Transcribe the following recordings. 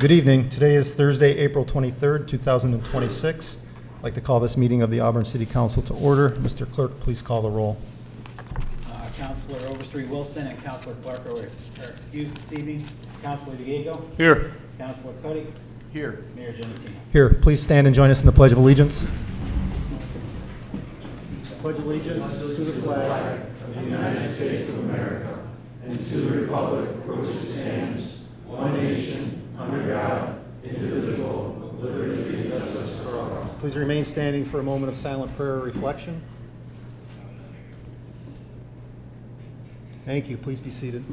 Good evening. Today is Thursday, April 23rd, 2026. I'd like to call this meeting of the Auburn City Council to order. Mr. Clerk, please call the roll. Councilor Overstreet Wilson and Councilor Clark are excused this evening. Councilor Diego. Here. Councilor Cuddy. Here. Mayor Genatino. Here, please stand and join us in the Pledge of Allegiance. Pledge allegiance to the flag of the United States of America and to the republic for which it stands, one nation, under God, indivisible, with liberty and justice for all. Please remain standing for a moment of silent prayer or reflection. Thank you. Please be seated.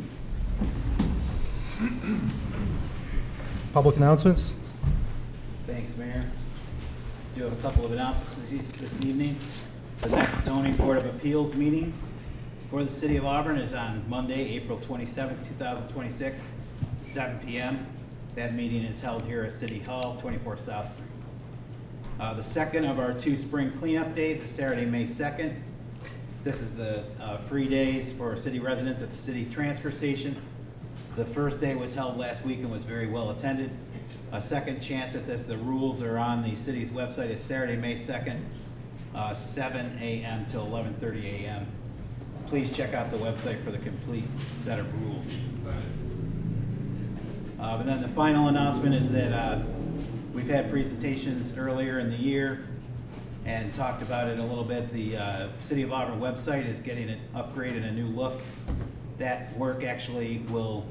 Public announcements. Thanks, Mayor. We do have a couple of announcements this evening. The next Zoning Board of Appeals meeting for the City of Auburn is on Monday, April 27th, 2026, 7 p.m. That meeting is held here at City Hall, 24 South Street. The second of our two spring cleanup days is Saturday, May 2nd. This is the free days for city residents at the city transfer station. The first day was held last week and was very well attended. A second chance at this, the rules are on the city's website. It's Saturday, May 2nd, 7 a.m. till 11:30 a.m. Please check out the website for the complete set of rules. And then the final announcement is that we've had presentations earlier in the year and talked about it a little bit. The City of Auburn website is getting an upgrade and a new look. That work actually will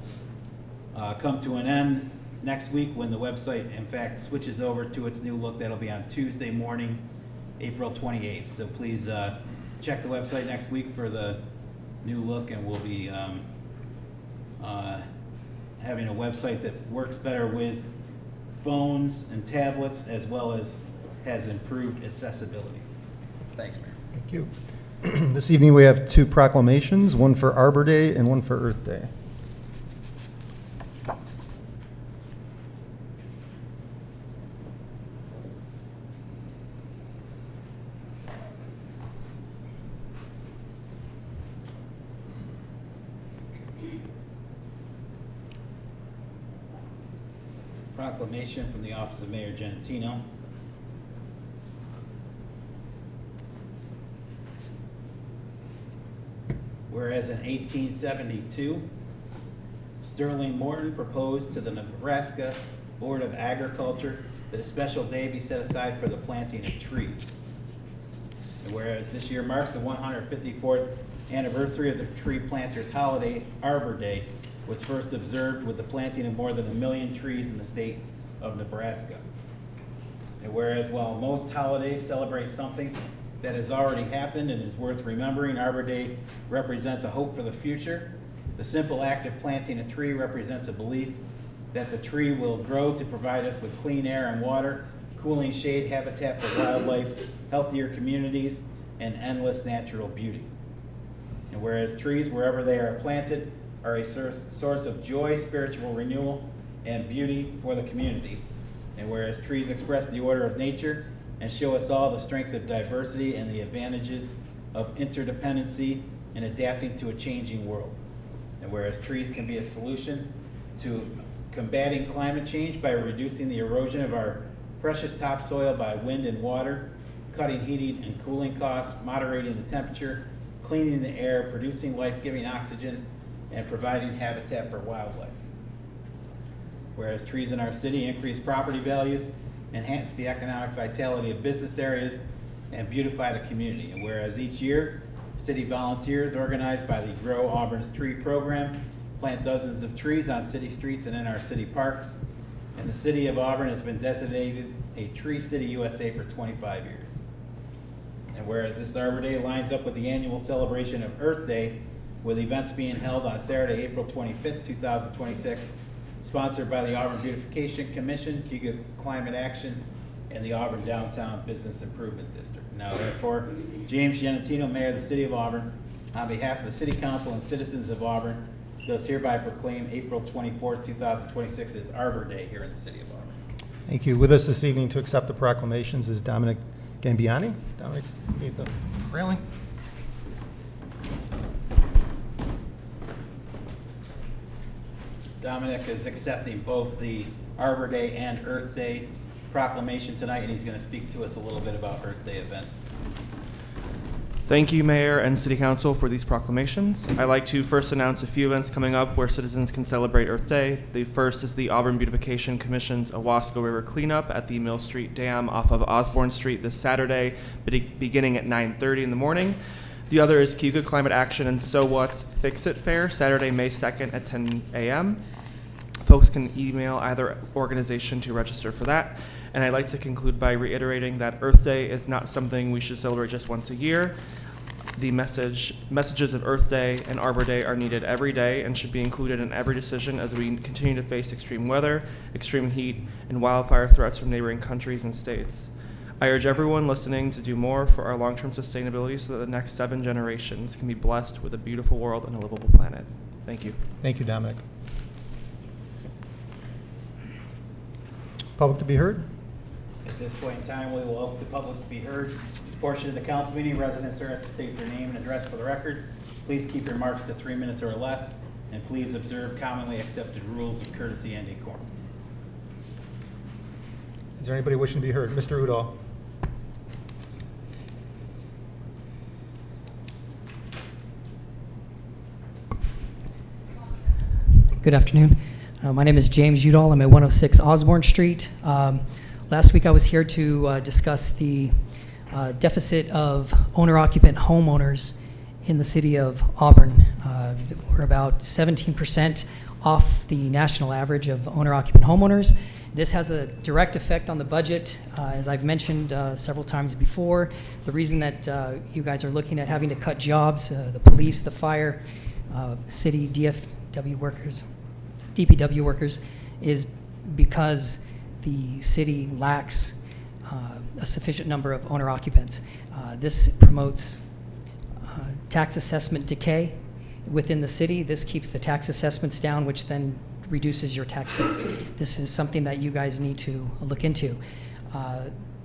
come to an end next week when the website, in fact, switches over to its new look. That'll be on Tuesday morning, April 28th. So please check the website next week for the new look, and we'll be having a website that works better with phones and tablets, as well as has improved accessibility. Thanks, Mayor. Thank you. This evening we have two proclamations, one for Arbor Day and one for Earth Day. Proclamation from the Office of Mayor Genatino. Whereas in 1872, Sterling Morton proposed to the Nebraska Board of Agriculture that a special day be set aside for the planting of trees. And whereas this year marks the 154th anniversary of the tree planters' holiday, Arbor Day was first observed with the planting of more than 1 million trees in the state of Nebraska. And whereas while most holidays celebrate something that has already happened and is worth remembering, Arbor Day represents a hope for the future. The simple act of planting a tree represents a belief that the tree will grow to provide us with clean air and water, cooling shade, habitat for wildlife, healthier communities, and endless natural beauty. And whereas trees, wherever they are planted, are a source of joy, spiritual renewal, and beauty for the community. And whereas trees express the order of nature and show us all the strength of diversity and the advantages of interdependency in adapting to a changing world. And whereas trees can be a solution to combating climate change by reducing the erosion of our precious topsoil by wind and water, cutting heating and cooling costs, moderating the temperature, cleaning the air, producing life-giving oxygen, and providing habitat for wildlife. Whereas trees in our city increase property values, enhance the economic vitality of business areas, and beautify the community. And whereas each year, city volunteers organized by the Grow Auburn's Tree program plant dozens of trees on city streets and in our city parks. And the city of Auburn has been designated a Tree City USA for 25 years. And whereas this Arbor Day lines up with the annual celebration of Earth Day, with events being held on Saturday, April 25th, 2026, sponsored by the Auburn Beautification Commission, Cuba Climate Action, and the Auburn Downtown Business Improvement District. Now therefore, James Genatino, Mayor of the City of Auburn, on behalf of the City Council and citizens of Auburn, does hereby proclaim April 24th, 2026 as Arbor Day here in the City of Auburn. Thank you. With us this evening to accept the proclamations is Dominic Gambiani. Dominic, you need the railing. Dominic is accepting both the Arbor Day and Earth Day proclamation tonight, and he's going to speak to us a little bit about Earth Day events. Thank you, Mayor and City Council, for these proclamations. I'd like to first announce a few events coming up where citizens can celebrate Earth Day. The first is the Auburn Beautification Commission's Owasco River Cleanup at the Mill Street Dam off of Osborne Street this Saturday, beginning at 9:30 in the morning. The other is Cayuga Climate Action and So What's Fix It Fair, Saturday, May 2nd at 10 a.m. Folks can email either organization to register for that. And I'd like to conclude by reiterating that Earth Day is not something we should celebrate just once a year. The messages of Earth Day and Arbor Day are needed every day and should be included in every decision as we continue to face extreme weather, extreme heat, and wildfire threats from neighboring countries and states. I urge everyone listening to do more for our long-term sustainability so that the next 7 generations can be blessed with a beautiful world and a livable planet. Thank you. Thank you, Dominic. Public to be heard? At this point in time, we will open the public to be heard. Portion of the council meeting, residents are asked to state their name and address for the record. Please keep your remarks to 3 minutes or less, and please observe commonly accepted rules of courtesy and decorum. Is there anybody wishing to be heard? Mr. Udall. Good afternoon. My name is James Udall. I'm at 106 Osborne Street. Last week I was here to discuss the deficit of owner-occupant homeowners in the city of Auburn. We're about 17% off the national average of owner-occupant homeowners. This has a direct effect on the budget. As I've mentioned several times before, the reason that you guys are looking at having to cut jobs, the police, the fire, city DPW workers, is because the city lacks a sufficient number of owner occupants. This promotes tax assessment decay within the city. This keeps the tax assessments down, which then reduces your tax base. This is something that you guys need to look into.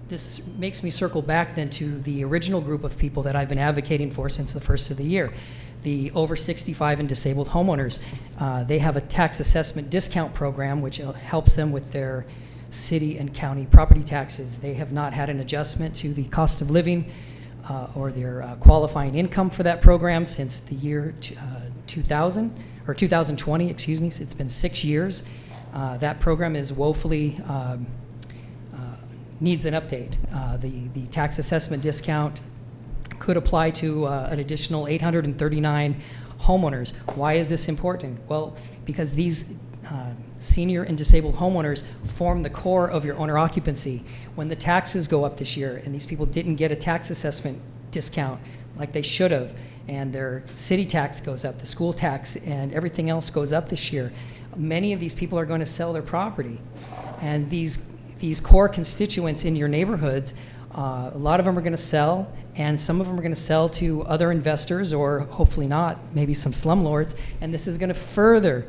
This makes me circle back then to the original group of people that I've been advocating for since the first of the year. The over 65 and disabled homeowners. They have a tax assessment discount program which helps them with their city and county property taxes. They have not had an adjustment to the cost of living or their qualifying income for that program since the year 2000 or 2020, excuse me. It's been 6 years. That program is woefully needs an update. The tax assessment discount could apply to an additional 839 homeowners. Why is this important? Well, because these senior and disabled homeowners form the core of your owner occupancy. When the taxes go up this year and these people didn't get a tax assessment discount like they should have, and their city tax goes up, the school tax, and everything else goes up this year, many of these people are going to sell their property. And these core constituents in your neighborhoods, a lot of them are going to sell, and some of them are going to sell to other investors, or hopefully not, maybe some slumlords, and this is going to further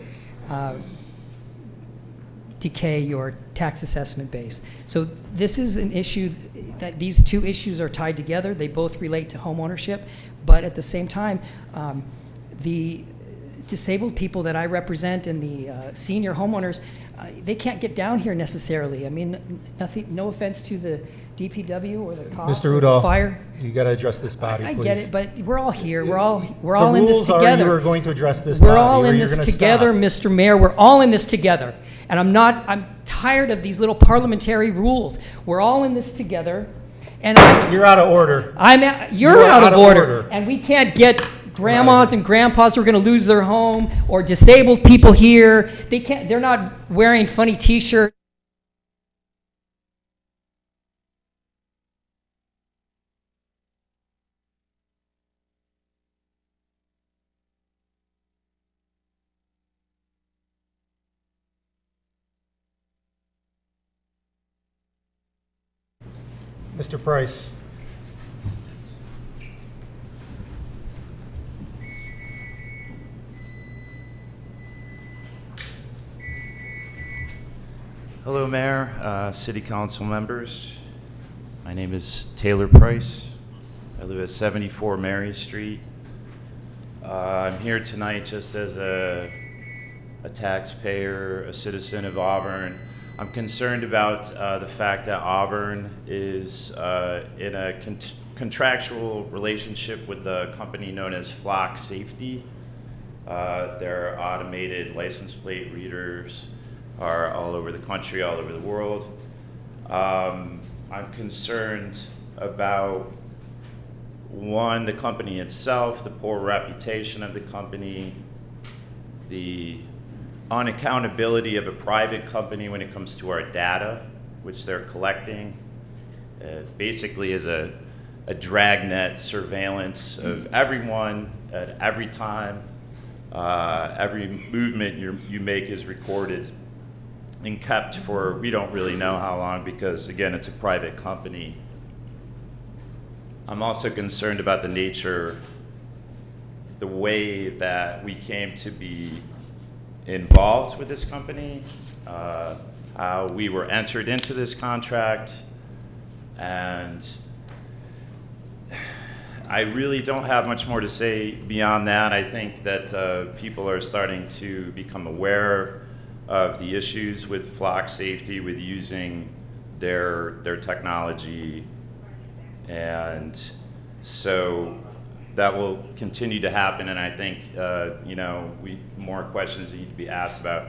decay your tax assessment base. So this is an issue that these two issues are tied together. They both relate to home ownership, but at the same time, the disabled people that I represent and the senior homeowners, they can't get down here necessarily. I mean, no offense to the DPW or the cops Mr. or Udall, the fire. you got to address this body, I please. get it, but we're all here. We're all in this The rules are together. you are going to address this We're body, all or in you're this gonna together, stop. Mr. Mayor. We're all in this together. And I'm tired of these little parliamentary rules. We're all in this together. And You're out of order. you're out of order. And we can't get grandmas and grandpas who are going to lose their home, or disabled people here. They're not wearing funny t-shirts. Mr. Price. Hello, Mayor, City Council members. My name is Taylor Price. I live at 74 Mary Street. I'm here tonight just as a taxpayer, a citizen of Auburn, I'm concerned about the fact that Auburn is in a contractual relationship with the company known as Flock Safety. Their automated license plate readers are all over the country, all over the world. I'm concerned about, one, the company itself, the poor reputation of the company, the unaccountability of a private company when it comes to our data, which they're collecting. Basically is a dragnet surveillance of everyone at every time. Every movement you make is recorded and kept for we don't really know how long, because again, it's a private company. I'm also concerned about the nature, the way that we came to be involved with this company, how we were entered into this contract, and I really don't have much more to say beyond that. I think that people are starting to become aware of the issues with Flock Safety, with using their technology, and so that will continue to happen. And I think more questions need to be asked about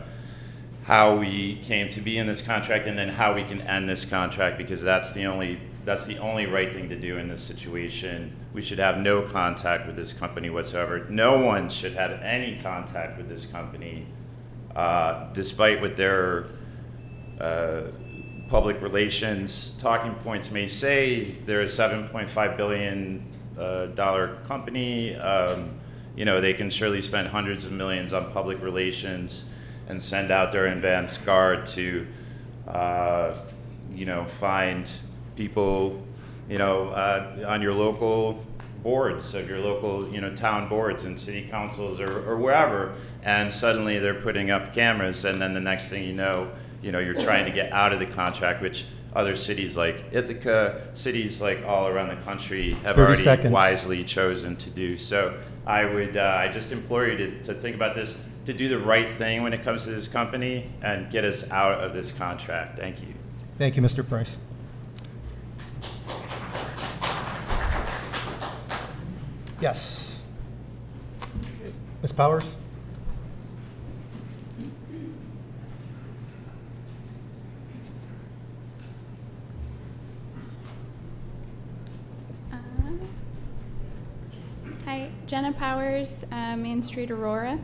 how we came to be in this contract, and then how we can end this contract, because that's the only right thing to do in this situation. We should have no contact with this company whatsoever. No one should have any contact with this company, despite what their public relations talking points may say. They're a $7.5 billion company. They can surely spend hundreds of millions on public relations and send out their advanced guard to, find people, on your local boards of your local, town boards and city councils or wherever, and suddenly they're putting up cameras, and then the next thing you know, you're trying to get out of the contract, which other cities like Ithaca, cities like all around the country have 30 already seconds. wisely chosen to do. So I just implore you to think about this, to do the right thing when it comes to this company and get us out of this contract. Thank you. Thank you, Mr. Price. Yes. Ms. Powers? Hi, Jenna Powers, Main Street, Aurora.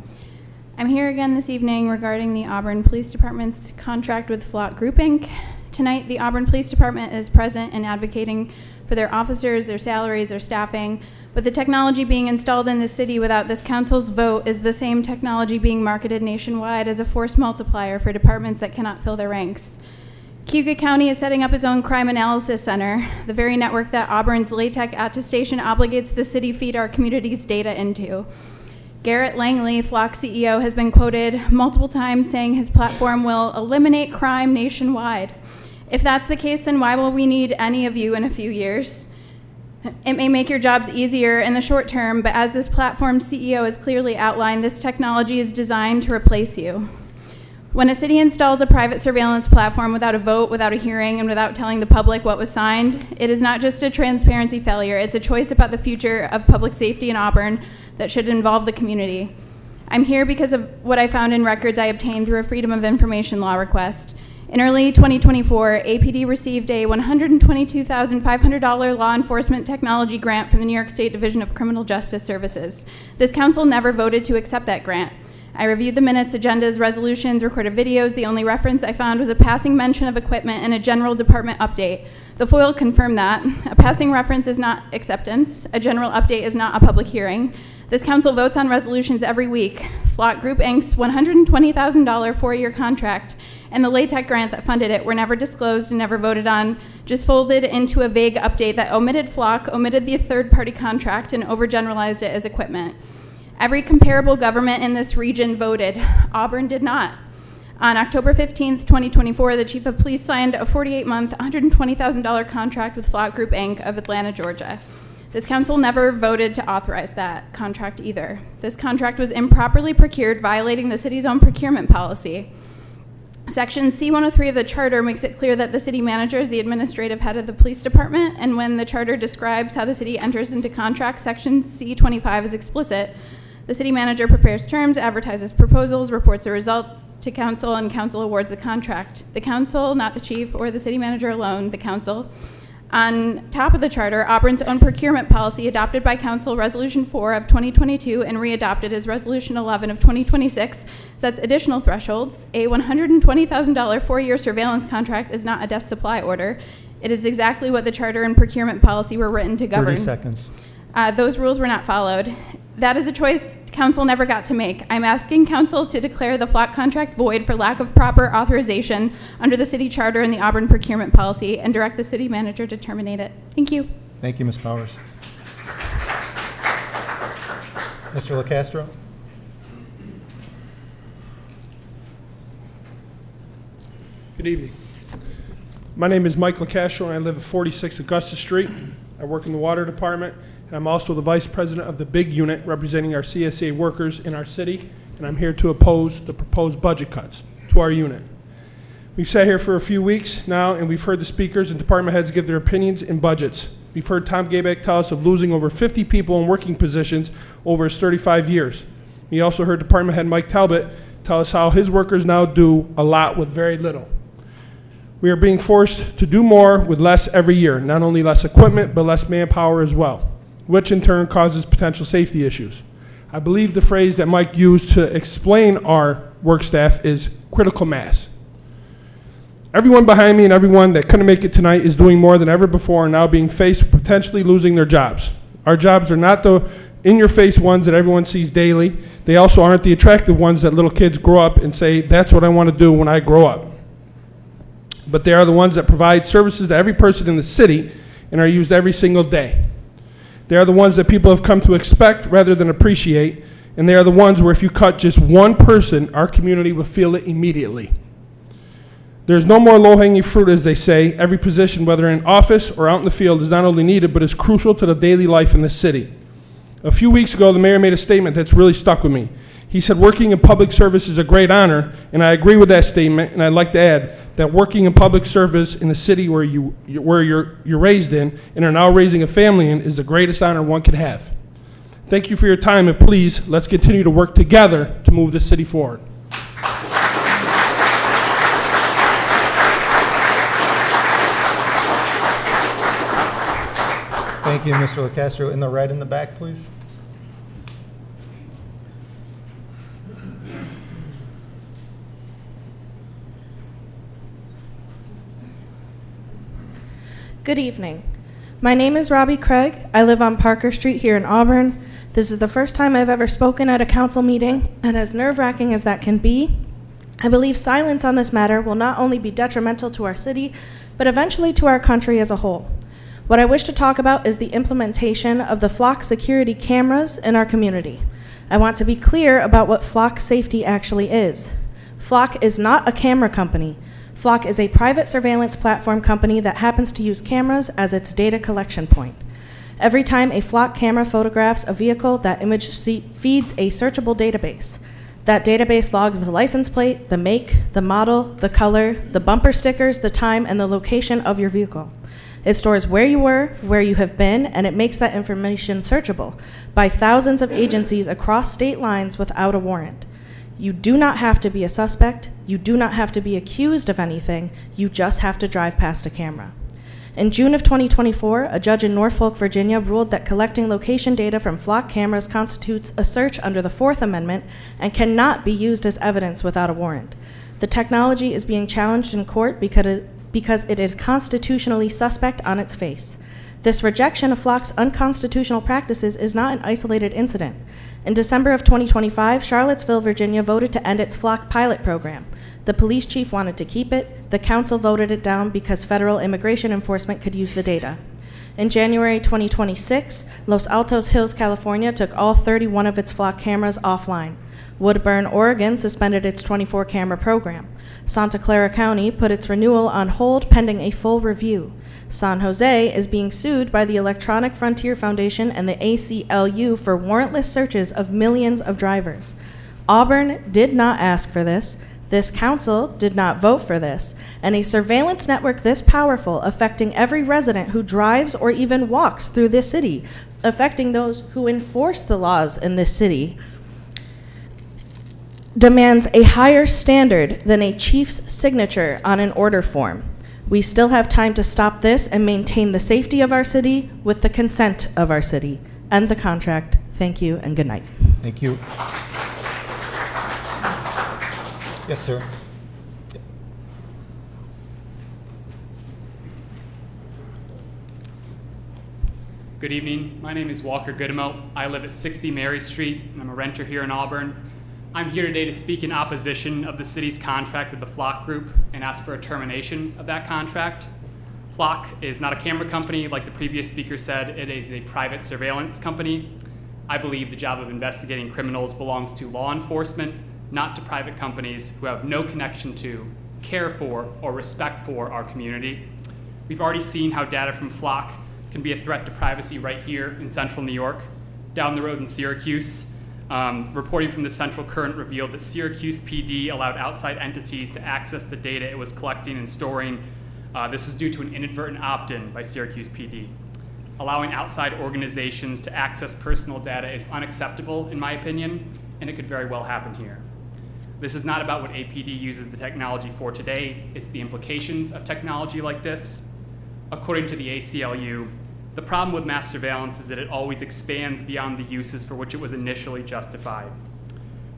I'm here again this evening regarding the Auburn Police Department's contract with Flock Group Inc. Tonight, the Auburn Police Department is present and advocating for their officers, their salaries, their staffing, but the technology being installed in the city without this council's vote is the same technology being marketed nationwide as a force multiplier for departments that cannot fill their ranks. Cayuga County is setting up its own crime analysis center, the very network that Auburn's LATEC attestation obligates the city feed our community's data into. Garrett Langley, Flock CEO, has been quoted multiple times saying his platform will eliminate crime nationwide. If that's the case, then why will we need any of you in a few years? It may make your jobs easier in the short term, but as this platform's CEO has clearly outlined, this technology is designed to replace you. When a city installs a private surveillance platform without a vote, without a hearing, and without telling the public what was signed, it is not just a transparency failure, it's a choice about the future of public safety in Auburn that should involve the community. I'm here because of what I found in records I obtained through a Freedom of Information law request. In early 2024, APD received a $122,500 law enforcement technology grant from the New York State Division of Criminal Justice Services. This council never voted to accept that grant. I reviewed the minutes, agendas, resolutions, recorded videos. The only reference I found was a passing mention of equipment and a general department update. The FOIL confirmed that. A passing reference is not acceptance. A general update is not a public hearing. This council votes on resolutions every week. Flock Group Inc.'s $120,000 four-year contract and the LATEC grant that funded it were never disclosed and never voted on, just folded into a vague update that omitted Flock, omitted the third-party contract, and overgeneralized it as equipment. Every comparable government in this region voted. Auburn did not. On October 15th, 2024, the chief of police signed a 48-month, $120,000 contract with Flock Group Inc. of Atlanta, Georgia. This council never voted to authorize that contract either. This contract was improperly procured, violating the city's own procurement policy. Section C103 of the charter makes it clear that the city manager is the administrative head of the police department, and when the charter describes how the city enters into contracts, Section C25 is explicit. The city manager prepares terms, advertises proposals, reports the results to council, and council awards the contract. The council, not the chief or the city manager alone, the council. On top of the charter, Auburn's own procurement policy, adopted by Council Resolution 4 of 2022 and readopted as Resolution 11 of 2026, sets additional thresholds. A $120,000 four-year surveillance contract is not a desk supply order. It is exactly what the charter and procurement policy were written to govern. 30 seconds. Those rules were not followed. That is a choice council never got to make. I'm asking council to declare the FLOC contract void for lack of proper authorization under the city charter and the Auburn procurement policy, and direct the city manager to terminate it. Thank you. Thank you, Ms. Powers. Mr. LaCastro? Good evening. My name is Mike LaCastro, and I live at 46 Augusta Street. I work in the water department, and I'm also the vice president of the big unit representing our CSA workers in our city, and I'm here to oppose the proposed budget cuts to our unit. We've sat here for a few weeks now, and we've heard the speakers and department heads give their opinions and budgets. We've heard Tom Gabak tell us of losing over 50 people in working positions over his 35 years. We also heard department head Mike Talbot tell us how his workers now do a lot with very little. We are being forced to do more with less every year, not only less equipment, but less manpower as well, which in turn causes potential safety issues. I believe the phrase that Mike used to explain our work staff is critical mass. Everyone behind me and everyone that couldn't make it tonight is doing more than ever before and now being faced with potentially losing their jobs. Our jobs are not the in-your-face ones that everyone sees daily. They also aren't the attractive ones that little kids grow up and say, that's what I want to do when I grow up. But they are the ones that provide services to every person in the city and are used every single day. They are the ones that people have come to expect rather than appreciate, and they are the ones where if you cut just one person, our community will feel it immediately. There's no more low-hanging fruit, as they say. Every position, whether in office or out in the field, is not only needed, but is crucial to the daily life in the city. A few weeks ago, the mayor made a statement that's really stuck with me. He said working in public service is a great honor, and I agree with that statement, and I'd like to add that working in public service in the city where you're raised in and are now raising a family in is the greatest honor one could have. Thank you for your time, and please, let's continue to work together to move the city forward. Thank you, Mr. LaCastro. In the red in the back, please. Good evening. My name is Robbie Craig. I live on Parker Street here in Auburn. This is the first time I've ever spoken at a council meeting, and as nerve-wracking as that can be, I believe silence on this matter will not only be detrimental to our city, but eventually to our country as a whole. What I wish to talk about is the implementation of the FLOC security cameras in our community. I want to be clear about what FLOC safety actually is. FLOC is not a camera company. FLOC is a private surveillance platform company that happens to use cameras as its data collection point. Every time a FLOC camera photographs a vehicle, that image feeds a searchable database. That database logs the license plate, the make, the model, the color, the bumper stickers, the time, and the location of your vehicle. It stores where you were, where you have been, and it makes that information searchable by thousands of agencies across state lines without a warrant. You do not have to be a suspect. You do not have to be accused of anything. You just have to drive past a camera. In June of 2024, a judge in Norfolk, Virginia, ruled that collecting location data from FLOC cameras constitutes a search under the Fourth Amendment and cannot be used as evidence without a warrant. The technology is being challenged in court because it is constitutionally suspect on its face. This rejection of FLOC's unconstitutional practices is not an isolated incident. In December of 2025, Charlottesville, Virginia voted to end its FLOC pilot program. The police chief wanted to keep it. The council voted it down because federal immigration enforcement could use the data. In January 2026, Los Altos Hills, California took all 31 of its FLOC cameras offline. Woodburn, Oregon suspended its 24-camera program. Santa Clara County put its renewal on hold pending a full review. San Jose is being sued by the Electronic Frontier Foundation and the ACLU for warrantless searches of millions of drivers. Auburn did not ask for this. This council did not vote for this, and a surveillance network this powerful, affecting every resident who drives or even walks through this city, affecting those who enforce the laws in this city, demands a higher standard than a chief's signature on an order form. We still have time to stop this and maintain the safety of our city with the consent of our city. End the contract. Thank you and good night. Thank you. Yes, sir. Good evening. My name is Walker Goodemo. I live at 60 Mary Street, and I'm a renter here in Auburn. I'm here today to speak in opposition of the city's contract with the Flock Group and ask for a termination of that contract. Flock is not a camera company like the previous speaker said. It is a private surveillance company. I believe the job of investigating criminals belongs to law enforcement, not to private companies who have no connection to, care for, or respect for our community. We've already seen how data from Flock can be a threat to privacy right here in central New York. Down the road in Syracuse, reporting from the Central Current revealed that Syracuse PD allowed outside entities to access the data it was collecting and storing. This was due to an inadvertent opt-in by Syracuse PD. Allowing outside organizations to access personal data is unacceptable, in my opinion, and it could very well happen here. This is not about what APD uses the technology for today, it's the implications of technology like this. According to the ACLU, the problem with mass surveillance is that it always expands beyond the uses for which it was initially justified.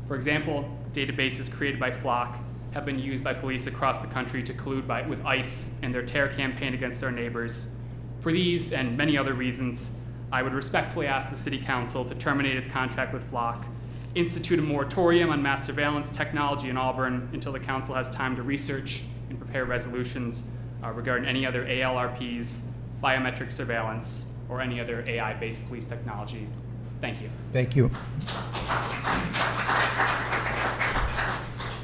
For example, databases created by Flock have been used by police across the country to collude with ICE and their terror campaign against our neighbors. For these and many other reasons, I would respectfully ask the City Council to terminate its contract with Flock, institute a moratorium on mass surveillance technology in Auburn until the Council has time to research and prepare resolutions regarding any other ALRPs, biometric surveillance, or any other AI-based police technology. Thank you. Thank you.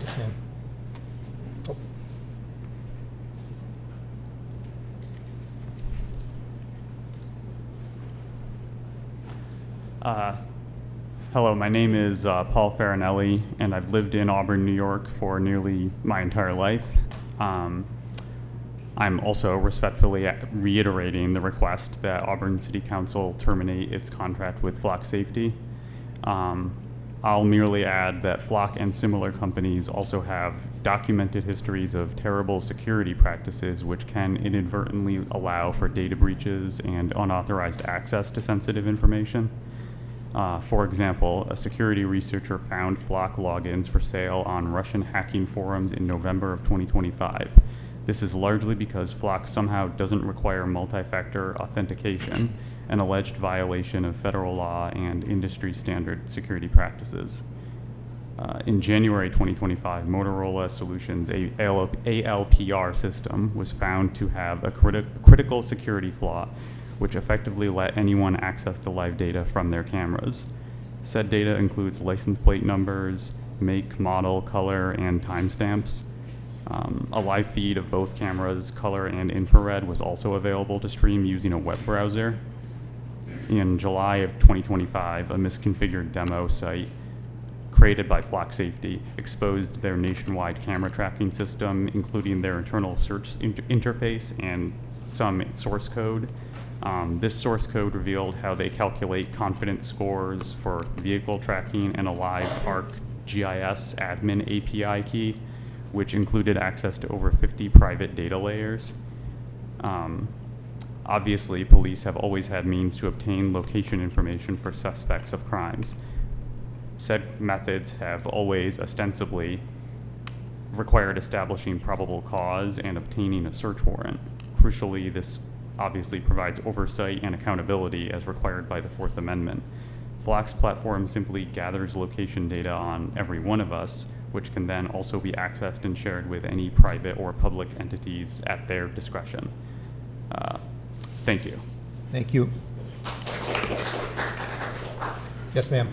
Yes, ma'am. Hello, my name is Paul Farinelli, and I've lived in Auburn, New York for nearly my entire life. I'm also respectfully reiterating the request that Auburn City Council terminate its contract with Flock Safety. I'll merely add that Flock and similar companies also have documented histories of terrible security practices which can inadvertently allow for data breaches and unauthorized access to sensitive information. For example, a security researcher found Flock logins for sale on Russian hacking forums in November of 2025. This is largely because Flock somehow doesn't require multi-factor authentication, an alleged violation of federal law and industry standard security practices. In January 2025, Motorola Solutions' ALPR system was found to have a critical security flaw which effectively let anyone access the live data from their cameras. Said data includes license plate numbers, make, model, color, and timestamps. A live feed of both cameras, color and infrared, was also available to stream using a web browser. In July of 2025, a misconfigured demo site created by Flock Safety exposed their nationwide camera tracking system, including their internal search interface and some source code. This source code revealed how they calculate confidence scores for vehicle tracking and a live ArcGIS admin API key, which included access to over 50 private data layers. Obviously, police have always had means to obtain location information for suspects of crimes. Said methods have always ostensibly required establishing probable cause and obtaining a search warrant. Crucially, this obviously provides oversight and accountability as required by the Fourth Amendment. Flock's platform simply gathers location data on every one of us, which can then also be accessed and shared with any private or public entities at their discretion. Thank you. Thank you. Yes, ma'am.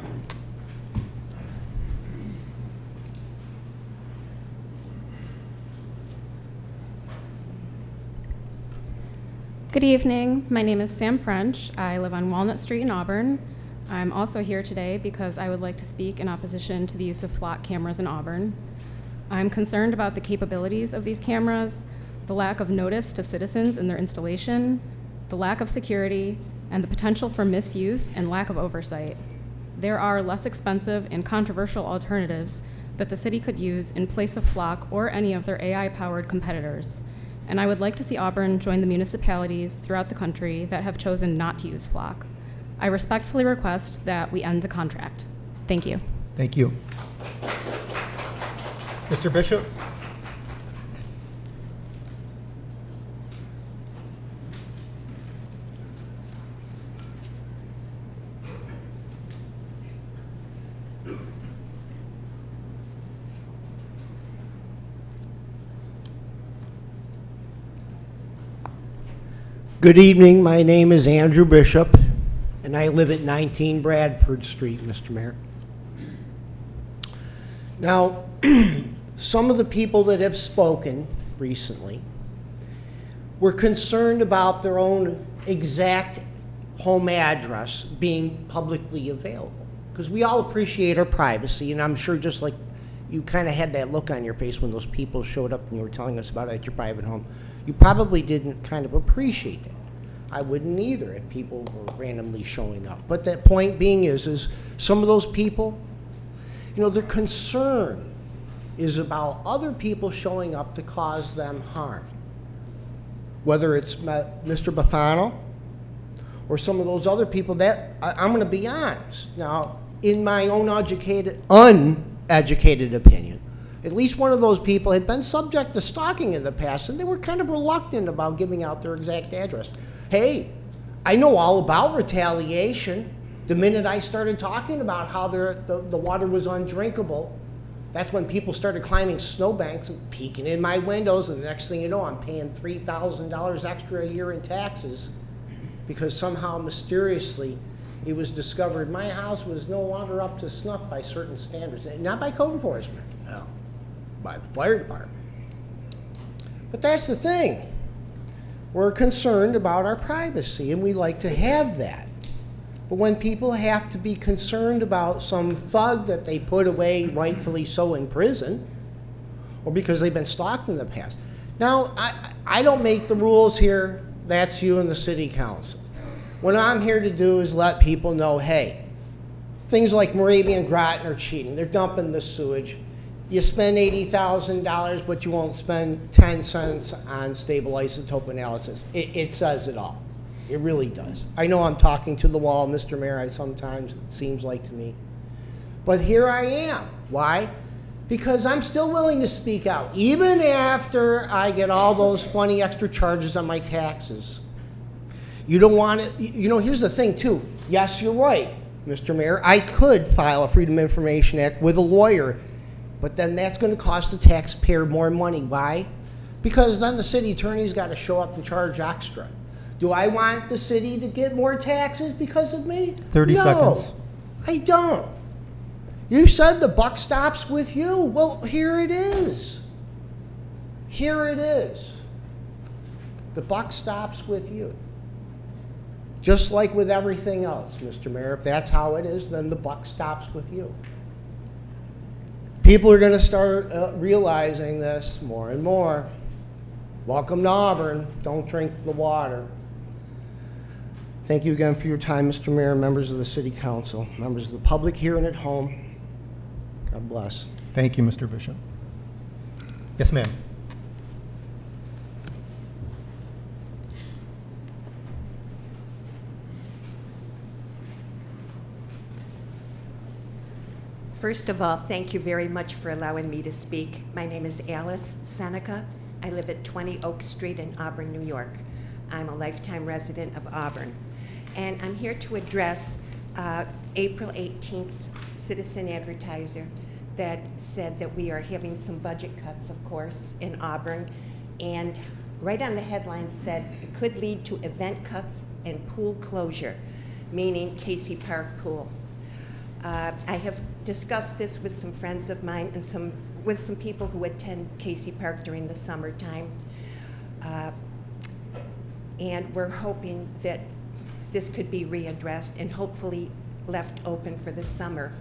Good evening. My name is Sam French. I live on Walnut Street in Auburn. I'm also here today because I would like to speak in opposition to the use of Flock cameras in Auburn. I'm concerned about the capabilities of these cameras, the lack of notice to citizens in their installation, the lack of security, and the potential for misuse and lack of oversight. There are less expensive and controversial alternatives that the city could use in place of Flock or any of their AI-powered competitors. And I would like to see Auburn join the municipalities throughout the country that have chosen not to use Flock. I respectfully request that we end the contract. Thank you. Thank you. Mr. Bishop? Good evening. My name is Andrew Bishop, and I live at 19 Bradford Street, Mr. Mayor. Now, some of the people that have spoken recently were concerned about their own exact home address being publicly available, because we all appreciate our privacy, and I'm sure just like you kind of had that look on your face when those people showed up and you were telling us about it at your private home. You probably didn't kind of appreciate that. I wouldn't either if people were randomly showing up. But the point being is some of those people, you know, their concern is about other people showing up to cause them harm. Whether it's Mr. Bafano or some of those other people that, I'm going to be honest. Now, in my own uneducated opinion, at least one of those people had been subject to stalking in the past, and they were kind of reluctant about giving out their exact address. Hey, I know all about retaliation. The minute I started talking about how the water was undrinkable, that's when people started climbing snowbanks and peeking in my windows, and the next thing you know, I'm paying $3,000 extra a year in taxes because somehow mysteriously it was discovered my house was no longer up to snuff by certain standards. Not by code enforcement, no, by the fire department. But that's the thing. We're concerned about our privacy, and we like to have that. But when people have to be concerned about some thug that they put away, rightfully so, in prison, or because they've been stalked in the past. Now, I don't make the rules here. That's you and the city council. What I'm here to do is let people know, hey, things like Moravian Groton are cheating. They're dumping the sewage. You spend $80,000, but you won't spend 10 cents on stable isotope analysis. It says it all. It really does. I know I'm talking to the wall, Mr. Mayor, sometimes it seems like to me. But here I am. Why? Because I'm still willing to speak out, even after I get all those funny extra charges on my taxes. You don't want it, you know, here's the thing too. Yes, you're right, Mr. Mayor. I could file a Freedom of Information Act with a lawyer, but then that's going to cost the taxpayer more money. Why? Because then the city attorney's got to show up and charge extra. Do I want the city to get more taxes because of me? 30 seconds. No, I don't. You said the buck stops with you. Well, here it is. Here it is. The buck stops with you. Just like with everything else, Mr. Mayor, if that's how it is, then the buck stops with you. People are going to start realizing this more and more. Welcome to Auburn. Don't drink the water. Thank you again for your time, Mr. Mayor, members of the City Council, members of the public here and at home. God bless. Thank you, Mr. Bishop. Yes, ma'am. First of all, thank you very much for allowing me to speak. My name is Alice Seneca. I live at 20 Oak Street in Auburn, New York. I'm a lifetime resident of Auburn. And I'm here to address April 18th Citizen Advertiser that said that we are having some budget cuts, of course, in Auburn. And right on the headline said it could lead to event cuts and pool closure, meaning Casey Park Pool. I have discussed this with some friends of mine and with some people who attend Casey Park during the summertime. And we're hoping that this could be readdressed and hopefully left open for the summer.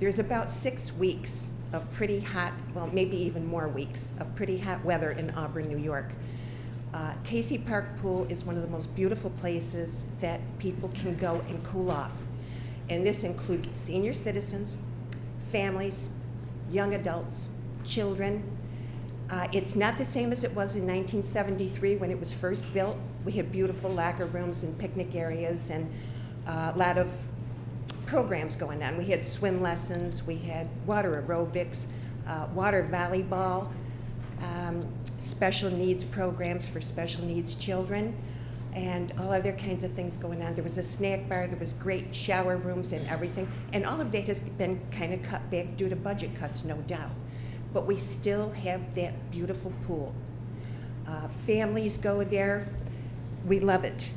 There's about 6 weeks of pretty hot, well, maybe even more weeks of pretty hot weather in Auburn, New York. Casey Park Pool is one of the most beautiful places that people can go and cool off. And this includes senior citizens, families, young adults, children. It's not the same as it was in 1973 when it was first built. We had beautiful locker rooms and picnic areas and a lot of programs going on. We had swim lessons, we had water aerobics, water volleyball, special needs programs for special needs children, and all other kinds of things going on. There was a snack bar, there was great shower rooms and everything, and all of that has been kind of cut back due to budget cuts, no doubt. But we still have that beautiful pool. Families go there. We love it.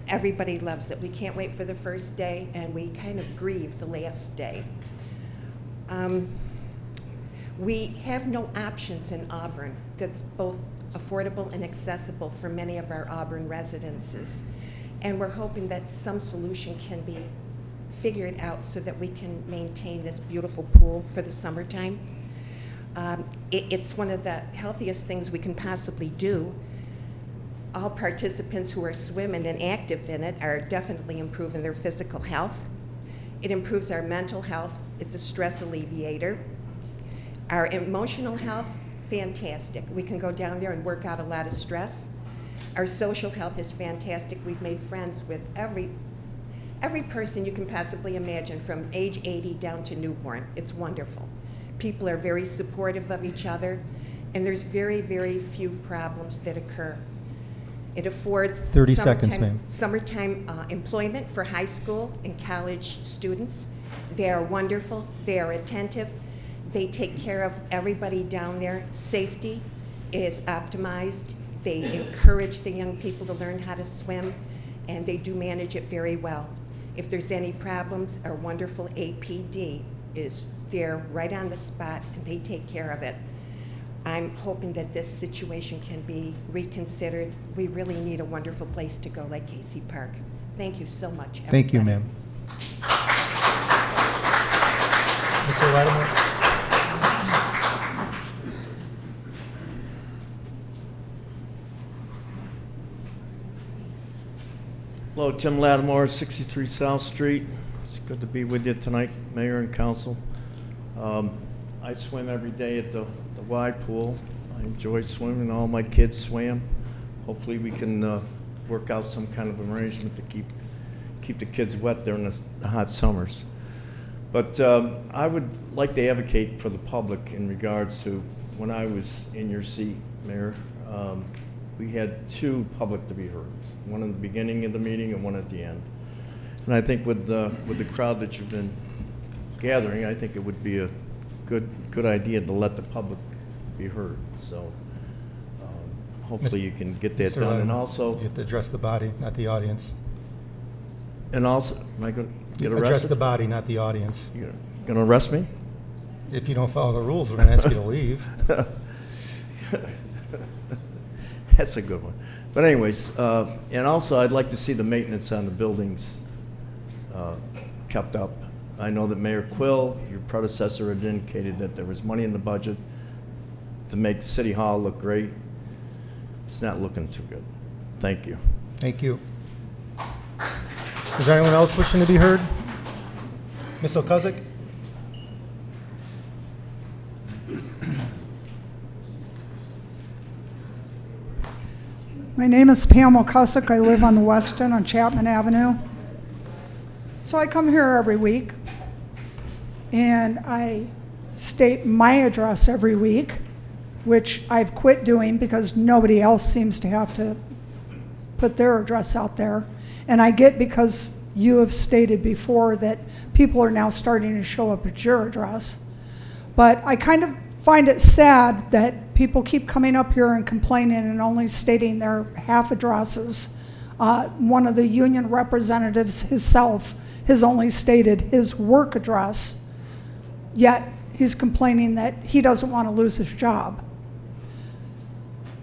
Everybody loves it. We can't wait for the first day, and we kind of grieve the last day. We have no options in Auburn that's both affordable and accessible for many of our Auburn residences. And we're hoping that some solution can be figured out so that we can maintain this beautiful pool for the summertime. It's one of the healthiest things we can possibly do. All participants who are swimming and active in it are definitely improving their physical health. It improves our mental health. It's a stress alleviator. Our emotional health, fantastic. We can go down there and work out a lot of stress. Our social health is fantastic. We've made friends with every person you can possibly imagine, from age 80 down to newborn. It's wonderful. People are very supportive of each other, and there's very, very few problems that occur. It affords 30 seconds, ma'am. Summertime employment for high school and college students. They are wonderful. They are attentive. They take care of everybody down there. Safety is optimized. They encourage the young people to learn how to swim, and they do manage it very well. If there's any problems, our wonderful APD is there right on the spot, and they take care of it. I'm hoping that this situation can be reconsidered. We really need a wonderful place to go like Casey Park. Thank you so much, everybody. Thank you, ma'am. Mr. Lattimore? Hello, Tim Lattimore, 63 South Street. It's good to be with you tonight, Mayor and Council. I swim every day at the Y pool. I enjoy swimming. All my kids swim. Hopefully we can work out some kind of arrangement to keep the kids wet during the hot summers. But I would like to advocate for the public in regards to when I was in your seat, Mayor. We had two public to be heard, one in the beginning of the meeting and one at the end. And I think with the crowd that you've been gathering, I think it would be a good idea to let the public be heard. So hopefully you can get that Mr. done. Lattimore, And also, you have to address the body, not the audience. and also, am I going to get arrested? Address the body, not the audience. You're going to arrest me? If you don't follow the rules, we're going to ask you to leave. That's a good one. But anyways, and also I'd like to see the maintenance on the buildings kept up. I know that Mayor Quill, your predecessor, had indicated that there was money in the budget to make City Hall look great. It's not looking too good. Thank you. Thank you. Is there anyone else wishing to be heard? Ms. Okuzik? My name is Pam Okusick. I live on the West End on Chapman Avenue. So I come here every week, and I state my address every week, which I've quit doing because nobody else seems to have to put their address out there. And I get, because you have stated before that people are now starting to show up at your address. But I kind of find it sad that people keep coming up here and complaining and only stating their half addresses. One of the union representatives himself has only stated his work address, yet he's complaining that he doesn't want to lose his job.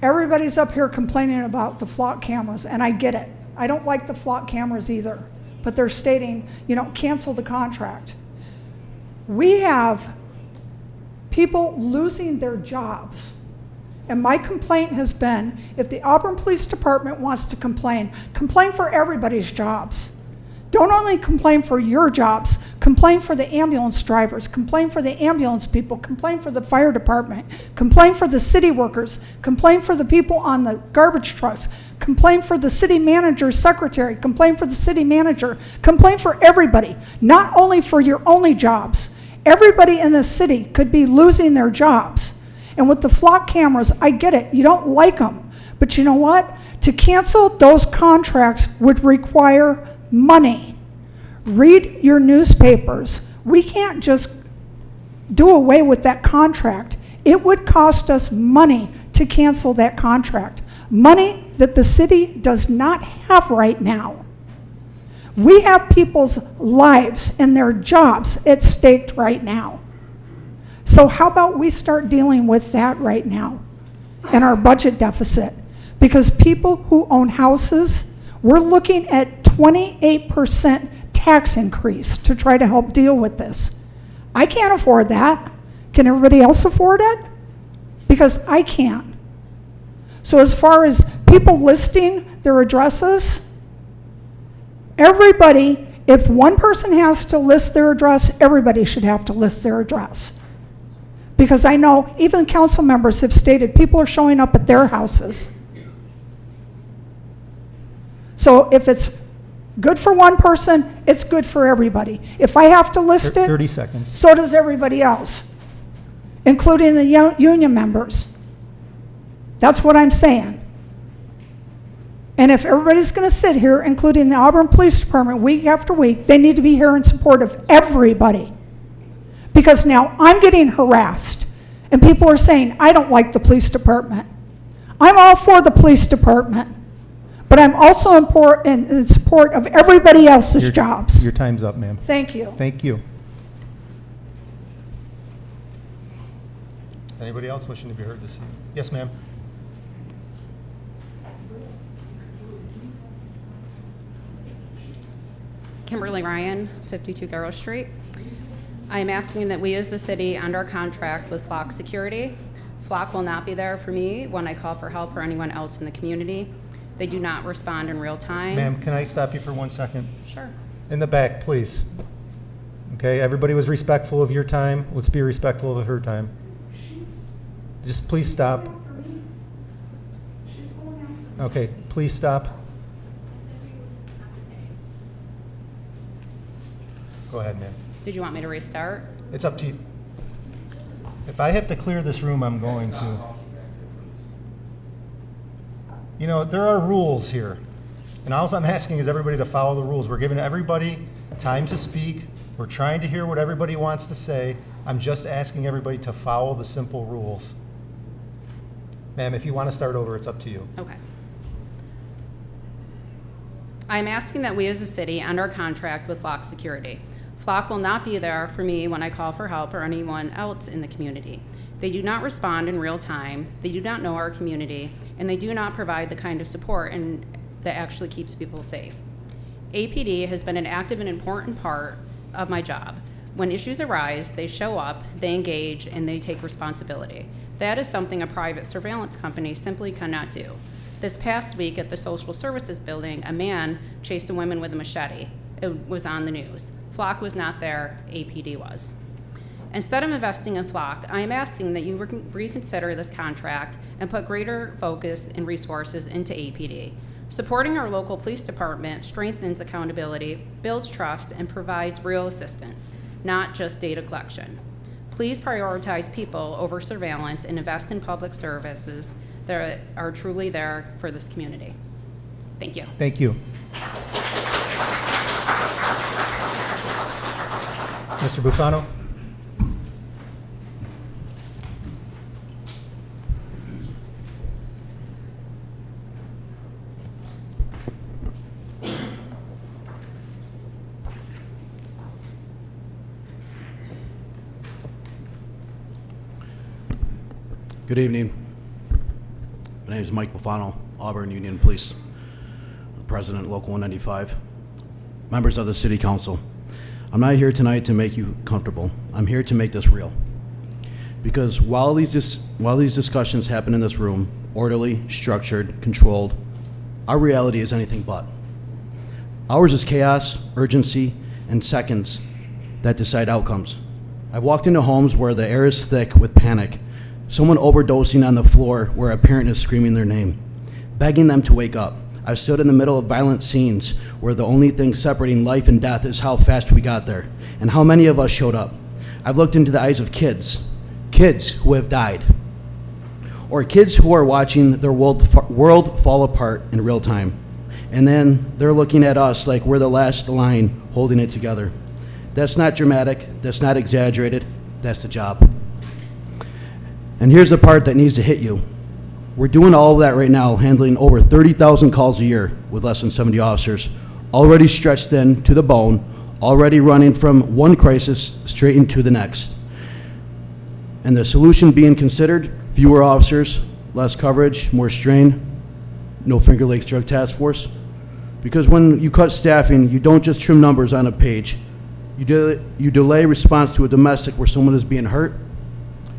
Everybody's up here complaining about the flock cameras, and I get it. I don't like the flock cameras either, but they're stating, cancel the contract. We have people losing their jobs. And my complaint has been, if the Auburn Police Department wants to complain, complain for everybody's jobs. Don't only complain for your jobs, complain for the ambulance drivers, complain for the ambulance people, complain for the fire department, complain for the city workers, complain for the people on the garbage trucks, complain for the city manager's secretary, complain for the city manager, complain for everybody, not only for your only jobs. Everybody in the city could be losing their jobs. And with the flock cameras, I get it, you don't like them. But you know what? To cancel those contracts would require money. Read your newspapers. We can't just do away with that contract. It would cost us money to cancel that contract. Money that the city does not have right now. We have people's lives and their jobs at stake right now. So how about we start dealing with that right now in our budget deficit? Because people who own houses, we're looking at 28% tax increase to try to help deal with this. I can't afford that. Can everybody else afford it? Because I can't. So as far as people listing their addresses, everybody, if one person has to list their address, everybody should have to list their address. Because I know even council members have stated people are showing up at their houses. So if it's good for one person, it's good for everybody. If I have to list it, 30 seconds. So does everybody else, including the union members. That's what I'm saying. And if everybody's going to sit here, including the Auburn Police Department, week after week, they need to be here in support of everybody. Because now I'm getting harassed, and people are saying, I don't like the police department. I'm all for the police department, but I'm also in support of everybody else's jobs. Your time's up, ma'am. Thank you. Thank you. Anybody else wishing to be heard this evening? Yes, ma'am. Kimberly Ryan, 52 Garrow Street. I am asking that we as the city end our contract with Flock Security. Flock will not be there for me when I call for help or anyone else in the community. They do not respond in real time. Ma'am, can I stop you for 1 second? Sure. In the back, please. Okay, everybody was respectful of your time. Let's be respectful of her time. Just please stop. Okay, please stop. Go ahead, ma'am. Did you want me to restart? It's up to you. If I have to clear this room, I'm going to. You know, there are rules here. And all I'm asking is everybody to follow the rules. We're giving everybody time to speak. We're trying to hear what everybody wants to say. I'm just asking everybody to follow the simple rules. Ma'am, if you want to start over, it's up to you. Okay. I'm asking that we as a city end our contract with Flock Security. Flock will not be there for me when I call for help or anyone else in the community. They do not respond in real time, they do not know our community, and they do not provide the kind of support that actually keeps people safe. APD has been an active and important part of my job. When issues arise, they show up, they engage, and they take responsibility. That is something a private surveillance company simply cannot do. This past week at the Social Services Building, a man chased a woman with a machete. It was on the news. Flock was not there, APD was. Instead of investing in Flock, I am asking that you reconsider this contract and put greater focus and resources into APD. Supporting our local police department strengthens accountability, builds trust, and provides real assistance, not just data collection. Please prioritize people over surveillance and invest in public services that are truly there for this community. Thank you. Thank you. Mr. Bufano? Good evening. My name is Mike Bufano, Auburn Union Police, President, Local 195. Members of the City Council, I'm not here tonight to make you comfortable. I'm here to make this real. Because while these discussions happen in this room, orderly, structured, controlled, our reality is anything but. Ours is chaos, urgency, and seconds that decide outcomes. I've walked into homes where the air is thick with panic, someone overdosing on the floor where a parent is screaming their name, begging them to wake up. I've stood in the middle of violent scenes where the only thing separating life and death is how fast we got there and how many of us showed up. I've looked into the eyes of kids who have died, or kids who are watching their world fall apart in real time. And then they're looking at us like we're the last line holding it together. That's not dramatic, that's not exaggerated, that's the job. And here's the part that needs to hit you. We're doing all of that right now, handling over 30,000 calls a year with less than 70 officers, already stretched thin to the bone, already running from one crisis straight into the next. And the solution being considered, fewer officers, less coverage, more strain, no Finger Lakes Drug Task Force. Because when you cut staffing, you don't just trim numbers on a page. You delay response to a domestic where someone is being hurt.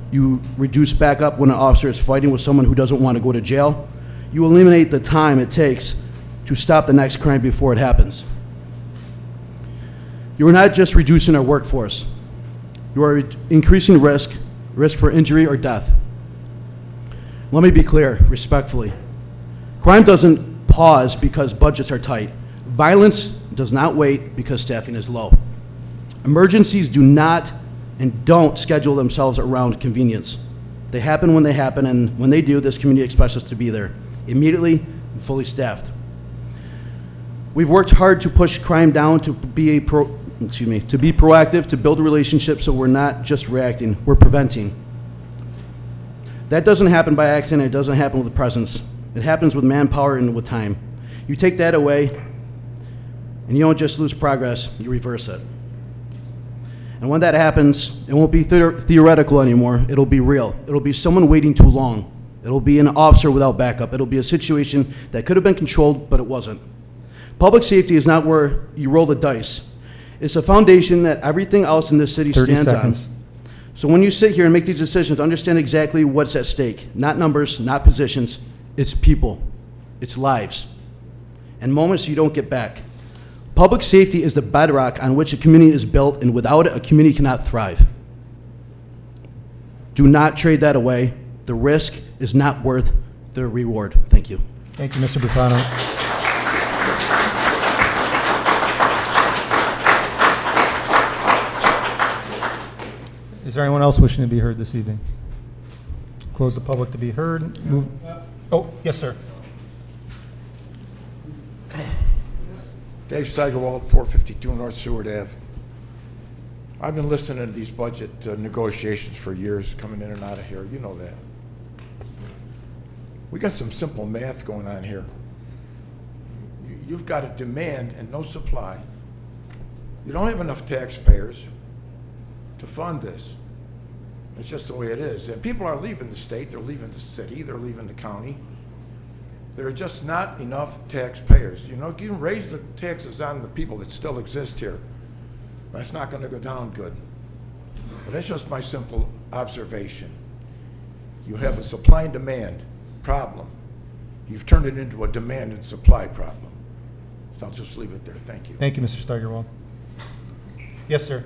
You reduce backup when an officer is fighting with someone who doesn't want to go to jail. You eliminate the time it takes to stop the next crime before it happens. You are not just reducing our workforce. You are increasing risk for injury or death. Let me be clear, respectfully. Crime doesn't pause because budgets are tight. Violence does not wait because staffing is low. Emergencies do not and don't schedule themselves around convenience. They happen when they happen, and when they do, this community expects us to be there, immediately and fully staffed. We've worked hard to push crime down, to be proactive, to build relationships so we're not just reacting, we're preventing. That doesn't happen by accident, it doesn't happen with presence. It happens with manpower and with time. You take that away, and you don't just lose progress, you reverse it. And when that happens, it won't be theoretical anymore, it'll be real. It'll be someone waiting too long. It'll be an officer without backup. It'll be a situation that could have been controlled, but it wasn't. Public safety is not where you roll the dice. It's a foundation that everything else in this city stands on. So when you sit here and make these decisions, understand exactly what's at stake. Not numbers, not positions. It's people. It's lives. And moments you don't get back. Public safety is the bedrock on which a community is built, and without it, a community cannot thrive. Do not trade that away. The risk is not worth the reward. Thank you. Thank you, Mr. Bufano. Is there anyone else wishing to be heard this evening? Close the public to be heard. Move. Oh, yes, sir. Dave Steigerwald, 452 North Seward Ave. I've been listening to these budget negotiations for years, coming in and out of here. You know that. We got some simple math going on here. You've got a demand and no supply. You don't have enough taxpayers to fund this. It's just the way it is. And people are leaving the state, they're leaving the city, they're leaving the county. There are just not enough taxpayers. You know, you can raise the taxes on the people that still exist here. That's not going to go down good. But that's just my simple observation. You have a supply and demand problem. You've turned it into a demand and supply problem. So I'll just leave it there. Thank you. Thank you, Mr. Steigerwald. Yes, sir.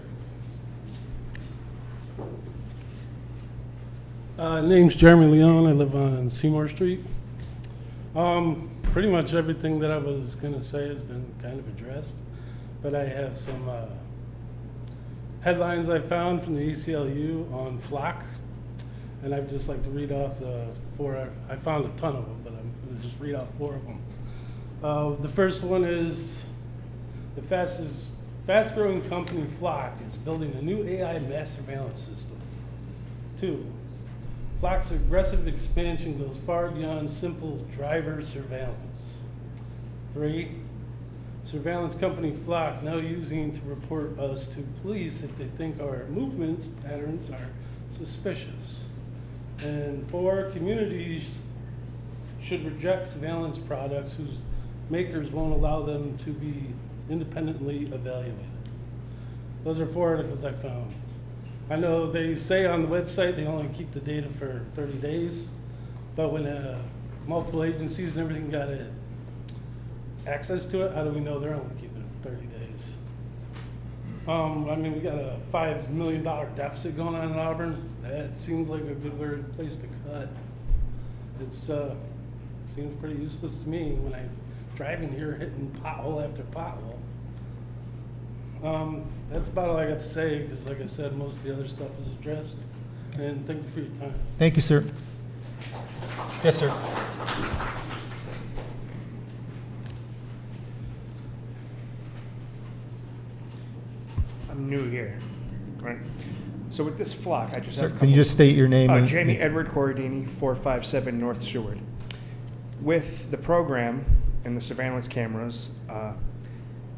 Name's Jeremy Leon. I live on Seymour Street. Pretty much everything that I was going to say has been kind of addressed, but I have some headlines I found from the ACLU on FLOC, and I'd just like to read off the four. I found a ton of them, but I'm going to just read off four of them. The first one is the fast-growing company FLOC is building a new AI mass surveillance system. 2. FLOC's aggressive expansion goes far beyond simple driver surveillance. 3, surveillance company FLOC now using to report us to police if they think our movements patterns are suspicious. And 4, communities should reject surveillance products whose makers won't allow them to be independently evaluated. Those are 4 articles I found. I know they say on the website they only keep the data for 30 days, but when multiple agencies and everything got access to it, how do we know they're only keeping it for 30 days? I mean, we got a $5 million deficit going on in Auburn. That seems like a good place to cut. It's seems pretty useless to me when I'm driving here hitting pothole after pothole. That's about all I got to say, because like I said, most of the other stuff is addressed. And thank you for your time. Thank you, sir. Yes, sir. I'm new here, right? So with this flock, I just Sir, have. can you just state your name and- Jamie Edward Corradini, 457 North Seward. With the program and the surveillance cameras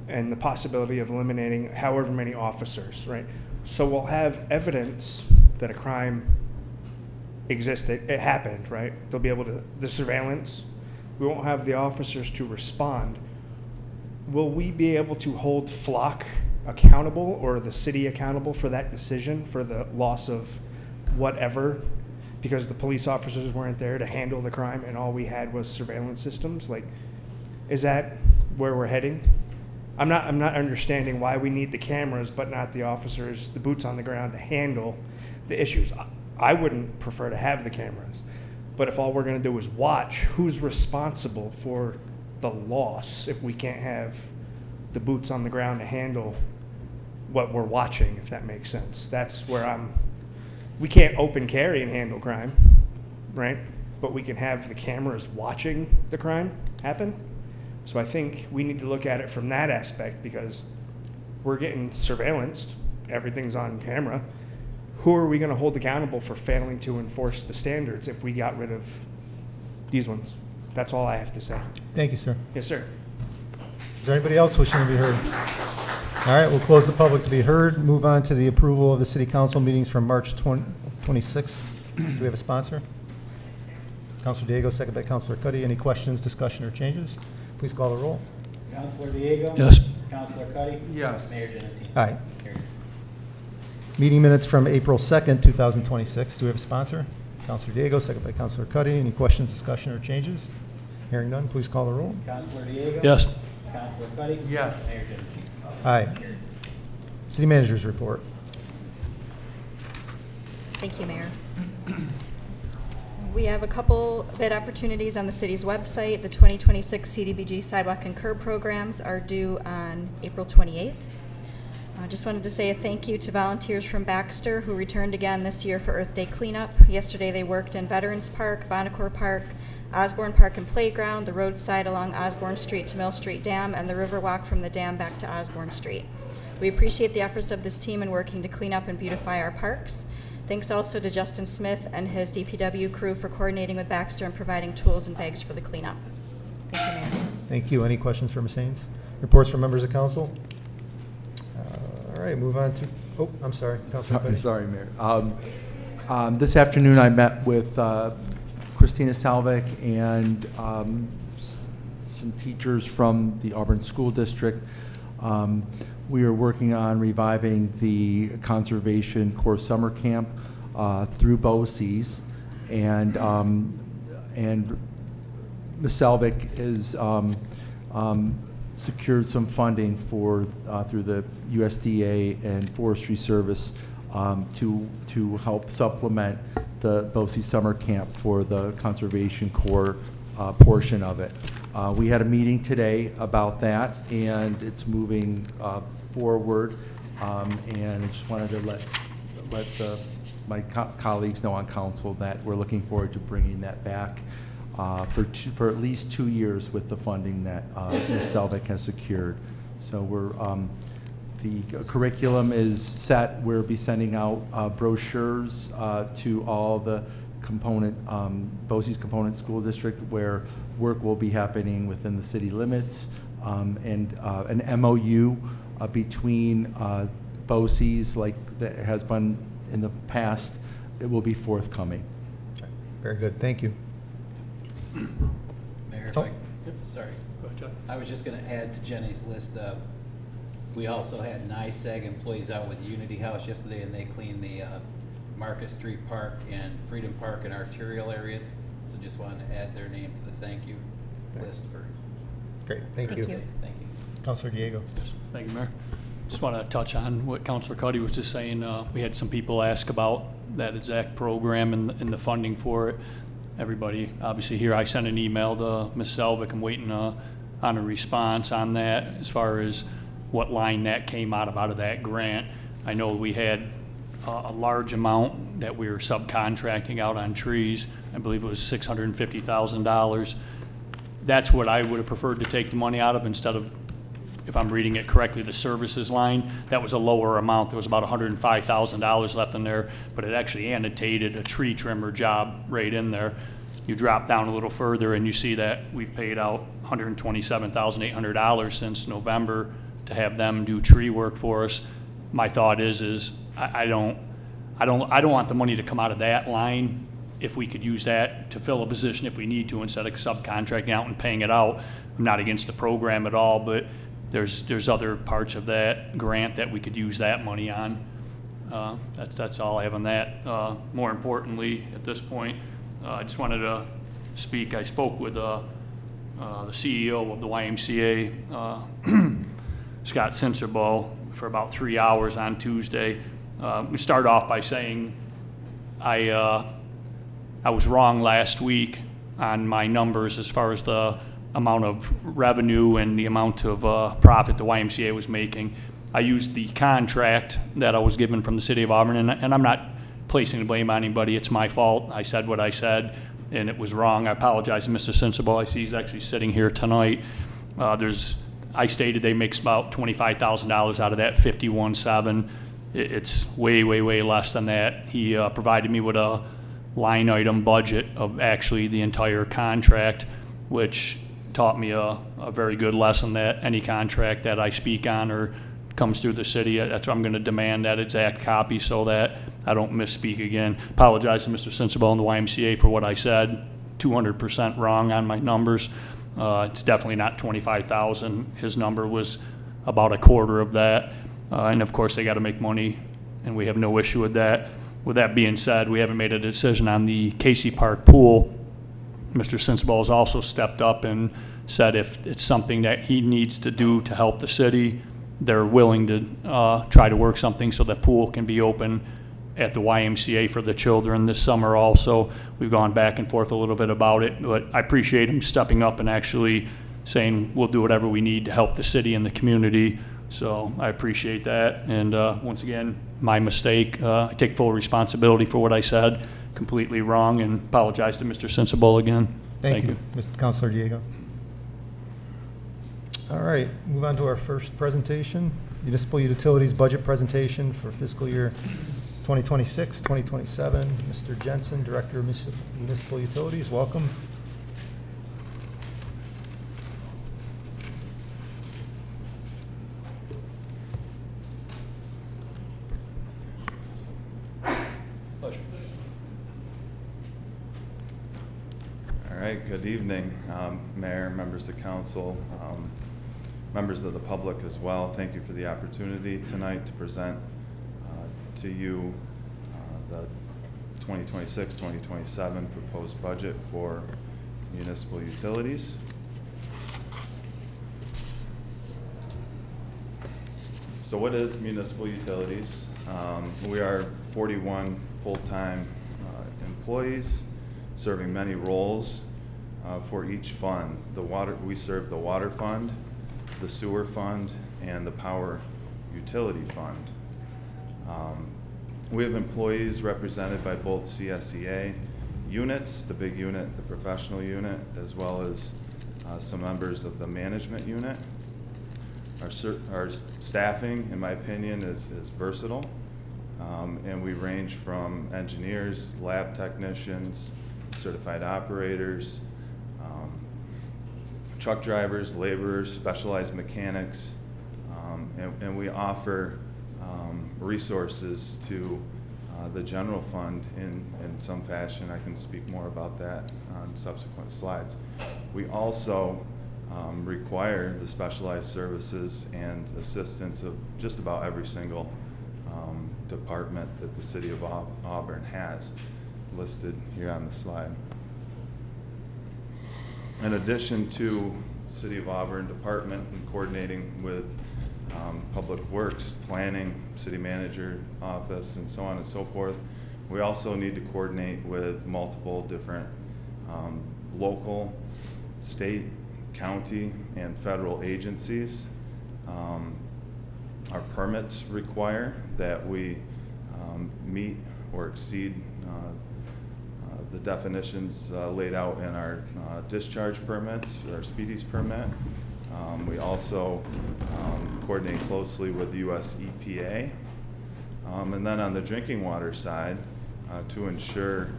and the possibility of eliminating however many officers, right? So we'll have evidence that a crime existed, it happened, right? They'll be able to, the surveillance, we won't have the officers to respond. Will we be able to hold Flock accountable or the city accountable for that decision, for the loss of whatever, because the police officers weren't there to handle the crime and all we had was surveillance systems? Like, is that where we're heading? I'm not understanding why we need the cameras but not the officers, the boots on the ground to handle the issues. I wouldn't prefer to have the cameras, but if all we're going to do is watch, who's responsible for the loss if we can't have the boots on the ground to handle what we're watching, if that makes sense? That's where we can't open carry and handle crime, right? But we can have the cameras watching the crime happen. So I think we need to look at it from that aspect, because we're getting surveillanced, everything's on camera. Who are we going to hold accountable for failing to enforce the standards if we got rid of these ones? That's all I have to say. Thank you, sir. Yes, sir. Is there anybody else wishing to be heard? All right, we'll close the public to be heard. Move on to the approval of the city council meetings from March 26th. Do we have a sponsor? Councilor Diego, second by Councilor Cuddy. Any questions, discussion, or changes? Please call the roll. Councilor Diego? Yes. Councilor Cuddy? Yes. Mayor Genesee? Aye. Meeting minutes from April 2nd, 2026. Do we have a sponsor? Councilor Diego, second by Councilor Cuddy. Any questions, discussion, or changes? Hearing none, please call the roll. Councilor Diego? Yes. Councilor Cuddy? Yes. Mayor Genesee? Aye. City Manager's report. Thank you, Mayor. We have a couple bid opportunities on the city's website. The 2026 CDBG Sidewalk and Curb programs are due on April 28th. I just wanted to say a thank you to volunteers from Baxter who returned again this year for Earth Day cleanup. Yesterday they worked in Veterans Park, Bonacore Park, Osborne Park and Playground, the roadside along Osborne Street to Mill Street Dam, and the river walk from the dam back to Osborne Street. We appreciate the efforts of this team in working to clean up and beautify our parks. Thanks also to Justin Smith and his DPW crew for coordinating with Baxter and providing tools and bags for the cleanup. Thank you, Mayor. Thank you. Any questions for Ms. Haynes? Reports from members of council? All right, move on to, oh, I'm sorry. Councilor Cuddy. Sorry, Mayor. This afternoon I met with Christina Salvik and some teachers from the Auburn School District. We are working on reviving the Conservation Corps Summer Camp through BOCES, and Ms. Salvik is secured some funding for through the USDA and Forestry Service to help supplement the BOCES Summer Camp for the Conservation Corps portion of it. We had a meeting today about that, and it's moving forward. And I just wanted to let my colleagues know on council that we're looking forward to bringing that back for at least 2 years with the funding that Ms. Selvik has secured. So we're the curriculum is set. We'll be sending out brochures to all the component BOCES component school district where work will be happening within the city limits, and an MOU between BOCES like that has been in the past. It will be forthcoming. Very good. Thank you. Mayor, if sorry. I was just going to add to Jenny's list. We also had NISAG employees out with Unity House yesterday, and they cleaned the Market Street Park and Freedom Park and arterial areas. So just wanted to add their name to the thank you list for. Great, thank you. Thank you. Councilor Diego. Thank you, Mayor. Just want to touch on what Councilor Cuddy was just saying. We had some people ask about that exact program and the funding for it. Everybody, obviously here, I sent an email to Ms. Selvik. I'm waiting on a response on that as far as what line that came out of that grant. I know we had a large amount that we were subcontracting out on trees. I believe it was $650,000. That's what I would have preferred to take the money out of instead of, if I'm reading it correctly, the services line. That was a lower amount. There was about $105,000 left in there, but it actually annotated a tree trimmer job right in there. You drop down a little further and you see that we've paid out $127,800 since November to have them do tree work for us. My thought is I don't want the money to come out of that line if we could use that to fill a position if we need to instead of subcontracting out and paying it out. I'm not against the program at all, but there's other parts of that grant that we could use that money on. That's all I have on that. More importantly, at this point, I just wanted to speak. I spoke with the CEO of the YMCA, Scott Sincerbo, for about 3 hours on Tuesday. We start off by saying I was wrong last week on my numbers as far as the amount of revenue and the amount of profit the YMCA was making. I used the contract that I was given from the city of Auburn, and I'm not placing the blame on anybody. It's my fault. I said what I said, and it was wrong. I apologize to Mr. Sensible. I see he's actually sitting here tonight. I stated they make about $25,000 out of that 51.7. It's way, way, way less than that. He provided me with a line item budget of actually the entire contract, which taught me a very good lesson that any contract that I speak on or comes through the city, that's what I'm going to demand that exact copy so that I don't misspeak again. Apologize to Mr. Sensible and the YMCA for what I said. 200% wrong on my numbers. It's definitely not 25,000. His number was about a quarter of that. And of course they got to make money and we have no issue with that. With that being said, we haven't made a decision on the Casey Park pool. Mr. Sensible has also stepped up and said if it's something that he needs to do to help the city, they're willing to try to work something so that pool can be open at the YMCA for the children this summer also. We've gone back and forth a little bit about it, but I appreciate him stepping up and actually saying we'll do whatever we need to help the city and the community. So I appreciate that. And once again, my mistake. I take full responsibility for what I said. Completely wrong, and apologize to Mr. Sensible again. Thank you. Mr. Councilor Diego. All right, move on to our first presentation, Municipal Utilities Budget Presentation for fiscal year 2026, 2027. Mr. Jensen, Director of Municipal Utilities, welcome. All right, good evening, Mayor, members of council, members of the public as well. Thank you for the opportunity tonight to present to you the 2026-2027 proposed budget for municipal utilities. So what is municipal utilities? We are 41 full-time employees serving many roles for each fund. We serve the water fund, the sewer fund, and the power utility fund. We have employees represented by both CSEA units, the big unit, the professional unit, as well as some members of the management unit. Our staffing, in my opinion, is versatile, and we range from engineers, lab technicians, certified operators, truck drivers, laborers, specialized mechanics, and we offer resources to the general fund in some fashion. I can speak more about that on subsequent slides. We also require the specialized services and assistance of just about every single department that the city of Auburn has listed here on the slide. In addition to City of Auburn Department and coordinating with Public Works, Planning, City Manager Office, and so on and so forth, we also need to coordinate with multiple different local, state, county, and federal agencies. Our permits require that we meet or exceed the definitions laid out in our discharge permits, our speedies permit. We also coordinate closely with the US EPA. And then on the drinking water side, to ensure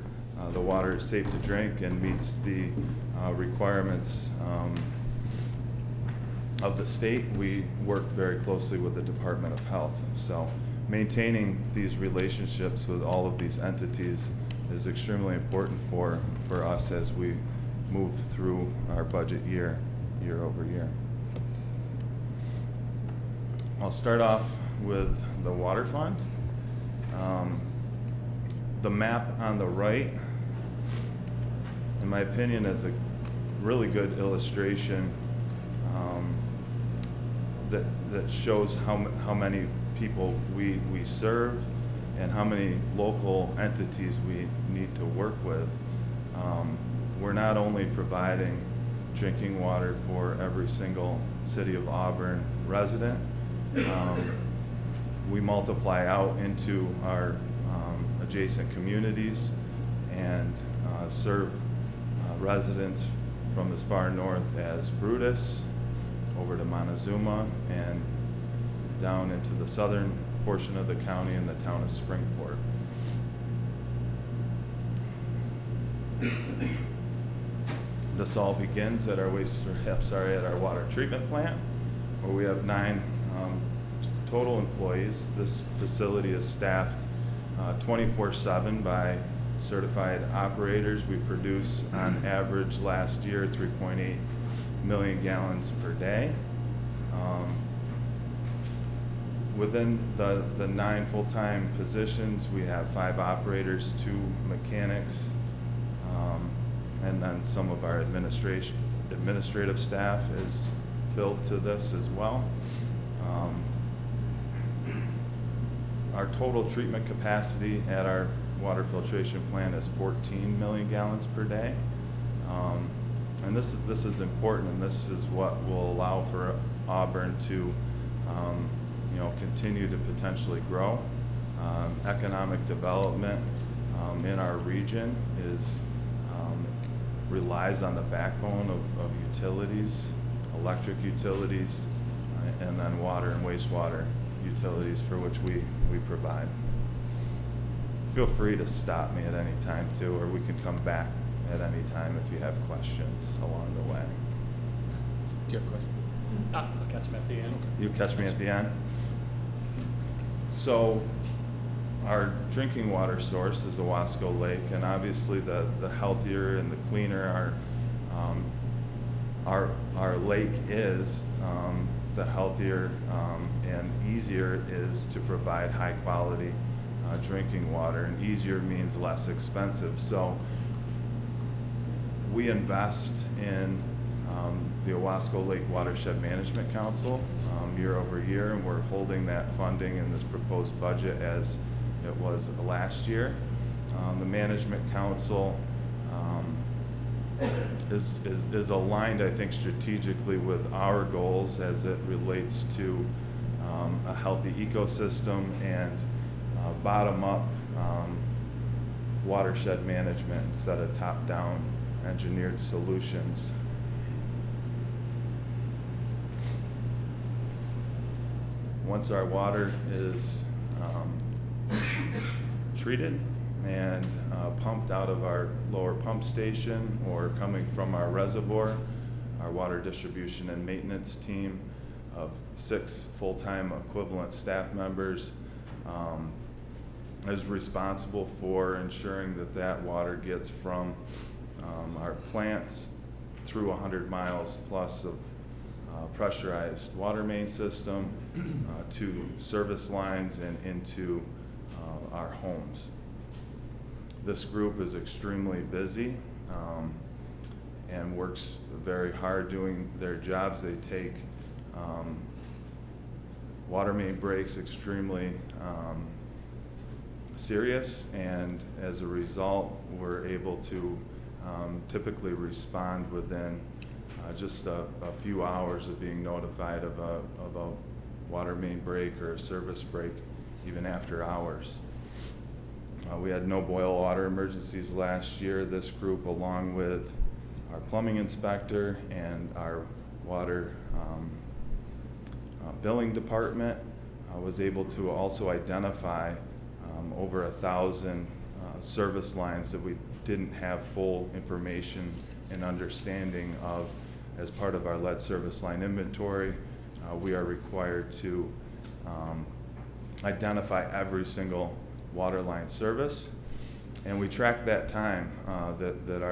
the water is safe to drink and meets the requirements of the state, we work very closely with the Department of Health. So maintaining these relationships with all of these entities is extremely important for us as we move through our budget year over year. I'll start off with the water fund. The map on the right, in my opinion, is a really good illustration that shows how many people we serve and how many local entities we need to work with. We're not only providing drinking water for every single City of Auburn resident, we multiply out into our adjacent communities and serve residents from as far north as Brutus, over to Montezuma, and down into the southern portion of the county in the town of Springport. This all begins at our at our water treatment plant, where we have 9 total employees. This facility is staffed 24/7 by certified operators. We produce on average last year 3.8 million gallons per day. Within the 9 full-time positions, we have 5 operators, 2 mechanics, and then some of our administrative staff is built to this as well. Our total treatment capacity at our water filtration plant is 14 million gallons per day. And this is important, and this is what will allow for Auburn to continue to potentially grow. Economic development in our region relies on the backbone of utilities, electric utilities, and then water and wastewater utilities for which we provide. Feel free to stop me at any time too, or we can come back at any time if you have questions along the way. Do you have a question? I'll catch him at the end. You catch me at the end? So our drinking water source is the Wasco Lake, and obviously the healthier and the cleaner our lake is, the healthier and easier it is to provide high quality drinking water, and easier means less expensive. So we invest in the Owasco Lake Watershed Management Council year over year, and we're holding that funding in this proposed budget as it was last year. The Management Council is aligned, I think, strategically with our goals as it relates to a healthy ecosystem and bottom-up watershed management instead of top-down engineered solutions. Once our water is treated and pumped out of our lower pump station or coming from our reservoir, our water distribution and maintenance team of 6 full-time equivalent staff members is responsible for ensuring that that water gets from our plants through 100 miles plus of pressurized water main system to service lines and into our homes. This group is extremely busy and works very hard doing their jobs. They take water main breaks extremely serious, and as a result, we're able to typically respond within just a few hours of being notified of a water main break or a service break, even after hours. We had no boil water emergencies last year. This group, along with our plumbing inspector and our water billing department, was able to also identify over 1,000 service lines that we didn't have full information and understanding of. As part of our lead service line inventory, we are required to identify every single water line service, and we track that time that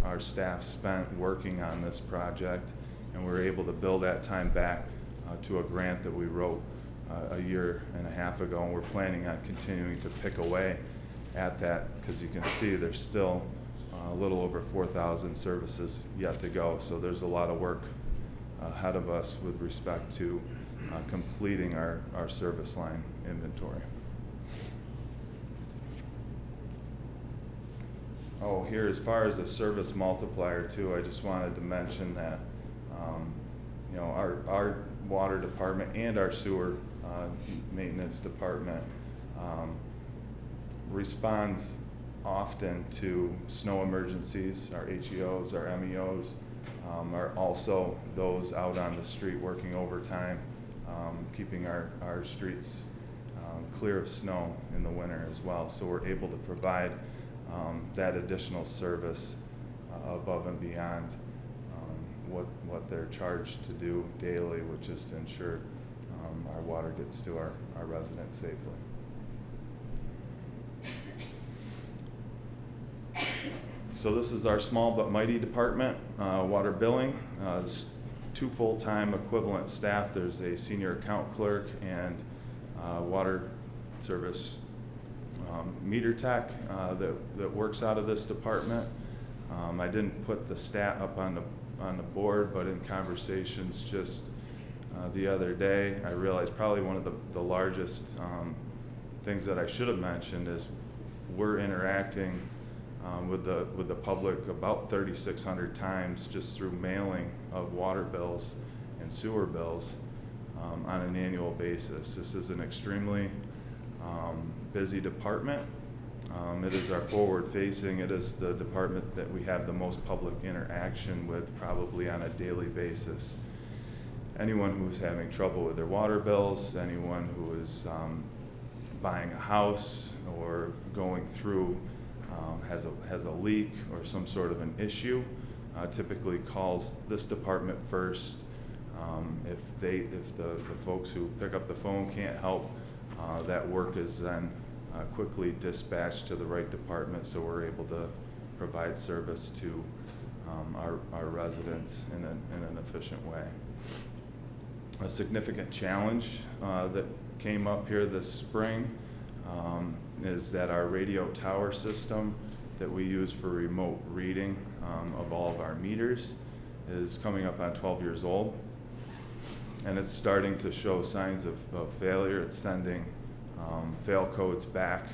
our staff spent working on this project, and we're able to bill that time back to a grant that we wrote a year and a half ago, and we're planning on continuing to pick away at that, because you can see there's still a little over 4,000 services yet to go. So there's a lot of work ahead of us with respect to completing our service line inventory. Oh, here, as far as a service multiplier too, I just wanted to mention that you know, our water department and our sewer maintenance department responds often to snow emergencies. Our HEOs, our MEOs are also those out on the street working overtime, keeping our streets clear of snow in the winter as well. So we're able to provide that additional service above and beyond what they're charged to do daily, which is to ensure our water gets to our residents safely. So this is our small but mighty department, water billing. It's 2 full-time equivalent staff. There's a senior account clerk and water service meter tech that works out of this department. I didn't put the stat up on the board, but in conversations just the other day, I realized probably one of the largest things that I should have mentioned is we're interacting with the public about 3,600 times just through mailing of water bills and sewer bills on an annual basis. This is an extremely busy department. It is our forward-facing. It is the department that we have the most public interaction with, probably on a daily basis. Anyone who's having trouble with their water bills, anyone who is buying a house or going through has a leak or some sort of an issue, typically calls this department first. If the folks who pick up the phone can't help, that work is then quickly dispatched to the right department, so we're able to provide service to our residents in an efficient way. A significant challenge that came up here this spring is that our radio tower system that we use for remote reading of all of our meters is coming up on 12 years old, and it's starting to show signs of failure. It's sending fail codes back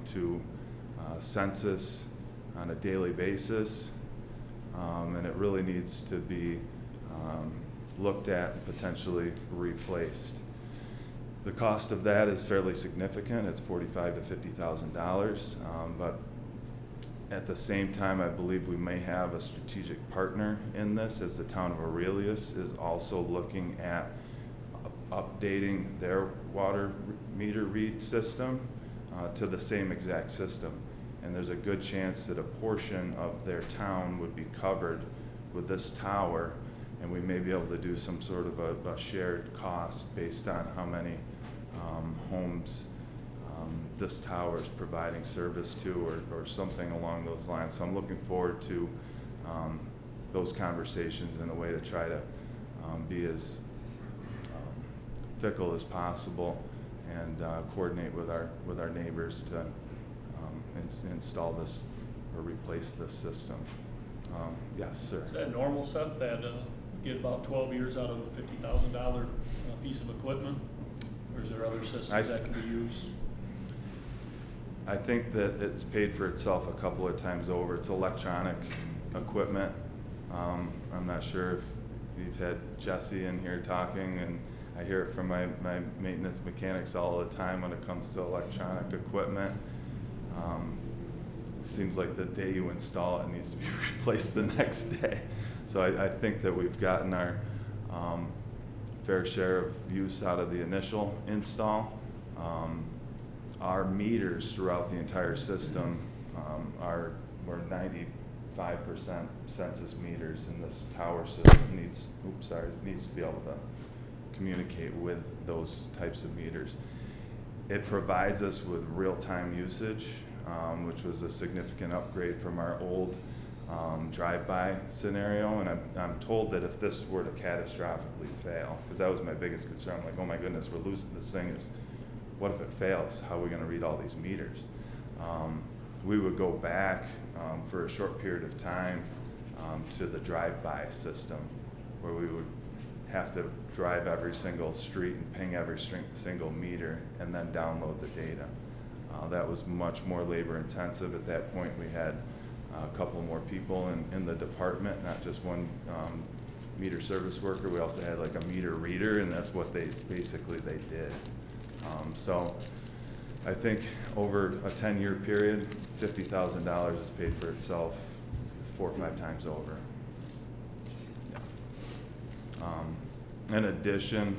to census on a daily basis, and it really needs to be looked at and potentially replaced. The cost of that is fairly significant. It's $45,000 to $50,000, but at the same time, I believe we may have a strategic partner in this, as the town of Aurelius is also looking at updating their water meter read system to the same exact system. And there's a good chance that a portion of their town would be covered with this tower, and we may be able to do some sort of a shared cost based on how many homes this tower is providing service to, or something along those lines. So I'm looking forward to those conversations in a way to try to be as fickle as possible and coordinate with our neighbors to install this or replace this system. Yes, sir. Is that normal, Seth, that get about 12 years out of a $50,000 piece of equipment? Or is there other systems that can be used? I think that it's paid for itself a couple of times over. It's electronic equipment. I'm not sure if you've had Jesse in here talking, and I hear it from my maintenance mechanics all the time when it comes to electronic equipment. It seems like the day you install it needs to be replaced the next day. So I think that we've gotten our fair share of use out of the initial install. Our meters throughout the entire system we're 95% census meters, and this tower system needs to be able to communicate with those types of meters. It provides us with real-time usage, which was a significant upgrade from our old drive-by scenario. And I'm told that if this were to catastrophically fail, because that was my biggest concern, I'm like, oh my goodness, we're losing this thing. What if it fails? How are we going to read all these meters? We would go back for a short period of time to the drive-by system, where we would have to drive every single street and ping every single meter and then download the data. That was much more labor intensive. At that point, we had a couple more people in the department, not just one meter service worker. We also had like a meter reader, and that's what they did. So I think over a 10-year period, $50,000 is paid for itself 4 or 5 times over. In addition,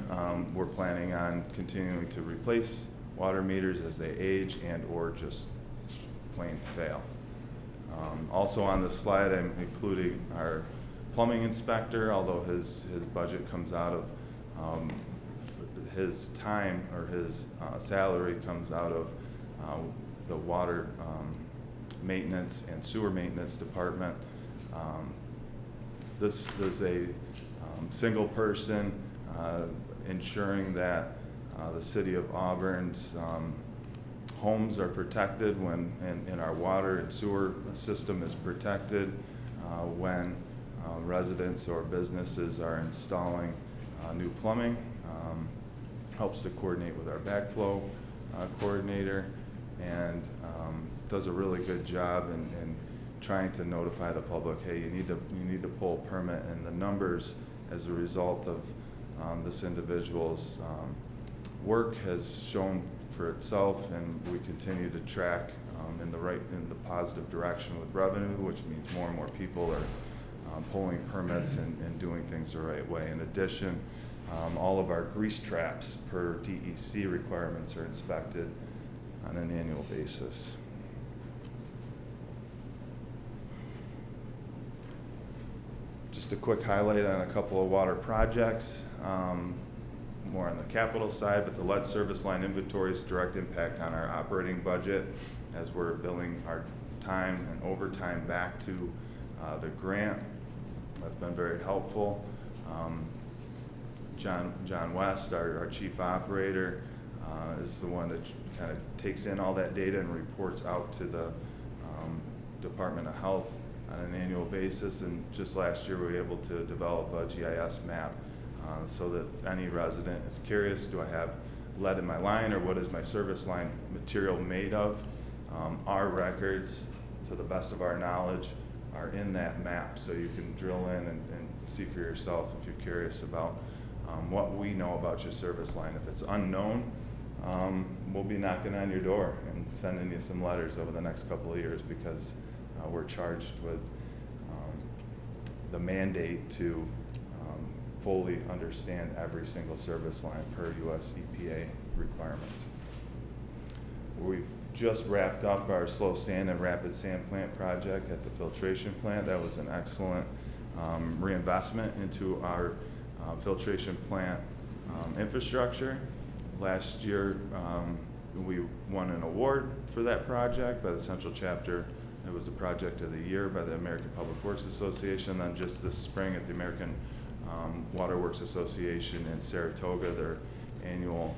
we're planning on continuing to replace water meters as they age and or just plain fail. Also on this slide, I'm including our plumbing inspector, although his budget comes out of his time, or his salary comes out of the water maintenance and sewer maintenance department. This is a single person ensuring that the city of Auburn's homes are protected when, and our water and sewer system is protected when residents or businesses are installing new plumbing. Helps to coordinate with our backflow coordinator, and does a really good job in trying to notify the public, hey, you need to pull a permit. And the numbers as a result of this individual's work has shown for itself, and we continue to track in the positive direction with revenue, which means more and more people are pulling permits and doing things the right way. In addition, all of our grease traps per DEC requirements are inspected on an annual basis. Just a quick highlight on a couple of water projects, more on the capital side, but the lead service line inventory's direct impact on our operating budget as we're billing our time and overtime back to the grant. That's been very helpful. John West, our chief operator, is the one that kind of takes in all that data and reports out to the Department of Health on an annual basis. And just last year we were able to develop a GIS map so that any resident is curious, do I have lead in my line, or what is my service line material made of? Our records, to the best of our knowledge, are in that map, so you can drill in and see for yourself if you're curious about what we know about your service line. If it's unknown, we'll be knocking on your door and sending you some letters over the next couple of years, because we're charged with the mandate to fully understand every single service line per US EPA requirements. We've just wrapped up our slow sand and rapid sand plant project at the filtration plant. That was an excellent reinvestment into our filtration plant infrastructure. Last year, we won an award for that project by the Central Chapter It was a project of the year by the American Public Works Association, and then just this spring at the American Water Works Association in Saratoga, their annual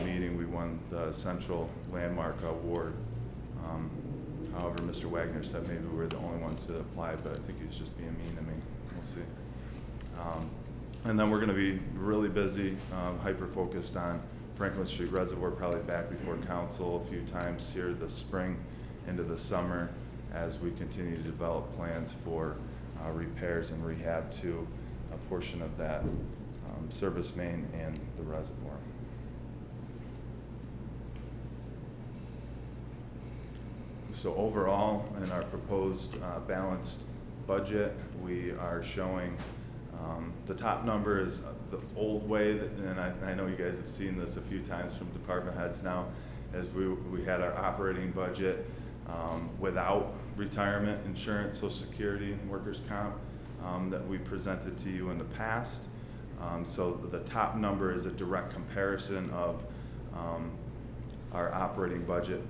meeting, we won the Central Landmark Award. However, Mr. Wagner said maybe we were the only ones to apply, but I think he was just being mean to me. We'll see. And then we're going to be really busy, hyper-focused on Franklin Street Reservoir, probably back before council a few times here this spring into the summer as we continue to develop plans for repairs and rehab to a portion of that service main and the reservoir. So overall, in our proposed balanced budget, we are showing the top number is the old way, and I know you guys have seen this a few times from department heads now, as we had our operating budget without retirement, insurance, Social Security, and workers' comp that we presented to you in the past. So the top number is a direct comparison of our operating budget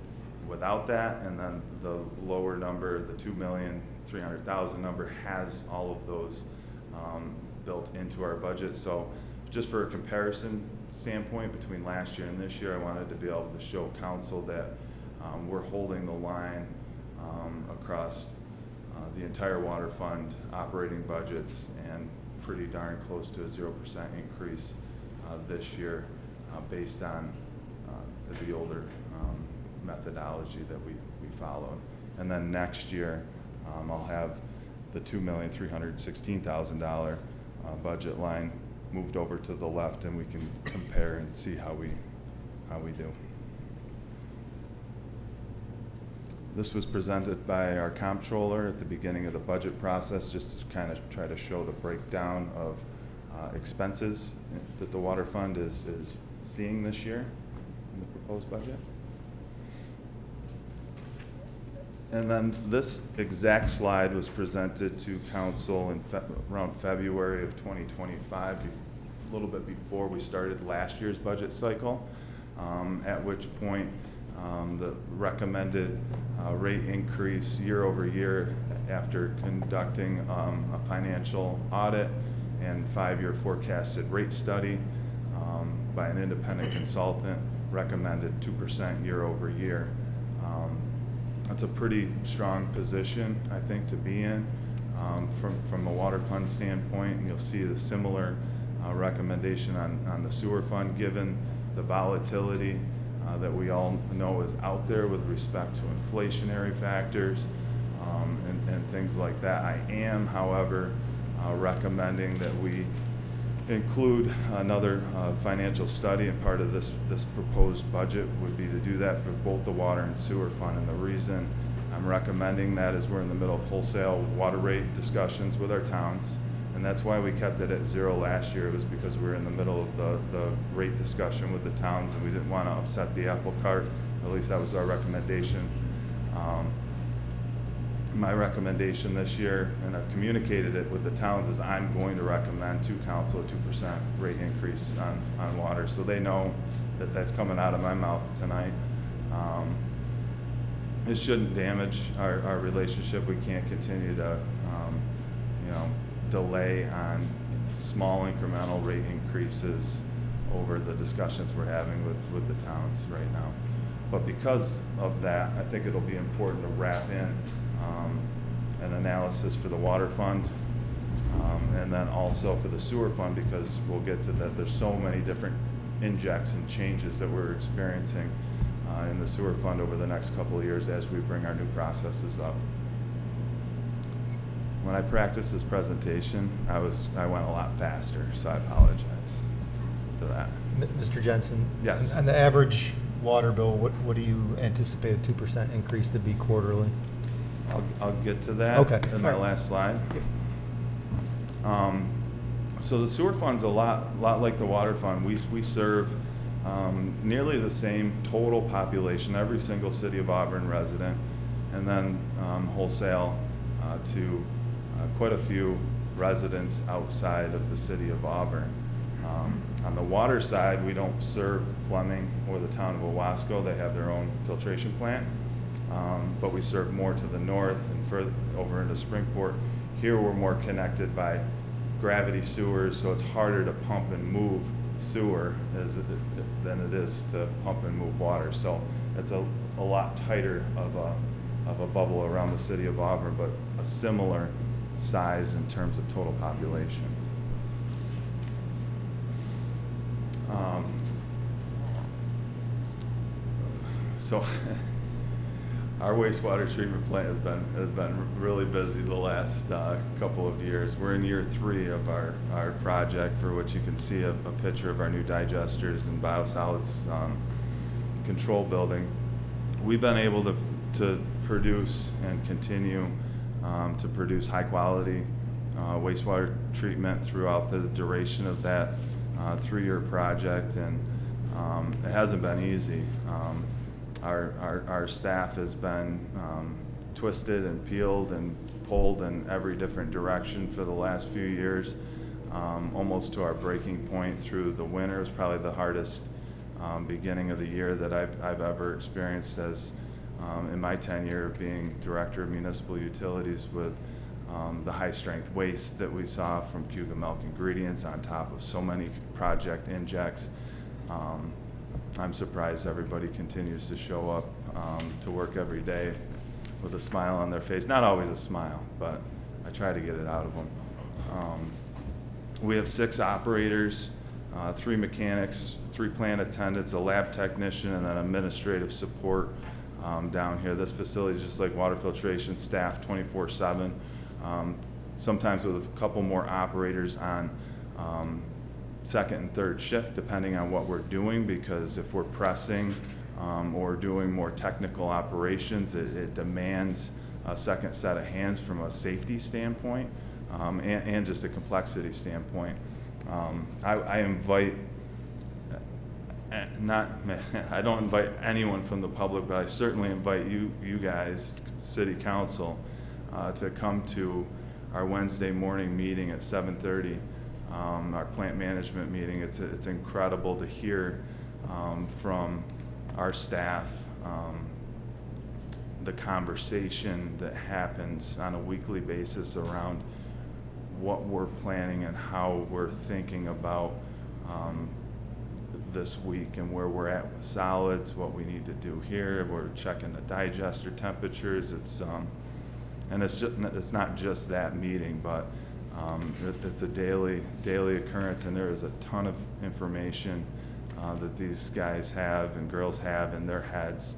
without that, and then the lower number, the $2,300,000 number, has all of those built into our budget. So just for a comparison standpoint between last year and this year, I wanted to be able to show council that we're holding the line across the entire water fund operating budgets, and pretty darn close to a 0% increase this year based on the older methodology that we followed. And then next year, I'll have the $2,316,000 budget line moved over to the left, and we can compare and see how we do. This was presented by our comptroller at the beginning of the budget process, just to kind of try to show the breakdown of expenses that the water fund is seeing this year in the proposed budget. And then this exact slide was presented to council in around February of 2025, a little bit before we started last year's budget cycle, at which point the recommended rate increase year over year after conducting a financial audit and 5-year forecasted rate study by an independent consultant recommended 2% year over year. That's a pretty strong position, I think, to be in from a water fund standpoint. And you'll see the similar recommendation on the sewer fund, given the volatility that we all know is out there with respect to inflationary factors and things like that. I am, however, recommending that we include another financial study, and part of this proposed budget would be to do that for both the water and sewer fund. And the reason I'm recommending that is we're in the middle of wholesale water rate discussions with our towns, and that's why we kept it at 0 last year. It was because we were in the middle of the rate discussion with the towns, and we didn't want to upset the apple cart. At least that was our recommendation. My recommendation this year, and I've communicated it with the towns, is I'm going to recommend to council a 2% rate increase on water, so they know that that's coming out of my mouth tonight. It shouldn't damage our relationship. We can't continue to delay on small incremental rate increases over the discussions we're having with the towns right now. But because of that, I think it'll be important to wrap in an analysis for the water fund and then also for the sewer fund, because we'll get to that. There's so many different injects and changes that we're experiencing in the sewer fund over the next couple of years as we bring our new processes up. When I practiced this presentation, I went a lot faster, so I apologize for that. Mr. Jensen? Yes. On the average water bill, what do you anticipate a 2% increase to be quarterly? I'll get to that in my last slide. So the sewer fund's a lot like the water fund. We serve nearly the same total population, every single city of Auburn resident, and then wholesale to quite a few residents outside of the city of Auburn. On the water side, we don't serve Fleming or the town of Owasco. They have their own filtration plant. but we serve more to the north and further over into Springport. Here we're more connected by gravity sewers, so it's harder to pump and move sewer than it is to pump and move water. So it's a lot tighter of a bubble around the city of Auburn, but a similar size in terms of total population. So our wastewater treatment plant has been really busy the last couple of years. We're in year 3 of our project, for which you can see a picture of our new digesters and biosolids control building. We've been able to produce and continue to produce high quality wastewater treatment throughout the duration of that 3-year project, and it hasn't been easy. Our staff has been twisted and peeled and pulled in every different direction for the last few years, almost to our breaking point through the winter. It was probably the hardest beginning of the year that I've ever experienced as in my tenure of being Director of Municipal Utilities, with the high strength waste that we saw from Cuga Milk Ingredients on top of so many project injects. I'm surprised everybody continues to show up to work every day with a smile on their face. Not always a smile, but I try to get it out of them. We have 6 operators, 3 mechanics, 3 plant attendants, a lab technician, and then administrative support down here. This facility is just like water filtration, staffed 24/7, sometimes with a couple more operators on second and third shift, depending on what we're doing, because if we're pressing or doing more technical operations, it demands a second set of hands from a safety standpoint and just a complexity standpoint. I invite, I don't invite anyone from the public, but I certainly invite you guys, City Council, to come to our Wednesday morning meeting at 7:30. Our plant management meeting. It's incredible to hear from our staff the conversation that happens on a weekly basis around what we're planning and how we're thinking about this week and where we're at with solids, what we need to do here. We're checking the digester temperatures. And it's not just that meeting, but it's a daily occurrence, and there is a ton of information that these guys have and girls have in their heads,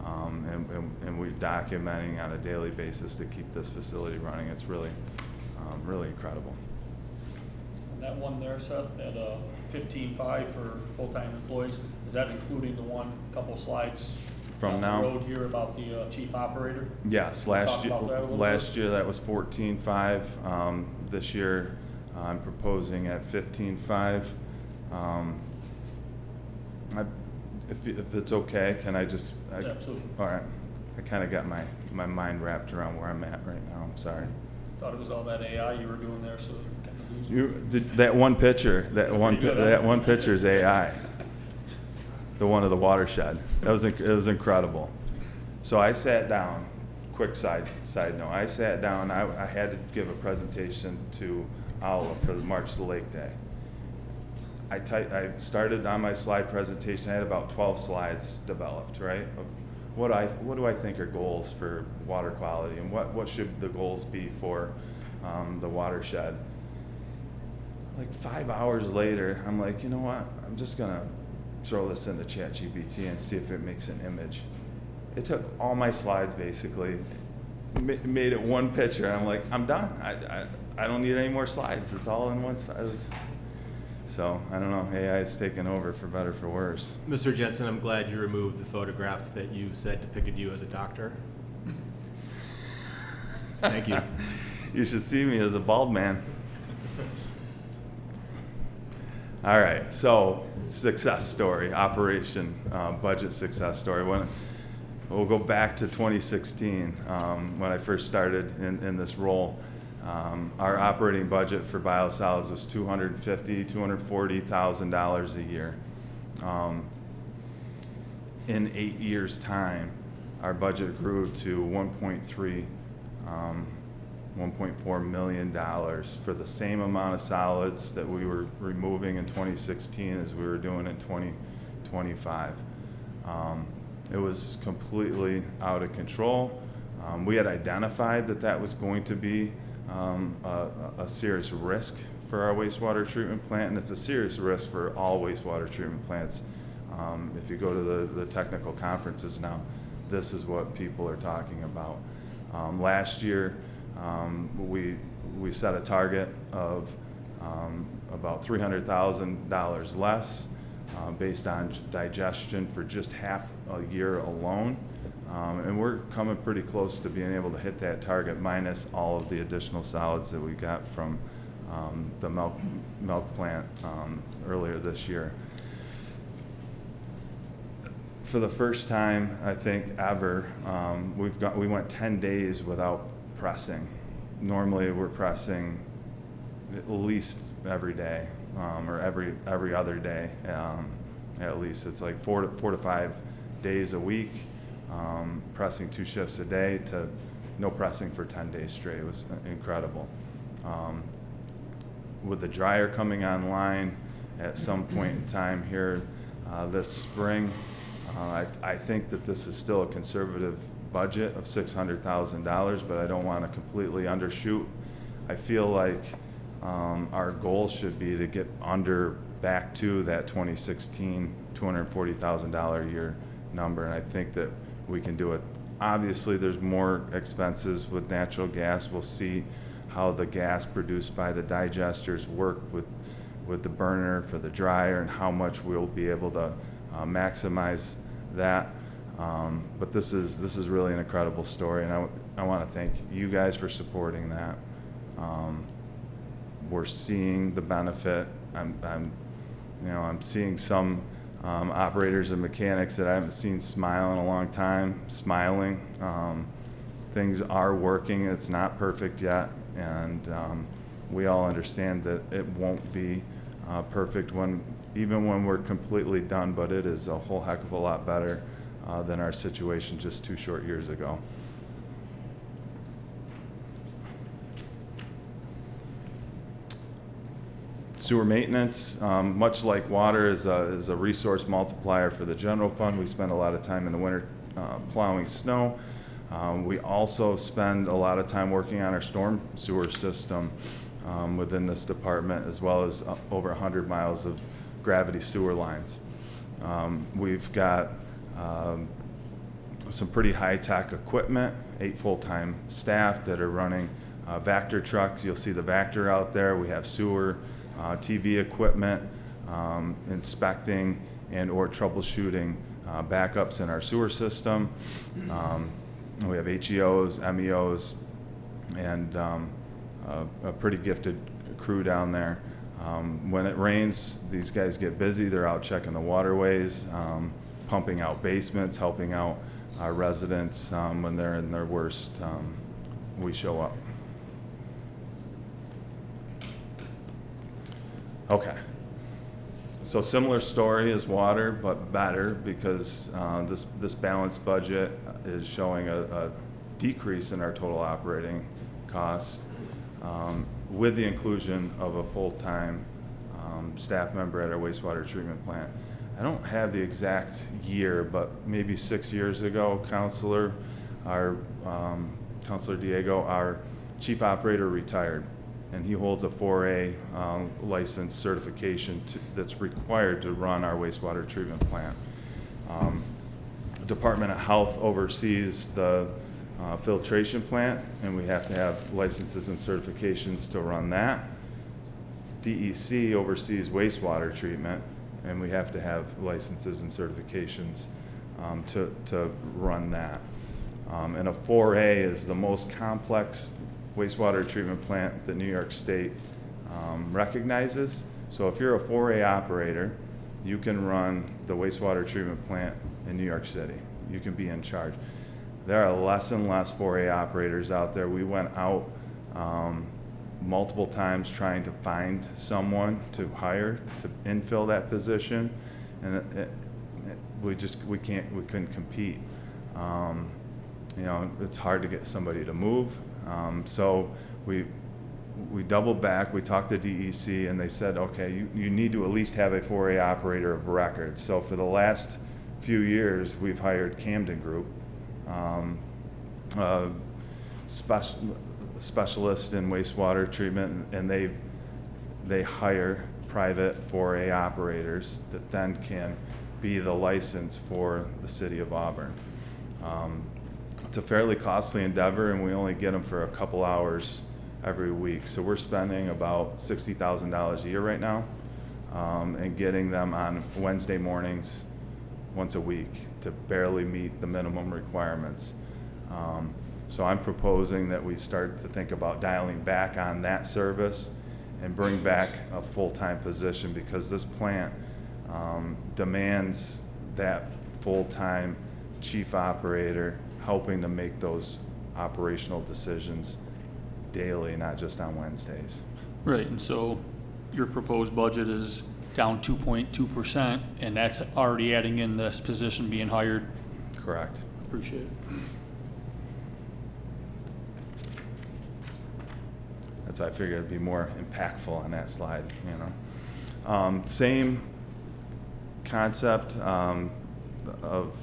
and we're documenting on a daily basis to keep this facility running. It's really incredible. And that one there, Seth, at 15.5 for full-time employees, is that including the couple slides from down now the road here about the chief operator? Yes, last year that was 14.5. This year I'm proposing at 15.5. If it's okay, can I just? Absolutely. All right. I kind of got my mind wrapped around where I'm at right now. I'm sorry. Thought it was all that AI you were doing there, so kind of losing. You did that one picture. That one picture is AI. The one of the watershed. It was incredible. So I sat down. Quick side note. I sat down. I had to give a presentation to Iowa for the March to the Lake Day. I started on my slide presentation. I had about 12 slides developed, right? Of what do I think are goals for water quality, and what should the goals be for the watershed? Like 5 hours later, I'm like, you know what? I'm just gonna throw this into ChatGPT and see if it makes an image. It took all my slides basically, made it one picture. I'm like, I'm done. I don't need any more slides. It's all in one slide. So I don't know. AI is taking over for better or for worse. Mr. Jensen, I'm glad you removed the photograph that you said depicted you as a doctor. Thank you. You should see me as a bald man. All right, so success story, operation, budget success story. We'll go back to 2016 when I first started in this role. Our operating budget for biosolids was $240,000 a year. In 8 years' time, our budget grew to $1.4 million for the same amount of solids that we were removing in 2016 as we were doing in 2025. It was completely out of control. We had identified that that was going to be a serious risk for our wastewater treatment plant, and it's a serious risk for all wastewater treatment plants. If you go to the technical conferences now, this is what people are talking about. Last year, we set a target of about $300,000 less based on digestion for just half a year alone. And we're coming pretty close to being able to hit that target minus all of the additional solids that we got from the milk plant earlier this year. For the first time, I think ever, we went 10 days without pressing. Normally we're pressing at least every day, or every other day, at least. It's like 4 to 5 days a week, pressing 2 shifts a day to no pressing for 10 days straight. It was incredible. With the dryer coming online at some point in time here this spring, I think that this is still a conservative budget of $600,000, but I don't want to completely undershoot. I feel like our goal should be to get back to that 2016 $240,000 a year number, and I think that we can do it. Obviously, there's more expenses with natural gas. We'll see how the gas produced by the digesters work with the burner for the dryer and how much we'll be able to maximize that. But this is really an incredible story, and I want to thank you guys for supporting that. We're seeing the benefit. I'm seeing some operators and mechanics that I haven't seen smile in a long time, smiling. Things are working. It's not perfect yet, and we all understand that it won't be perfect even when we're completely done, but it is a whole heck of a lot better than our situation just 2 short years ago. Sewer maintenance, much like water, is a resource multiplier for the general fund. We spend a lot of time in the winter plowing snow. We also spend a lot of time working on our storm sewer system within this department, as well as over 100 miles of gravity sewer lines. We've got some pretty high-tech equipment, 8 full-time staff that are running Vector trucks. You'll see the Vector out there. We have sewer TV equipment, inspecting and or troubleshooting backups in our sewer system. We have HEOs, MEOs, and a pretty gifted crew down there. When it rains, these guys get busy. They're out checking the waterways, pumping out basements, helping out our residents when they're in their worst. We show up. Okay. So similar story as water, but better, because this balanced budget is showing a decrease in our total operating costs with the inclusion of a full-time staff member at our wastewater treatment plant. I don't have the exact year, but maybe 6 years ago, Councilor Diego, our chief operator, retired, and he holds a 4A license certification that's required to run our wastewater treatment plant. Department of Health oversees the filtration plant, and we have to have licenses and certifications to run that. DEC oversees wastewater treatment, and we have to have licenses and certifications to run that. And a 4A is the most complex wastewater treatment plant that New York State recognizes. So if you're a 4A operator, you can run the wastewater treatment plant in New York City. You can be in charge. There are less and less 4A operators out there. We went out multiple times trying to find someone to hire to infill that position, and we couldn't compete. You know, it's hard to get somebody to move. So we doubled back. We talked to DEC, and they said, okay, you need to at least have a 4A operator of record. So for the last few years, we've hired Camden Group, specialist in wastewater treatment, and they hire private 4A operators that then can be the license for the city of Auburn. It's a fairly costly endeavor, and we only get them for a couple hours every week. So we're spending about $60,000 a year right now, and getting them on Wednesday mornings once a week to barely meet the minimum requirements. So I'm proposing that we start to think about dialing back on that service and bring back a full-time position, because this plant demands that full-time chief operator helping to make those operational decisions daily, not just on Wednesdays. Right, and so your proposed budget is down 2.2%, and that's already adding in this position being hired? Correct. Appreciate it. That's why I figured it'd be more impactful on that slide, you know. Same concept of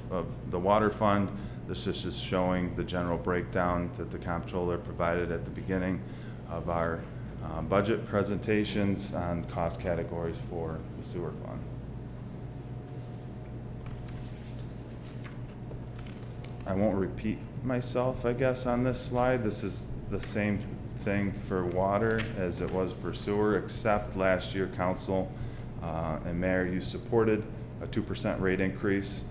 the water fund. This is just showing the general breakdown that the comptroller provided at the beginning of our budget presentations on cost categories for the sewer fund. I won't repeat myself, I guess, on this slide. This is the same thing for water as it was for sewer, except last year council and mayor, you supported a 2% rate increase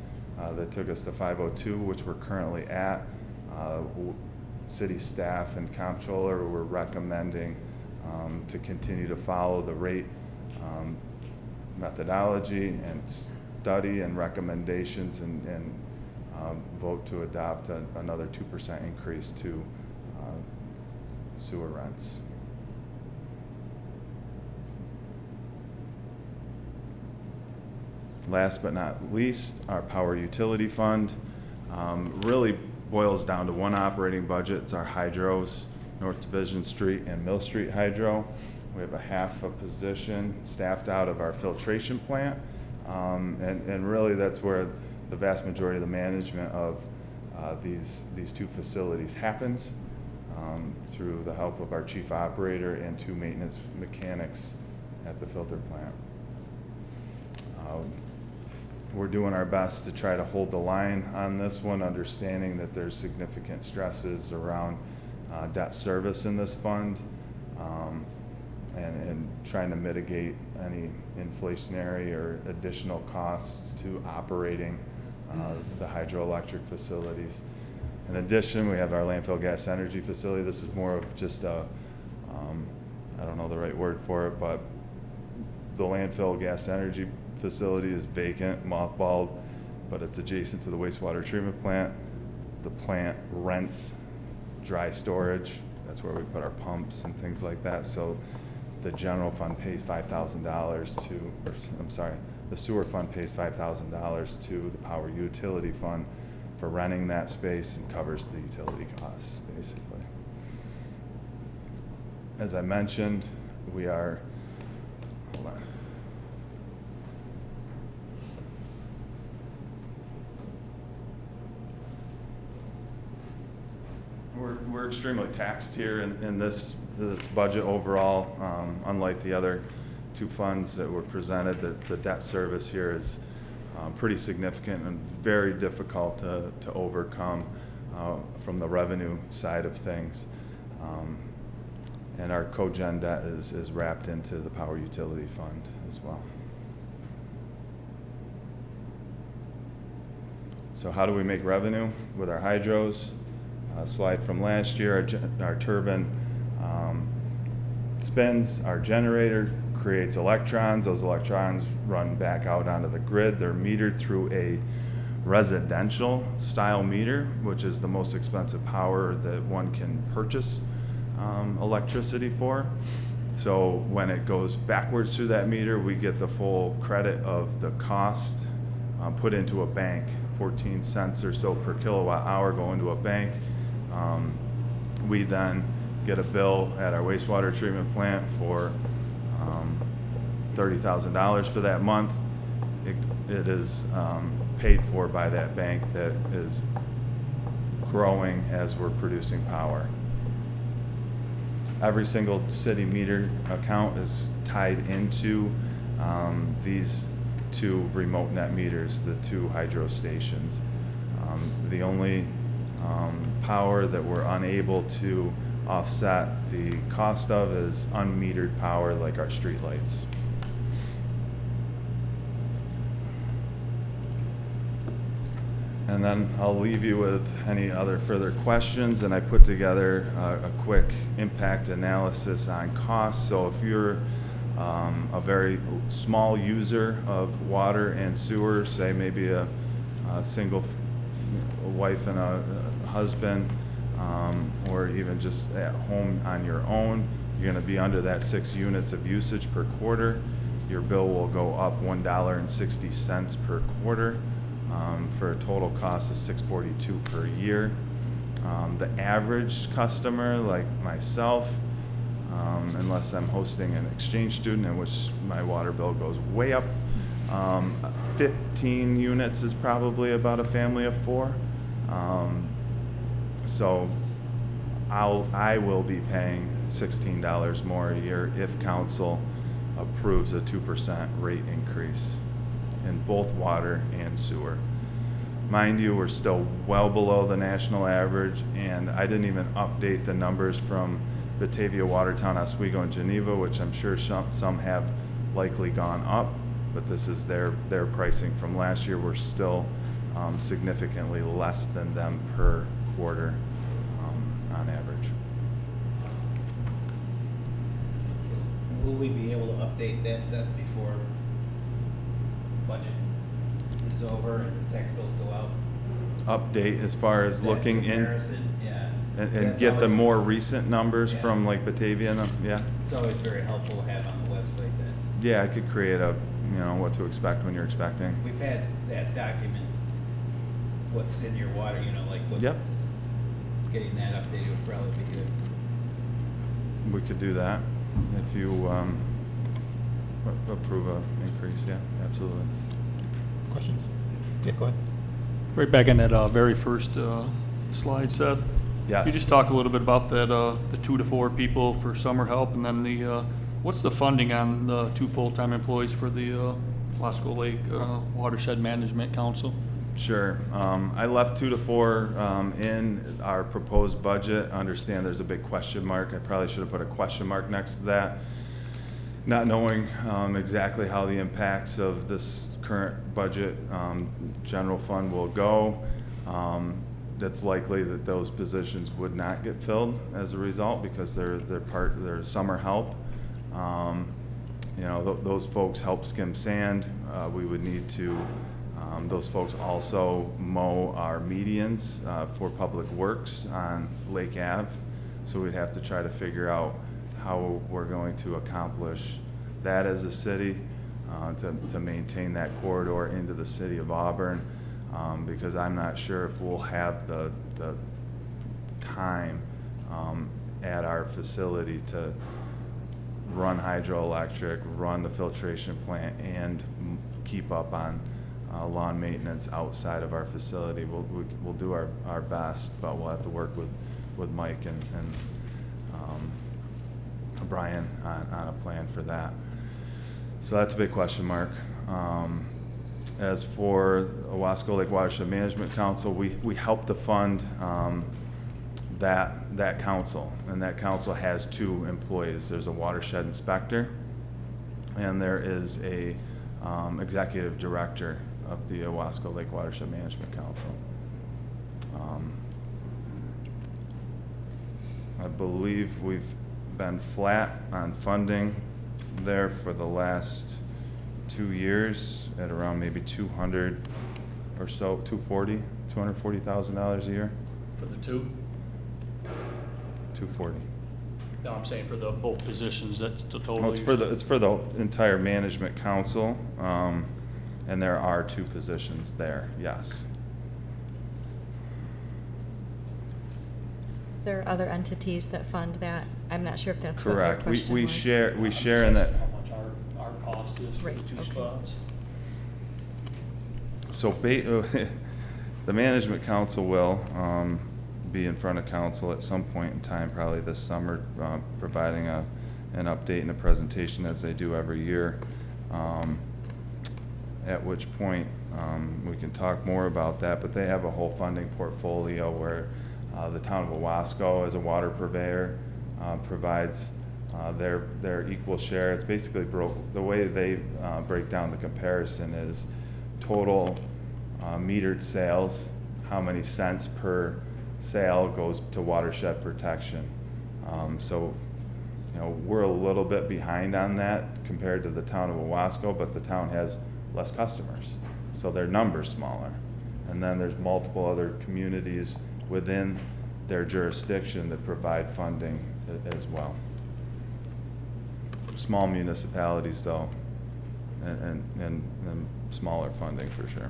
that took us to 502, which we're currently at. City staff and comptroller were recommending to continue to follow the rate methodology and study and recommendations, and vote to adopt another 2% increase to sewer rents. Last but not least, our power utility fund really boils down to one operating budget. It's our hydros, North Division Street and Mill Street Hydro. We have a half a position staffed out of our filtration plant, and really that's where the vast majority of the management of these two facilities happens, through the help of our chief operator and two maintenance mechanics at the filter plant. We're doing our best to try to hold the line on this one, understanding that there's significant stresses around debt service in this fund, and trying to mitigate any inflationary or additional costs to operating the hydroelectric facilities. In addition, we have our landfill gas energy facility. This is more of just a, I don't know the right word for it, but the landfill gas energy facility is vacant, mothballed, but it's adjacent to the wastewater treatment plant. The plant rents dry storage. That's where we put our pumps and things like that. So the general fund pays $5,000 to, or I'm sorry, the sewer fund pays $5,000 to the power utility fund for renting that space and covers the utility costs, basically. As I mentioned, we are, hold on. We're extremely taxed here in this budget overall. Unlike the other two funds that were presented, the debt service here is pretty significant and very difficult to overcome from the revenue side of things. And our cogen debt is wrapped into the power utility fund as well. So how do we make revenue with our hydros? Slide from last year, our turbine spins, our generator creates electrons. Those electrons run back out onto the grid. They're metered through a residential style meter, which is the most expensive power that one can purchase electricity for. So when it goes backwards through that meter, we get the full credit of the cost put into a bank 14 cents or so per kilowatt hour go into a bank. We then get a bill at our wastewater treatment plant for $30,000 for that month. It is paid for by that bank that is growing as we're producing power. Every single city meter account is tied into these two remote net meters, the two hydro stations. The only power that we're unable to offset the cost of is unmetered power, like our street lights. And then I'll leave you with any other further questions, and I put together a quick impact analysis on costs. So if you're a very small user of water and sewer, say maybe a single wife and a husband, or even just at home on your own, you're going to be under that 6 units of usage per quarter. Your bill will go up $1.60 per quarter. For a total cost of $642 per year. The average customer, like myself, unless I'm hosting an exchange student, in which my water bill goes way up, 15 units is probably about a family of 4. So I will be paying $16 more a year if council approves a 2% rate increase in both water and sewer. Mind you, we're still well below the national average, and I didn't even update the numbers from Batavia, Watertown, Oswego, and Geneva, which I'm sure some have likely gone up, but this is their pricing from last year. We're still significantly less than them per quarter on average. Will we be able to update that set before budget is over and the tax bills go out? Update as far as looking in yeah. and get the more recent numbers from like Batavia and yeah. It's always very helpful to have on the website that. Yeah, I could create a, what to expect when you're expecting. We've had that document, what's in your water, like what. Yep. Getting that updated would probably be good. We could do that if you approve an increase, yeah, absolutely. Questions? Yeah, go ahead. Right back in that very first slide, Seth. Yes. Can you just talk a little bit about that, the 2 to 4 people for summer help, and then the what's the funding on the 2 full-time employees for the Wasco Lake Watershed Management Council? Sure. I left 2 to 4 in our proposed budget. I understand there's a big question mark. I probably should have put a question mark next to that, not knowing exactly how the impacts of this current budget general fund will go. It's likely that those positions would not get filled as a result because they're summer help. Those folks help skim sand. We would need to. Those folks also mow our medians for public works on Lake Ave. So we'd have to try to figure out how we're going to accomplish that as a city to maintain that corridor into the city of Auburn, because I'm not sure if we'll have the time at our facility to run hydroelectric, run the filtration plant, and keep up on lawn maintenance outside of our facility. We'll do our best, but we'll have to work with Mike and Brian on a plan for that. So that's a big question mark. As for Wasco Lake Watershed Management Council, we help to fund that council, and that council has 2 employees. There's a watershed inspector, and there is a executive director of the Wasco Lake Watershed Management Council. I believe we've been flat on funding there for the last 2 years at around maybe 200 or so, $240,000 a year. For the 2? 240. No, I'm saying for the both positions. That's the total. Well, it's for the entire management council, and there are 2 positions there. Yes. there are other entities that fund that? I'm not sure if that's what your Correct. question We was. share in that. How much our cost is for the two spots. So the management council will be in front of council at some point in time, probably this summer, providing an update and a presentation as they do every year. At which point we can talk more about that, but they have a whole funding portfolio where the town of Owasco, as a water purveyor, provides their equal share. It's basically the way they break down the comparison is total metered sales, how many cents per sale goes to watershed protection. So, you know, we're a little bit behind on that compared to the town of Owasco, but the town has less customers, so their number's smaller. And then there's multiple other communities within their jurisdiction that provide funding as well. Small municipalities though, and smaller funding for sure.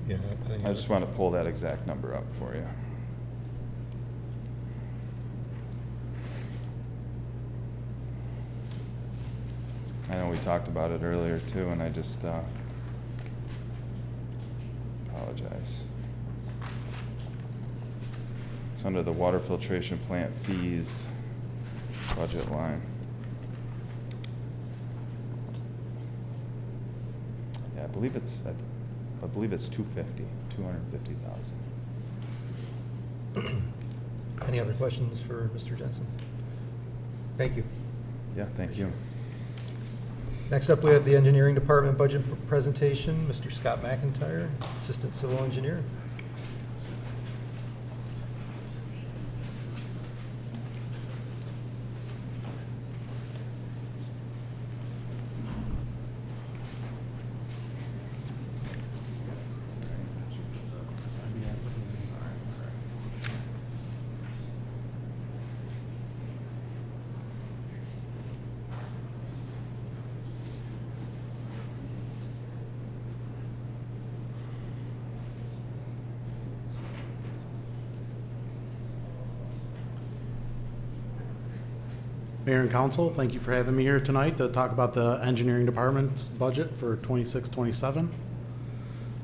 Yeah, I just want to pull that exact number up for you. I know we talked about it earlier too, and I just apologize. It's under the water filtration plant fees budget line. Yeah, I believe it's 250,000. Any other questions for Mr. Jensen? Thank you. Yeah, thank you. Next up, we have the engineering department budget presentation. Mr. Scott McIntyre, Assistant Civil Engineer. Mayor and Council, thank you for having me here tonight to talk about the engineering department's budget for 26-27.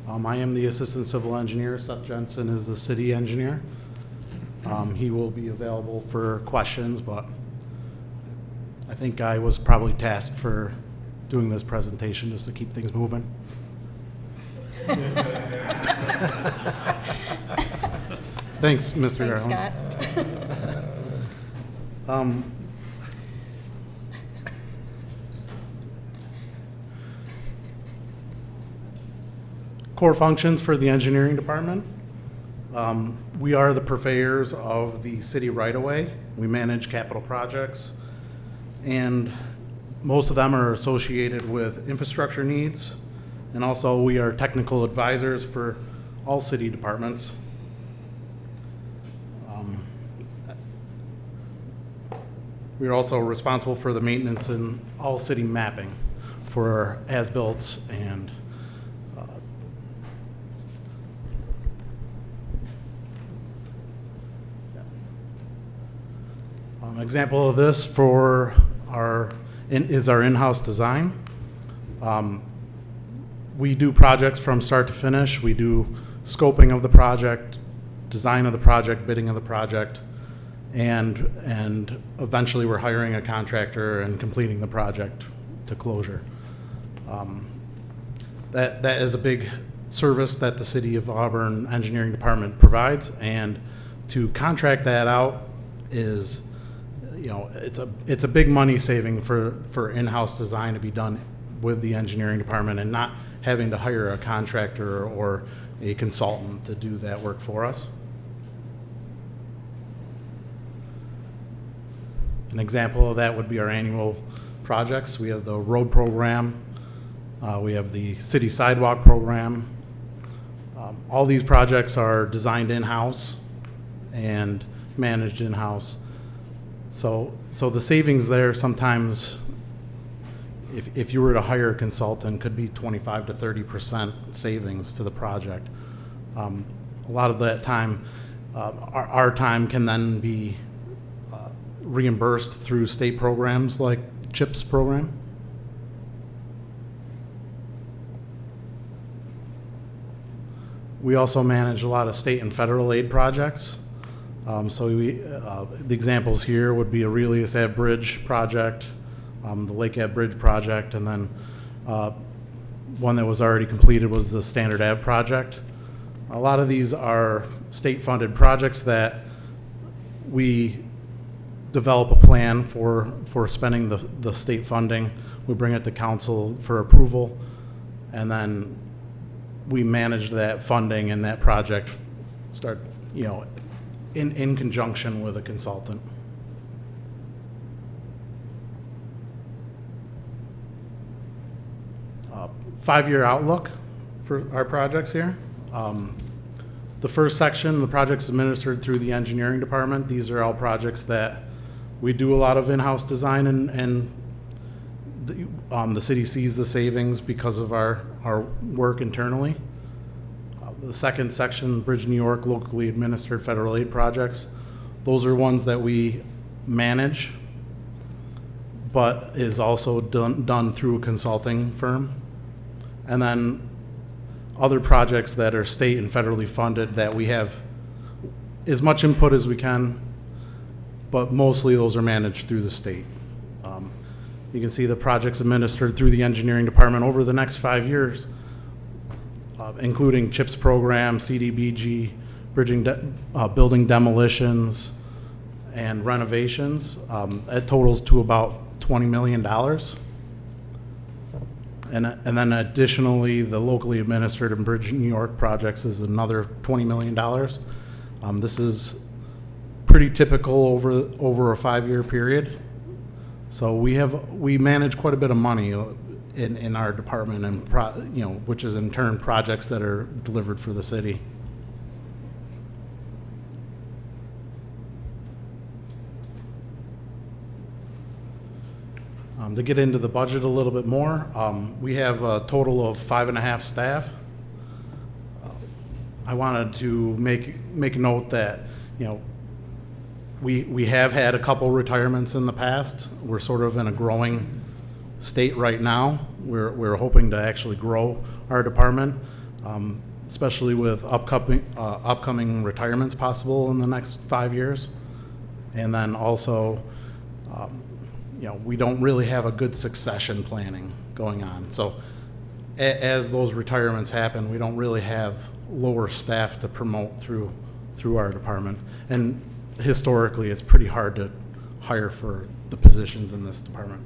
I am the assistant civil engineer. Seth Jensen is the city engineer. He will be available for questions, but I think I was probably tasked for doing this presentation just to keep things moving. Thanks, Mr. Thanks, Scott. Core functions for the engineering department. We are the purveyors of the city right-of-way. We manage capital projects, and most of them are associated with infrastructure needs. And also we are technical advisors for all city departments. We are also responsible for the maintenance and all city mapping for as-builts and example of this for is our in-house design. We do projects from start to finish. We do scoping of the project, design of the project, bidding of the project, and eventually we're hiring a contractor and completing the project to closure. That is a big service that the City of Auburn Engineering Department provides, and to contract that out is, you know, it's a big money saving for in-house design to be done with the engineering department and not having to hire a contractor or a consultant to do that work for us. An example of that would be our annual projects. We have the road program, we have the city sidewalk program. All these projects are designed in-house and managed in-house. So the savings there sometimes if you were to hire a consultant, could be 25 to 30% savings to the project. A lot of that time, our time can then be reimbursed through state programs like CHIPS program. We also manage a lot of state and federal aid projects. The examples here would be Aurelius Ave Bridge project, the Lake Ave Bridge project, and then one that was already completed was the Standard Ave project. A lot of these are state-funded projects that we develop a plan for spending the state funding. We bring it to council for approval, and then we manage that funding and that project in conjunction with a consultant. Five-year outlook for our projects here. The first section, the projects administered through the engineering department. These are all projects that we do a lot of in-house design, and the city sees the savings because of our work internally. The second section, Bridge New York, locally administered federal aid projects. Those are ones that we manage, but is also done through a consulting firm. And then other projects that are state and federally funded that we have as much input as we can, but mostly those are managed through the state. You can see the projects administered through the engineering department over the next 5 years, including CHIPS program, CDBG, building demolitions, and renovations. It totals to about $20 million. And then additionally, the locally administered and Bridge New York projects is another $20 million. This is pretty typical over a 5-year period. So we manage quite a bit of money in our department, and which is in turn projects that are delivered for the city. To get into the budget a little bit more, we have a total of 5.5 staff. I wanted to make note that we have had a couple retirements in the past. We're sort of in a growing state right now. We're hoping to actually grow our department, especially with upcoming retirements possible in the next 5 years. And then also, we don't really have a good succession planning going on. So as those retirements happen, we don't really have lower staff to promote through our department. And historically, it's pretty hard to hire for the positions in this department.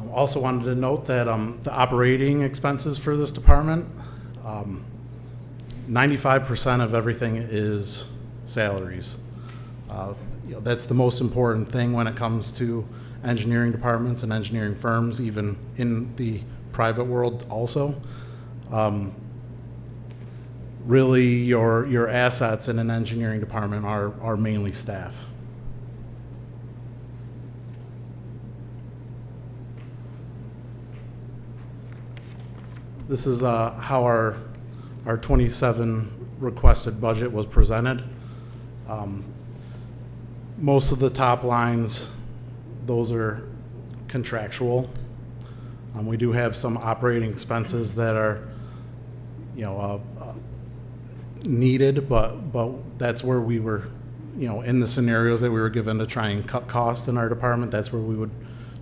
I also wanted to note that the operating expenses for this department, 95% of everything is salaries. That's the most important thing when it comes to engineering departments and engineering firms, even in the private world also. Really, your assets in an engineering department are mainly staff. This is how our 27 requested budget was presented. Most of the top lines, those are contractual. We do have some operating expenses that are, needed, but that's where we were, in the scenarios that we were given to try and cut costs in our department, that's where we would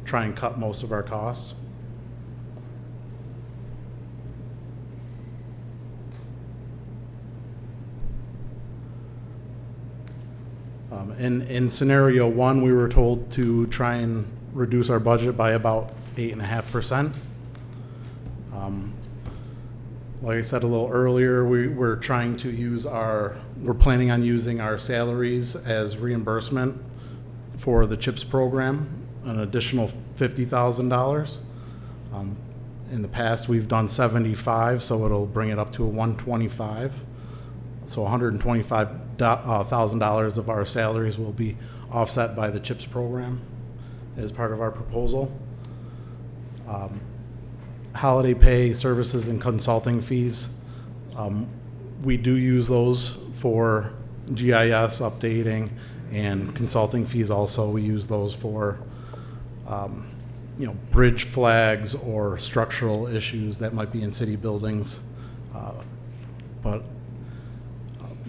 try and cut most of our costs. In scenario 1, we were told to try and reduce our budget by about 8.5%. Like I said a little earlier, we're trying to we're planning on using our salaries as reimbursement for the CHIPS program, an additional $50,000. In the past, we've done 75, so it'll bring it up to a 125. So $125,000 of our salaries will be offset by the CHIPS program as part of our proposal. Holiday pay, services, and consulting fees. We do use those for GIS updating and consulting fees also. We use those for bridge flags or structural issues that might be in city buildings. But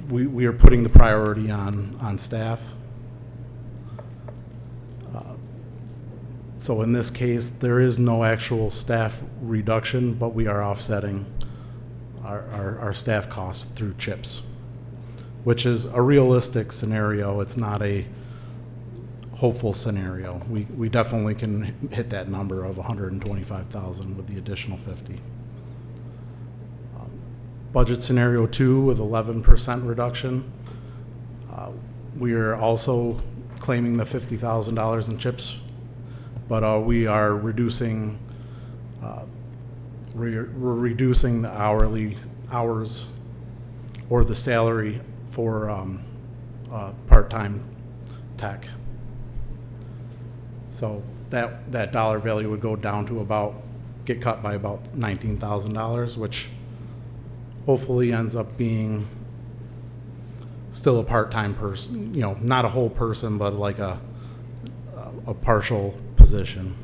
we are putting the priority on staff. So in this case, there is no actual staff reduction, but we are offsetting our staff costs through CHIPS, which is a realistic scenario. It's not a hopeful scenario. We definitely can hit that number of 125,000 with the additional 50. Budget scenario 2 with 11% reduction. We are also claiming the $50,000 in CHIPS, but we are reducing we're reducing the hourly hours or the salary for part-time tech. So that dollar value would go down to get cut by about $19,000, which hopefully ends up being still a part-time person, not a whole person, but like a partial position.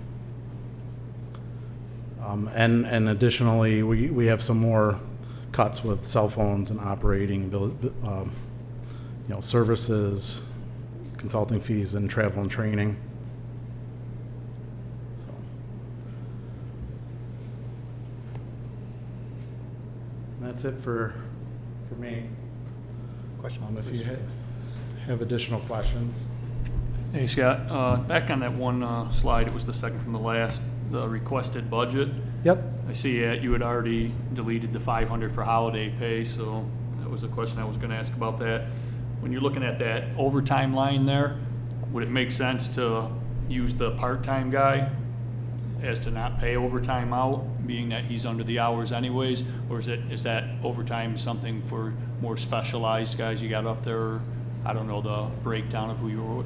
And additionally, we have some more cuts with cell phones and operating services, consulting fees, and travel and training. So that's it for me. Question? If you have additional questions. Hey, Scott, back on that one slide, it was the second from the last, the requested budget. Yep. I see you had already deleted the 500 for holiday pay, so that was the question I was going to ask about that. When you're looking at that overtime line there, would it make sense to use the part-time guy as to not pay overtime out, being that he's under the hours anyways, or is that overtime something for more specialized guys you got up there? I don't know the breakdown of who you were,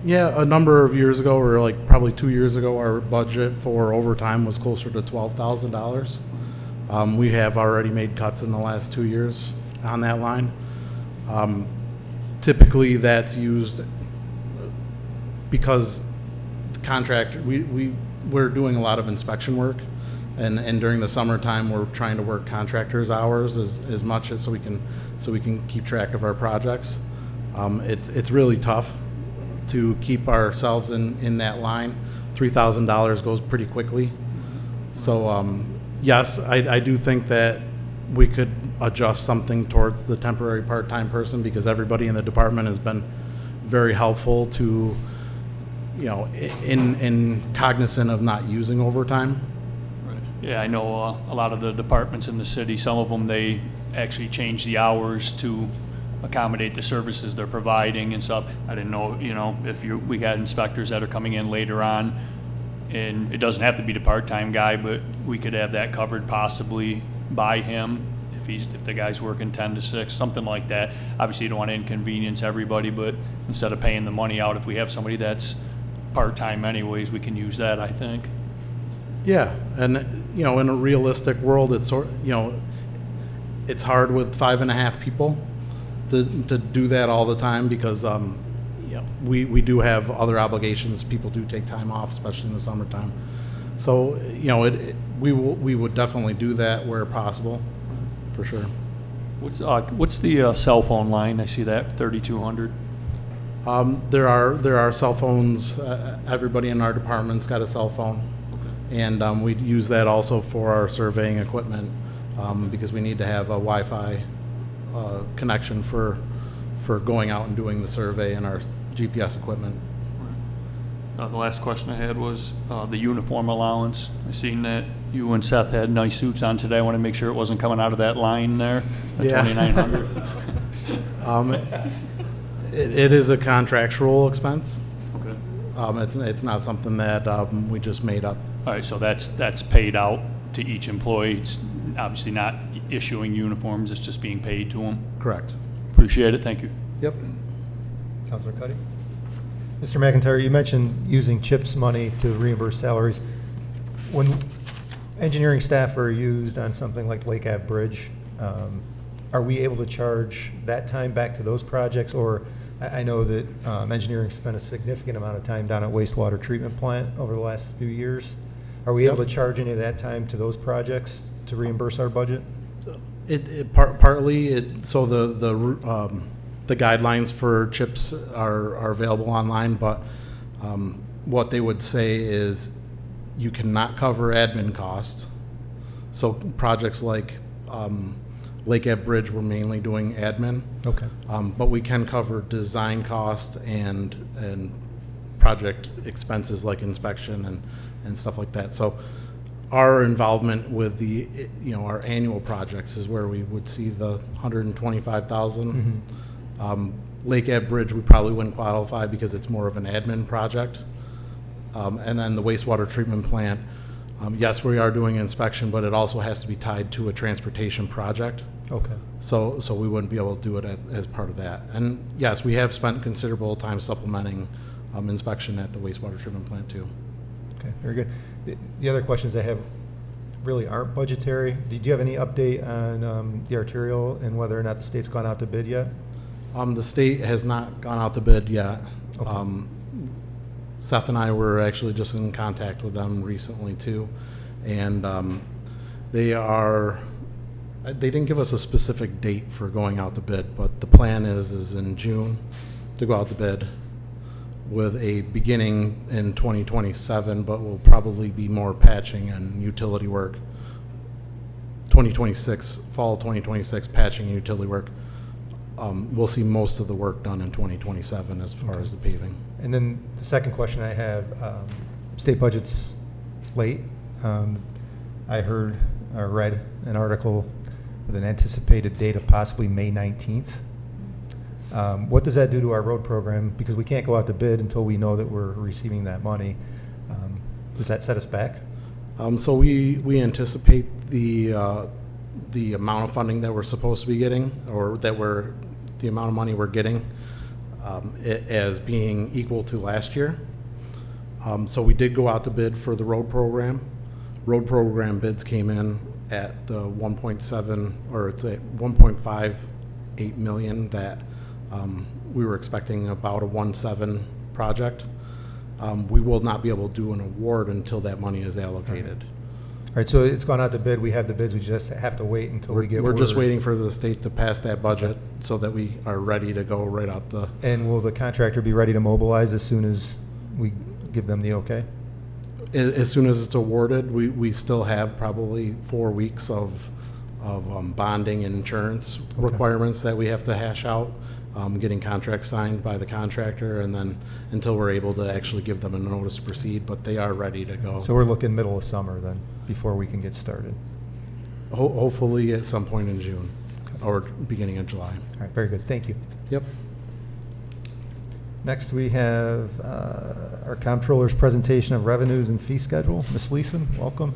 Yeah, a number of years ago, or like probably 2 years ago, our budget for overtime was closer to $12,000. We have already made cuts in the last 2 years on that line. Typically, that's used because the contract, we're doing a lot of inspection work, and during the summertime, we're trying to work contractors' hours as much as so we can keep track of our projects. It's really tough to keep ourselves in that line. $3,000 goes pretty quickly. So yes, I do think that we could adjust something towards the temporary part-time person, because everybody in the department has been very helpful to, in cognizant of not using overtime. Right. Yeah, I know a lot of the departments in the city, some of them, they actually change the hours to accommodate the services they're providing and stuff. I didn't know, if we got inspectors that are coming in later on, and it doesn't have to be the part-time guy, but we could have that covered possibly by him if the guy's working 10 to 6, something like that. Obviously, you don't want to inconvenience everybody, but instead of paying the money out, if we have somebody that's part-time anyways, we can use that, I think. Yeah, and in a realistic world, it's it's hard with 5.5 people to do that all the time, because we do have other obligations. People do take time off, especially in the summertime. So we would definitely do that where possible, for sure. What's the cell phone line? I see that 3,200. There are cell phones. Everybody in our department's got a cell phone, and we use that also for our surveying equipment, because we need to have a Wi-Fi connection for going out and doing the survey and our GPS equipment. The last question I had was the uniform allowance. I seen that you and Seth had nice suits on today. I want to make sure it wasn't coming out of that line there, the Yeah. 2,900. It is a contractual expense. Okay. It's not something that we just made up. All right, so that's paid out to each employee. It's obviously not issuing uniforms, it's just being paid to them. Correct. Appreciate it, thank you. Yep. Councilor Cuddy? Mr. McIntyre, you mentioned using CHIPS money to reimburse salaries. when engineering staff are used on something like Lake Ave Bridge, are we able to charge that time back to those projects? Or I know that engineering spent a significant amount of time down at wastewater treatment plant over the last few years. Are we able to charge any of that time to those projects to reimburse our budget? Partly, so the guidelines for CHIPS are available online, but what they would say is you cannot cover admin costs. So projects like Lake Ave Bridge, we're mainly doing admin. Okay. But we can cover design costs and project expenses like inspection and stuff like that. So our involvement with the, our annual projects is where we would see the 125,000. Lake Ave Bridge, we probably wouldn't qualify because it's more of an admin project. And then the wastewater treatment plant, yes, we are doing inspection, but it also has to be tied to a transportation project. Okay. So we wouldn't be able to do it as part of that. And yes, we have spent considerable time supplementing inspection at the wastewater treatment plant too. Okay, very good. The other questions I have really aren't budgetary. Do you have any update on the arterial and whether or not the state's gone out to bid yet? The state has not gone out to bid yet. Okay. Seth and I were actually just in contact with them recently too, and they didn't give us a specific date for going out to bid, but the plan is in June to go out to bid with a beginning in 2027, but will probably be more patching and utility work. 2026, fall 2026, patching and utility work. We'll see most of the work done in 2027 as far as the paving. And then the second question I have, state budget's late. I heard or read an article with an anticipated date of possibly May 19th. What does that do to our road program? Because we can't go out to bid until we know that we're receiving that money. Does that set us back? So we anticipate the amount of funding that we're supposed to be getting, or the amount of money we're getting, as being equal to last year. So we did go out to bid for the road program. Road program bids came in at the 1.7, or it's at 1.58 million that we were expecting about a 1.7 project. We will not be able to do an award until that money is allocated. All right, so it's gone out to bid. We have the bids. We just have to wait until we get We're just word. waiting for the state to pass that budget so that we are ready to go right out the. And will the contractor be ready to mobilize as soon as we give them the okay? As soon as it's awarded, we still have probably 4 weeks of bonding and insurance requirements that we have to hash out, getting contracts signed by the contractor, and then until we're able to actually give them a notice to proceed, but they are ready to go. So we're looking middle of summer then, before we can get started. Hopefully at some point in June or beginning of July. All right, very good. Thank you. Yep. Next, we have our comptroller's presentation of revenues and fee schedule. Ms. Leeson, welcome.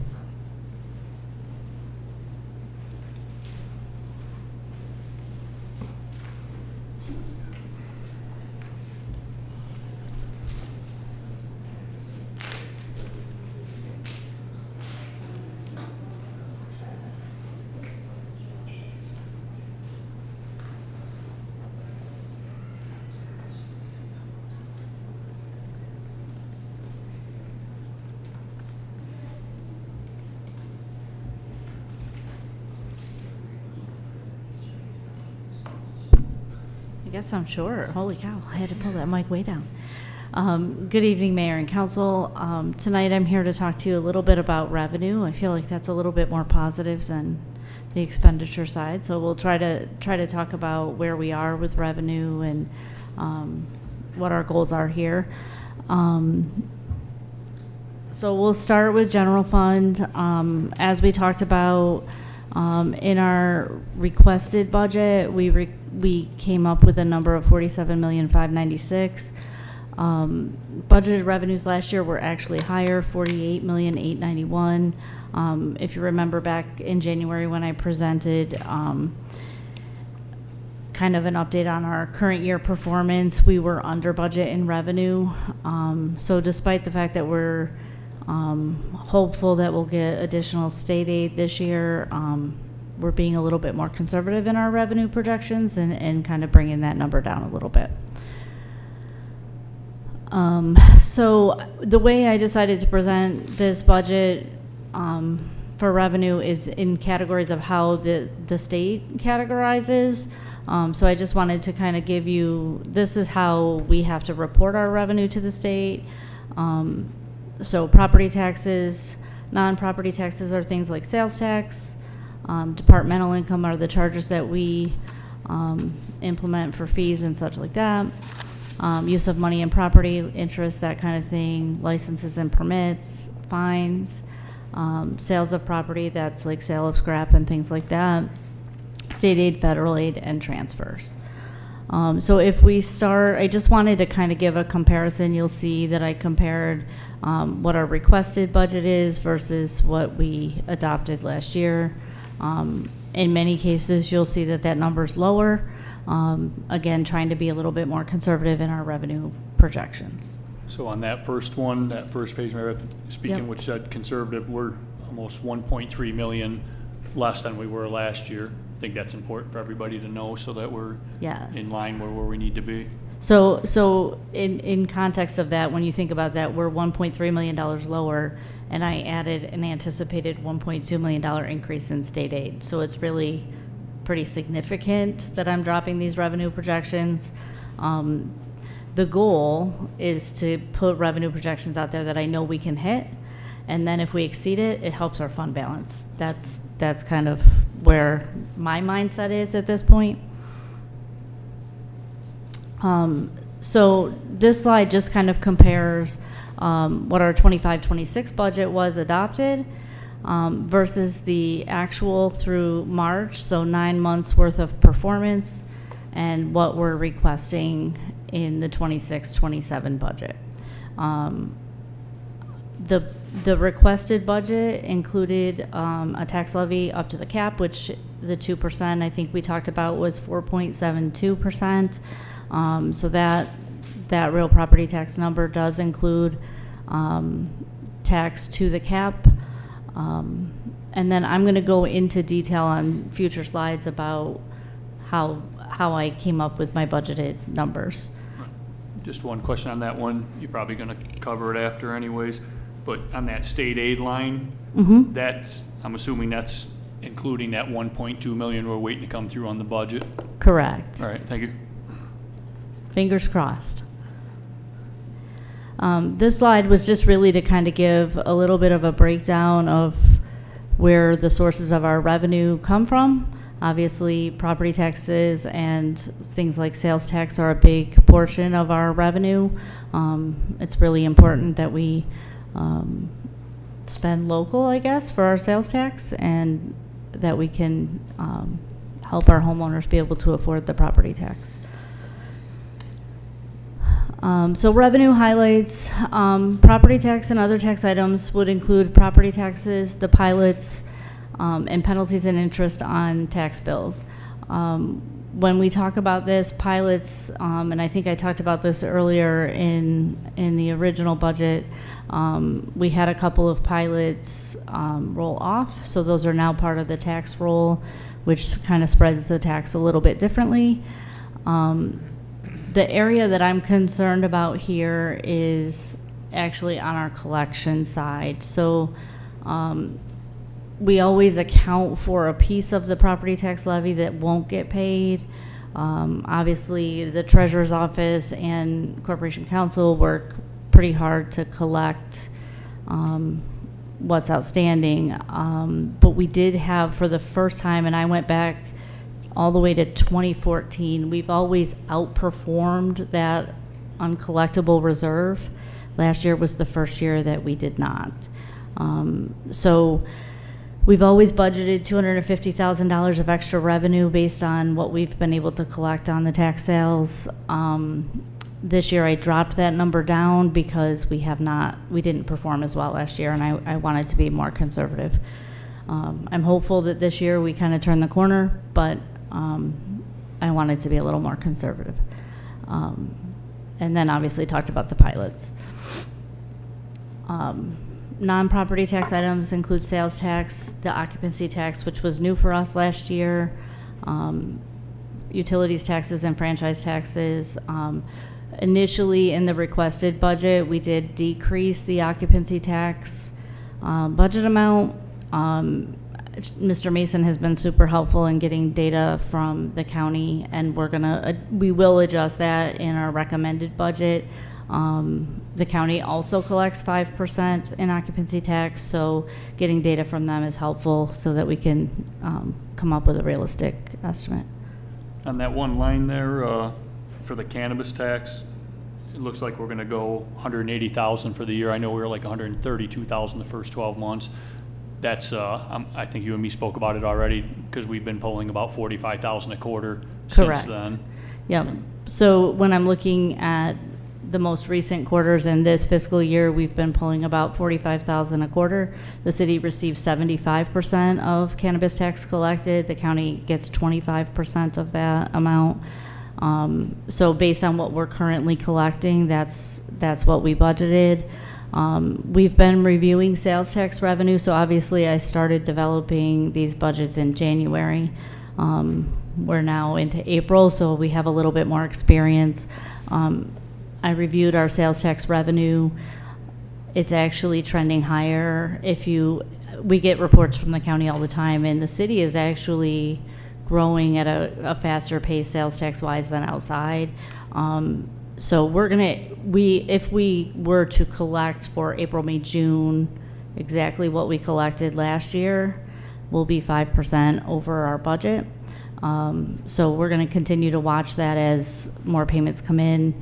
I guess I'm short. Holy cow, I had to pull that mic way down. Good evening, Mayor and Council. Tonight I'm here to talk to you a little bit about revenue. I feel like that's a little bit more positive than the expenditure side. So we'll try to talk about where we are with revenue and what our goals are here. So we'll start with general fund. As we talked about in our requested budget, we came up with a number of $47,596,000. Budgeted revenues last year were actually higher, $48,891,000. If you remember back in January when I presented kind of an update on our current year performance, we were under budget in revenue. So despite the fact that we're Hopeful that we'll get additional state aid this year. We're being a little bit more conservative in our revenue projections and kind of bringing that number down a little bit. So the way I decided to present this budget for revenue is in categories of how the state categorizes. So I just wanted to kind of give you, this is how we have to report our revenue to the state. So property taxes, non-property taxes are things like sales tax. Departmental income are the charges that we implement for fees and such like that. Use of money and property, interest, that kind of thing, licenses and permits, fines, sales of property, that's like sale of scrap and things like that, state aid, federal aid, and transfers. So if we start, I just wanted to kind of give a comparison. You'll see that I compared what our requested budget is versus what we adopted last year. In many cases, you'll see that that number's lower. Again, trying to be a little bit more conservative in our revenue projections. So on that first one, that first page, Mary Beth, speaking, Yep. which said conservative, we're almost 1.3 million less than we were last year. I think that's important for everybody to know so that we're Yes. in line where we need to be. So in context of that, when you think about that, we're $1.3 million lower, and I added an anticipated $1.2 million increase in state aid. So it's really pretty significant that I'm dropping these revenue projections. The goal is to put revenue projections out there that I know we can hit, and then if we exceed it, it helps our fund balance. That's kind of where my mindset is at this point. So this slide just kind of compares what our 25-26 budget was adopted versus the actual through March, so 9 months worth of performance, and what we're requesting in the 26-27 budget. The requested budget included a tax levy up to the cap, which the 2% I think we talked about was 4.72%. So that real property tax number does include tax to the cap. And then I'm going to go into detail on future slides about how I came up with my budgeted numbers. Just one question on that one. You're probably going to cover it after anyways. But on that state aid line, that's, I'm assuming that's including that 1.2 million we're waiting to come through on the budget? Correct. All right, thank you. Fingers crossed. This slide was just really to kind of give a little bit of a breakdown of where the sources of our revenue come from. Obviously, property taxes and things like sales tax are a big portion of our revenue. It's really important that we spend local, I guess, for our sales tax, and that we can help our homeowners be able to afford the property tax. So revenue highlights, property tax and other tax items would include property taxes, the pilots, and penalties and interest on tax bills. When we talk about this, pilots, and I think I talked about this earlier in the original budget, we had a couple of pilots roll off, so those are now part of the tax roll, which kind of spreads the tax a little bit differently. The area that I'm concerned about here is actually on our collection side. So we always account for a piece of the property tax levy that won't get paid. Obviously, the treasurer's office and corporation counsel work pretty hard to collect what's outstanding. But we did have, for the first time, and I went back all the way to 2014, we've always outperformed that uncollectible reserve. Last year was the first year that we did not. So we've always budgeted $250,000 of extra revenue based on what we've been able to collect on the tax sales. This year I dropped that number down because we didn't perform as well last year, and I wanted to be more conservative. I'm hopeful that this year we kind of turn the corner, but I wanted to be a little more conservative. And then obviously talked about the pilots. non-property tax items include sales tax, the occupancy tax, which was new for us last year, utilities taxes and franchise taxes. Initially in the requested budget, we did decrease the occupancy tax budget amount. Mr. Mason has been super helpful in getting data from the county, and we will adjust that in our recommended budget. The county also collects 5% in occupancy tax, so getting data from them is helpful so that we can come up with a realistic estimate. On that one line there, for the cannabis tax, it looks like we're gonna go 180,000 for the year. I know we were like 132,000 the first 12 months. That's, I think you and me spoke about it already, because we've been pulling about 45,000 a quarter since then. Yep. So when I'm looking at the most recent quarters in this fiscal year, we've been pulling about 45,000 a quarter. The city receives 75% of cannabis tax collected. The county gets 25% of that amount. So based on what we're currently collecting, that's what we budgeted. We've been reviewing sales tax revenue, so obviously I started developing these budgets in January. We're now into April, so we have a little bit more experience. I reviewed our sales tax revenue. It's actually trending higher. We get reports from the county all the time, and the city is actually growing at a faster pace sales tax wise than outside. So if we were to collect for April, May, June, exactly what we collected last year, we'll be 5% over our budget. So we're gonna continue to watch that as more payments come in,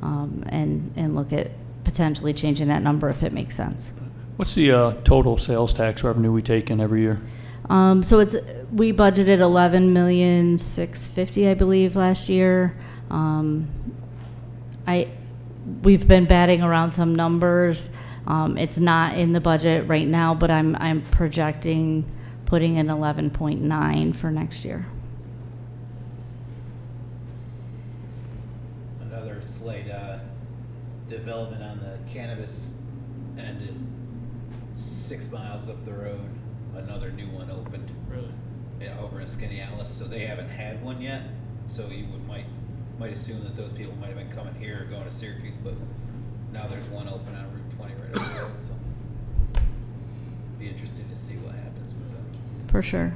and look at potentially changing that number if it makes sense. What's the total sales tax revenue we take in every year? So we budgeted 11,650,000, I believe, last year. We've been batting around some numbers. It's not in the budget right now, but I'm projecting putting in 11.9 for next year. Another slight development on the cannabis end is 6 miles up the road, another new one opened. Really? Yeah, over in Skinny Alice, so they haven't had one yet. So you might assume that those people might have been coming here or going to Syracuse, but now there's one open on Route 20 right over the road. So be interesting to see what happens with that. For sure.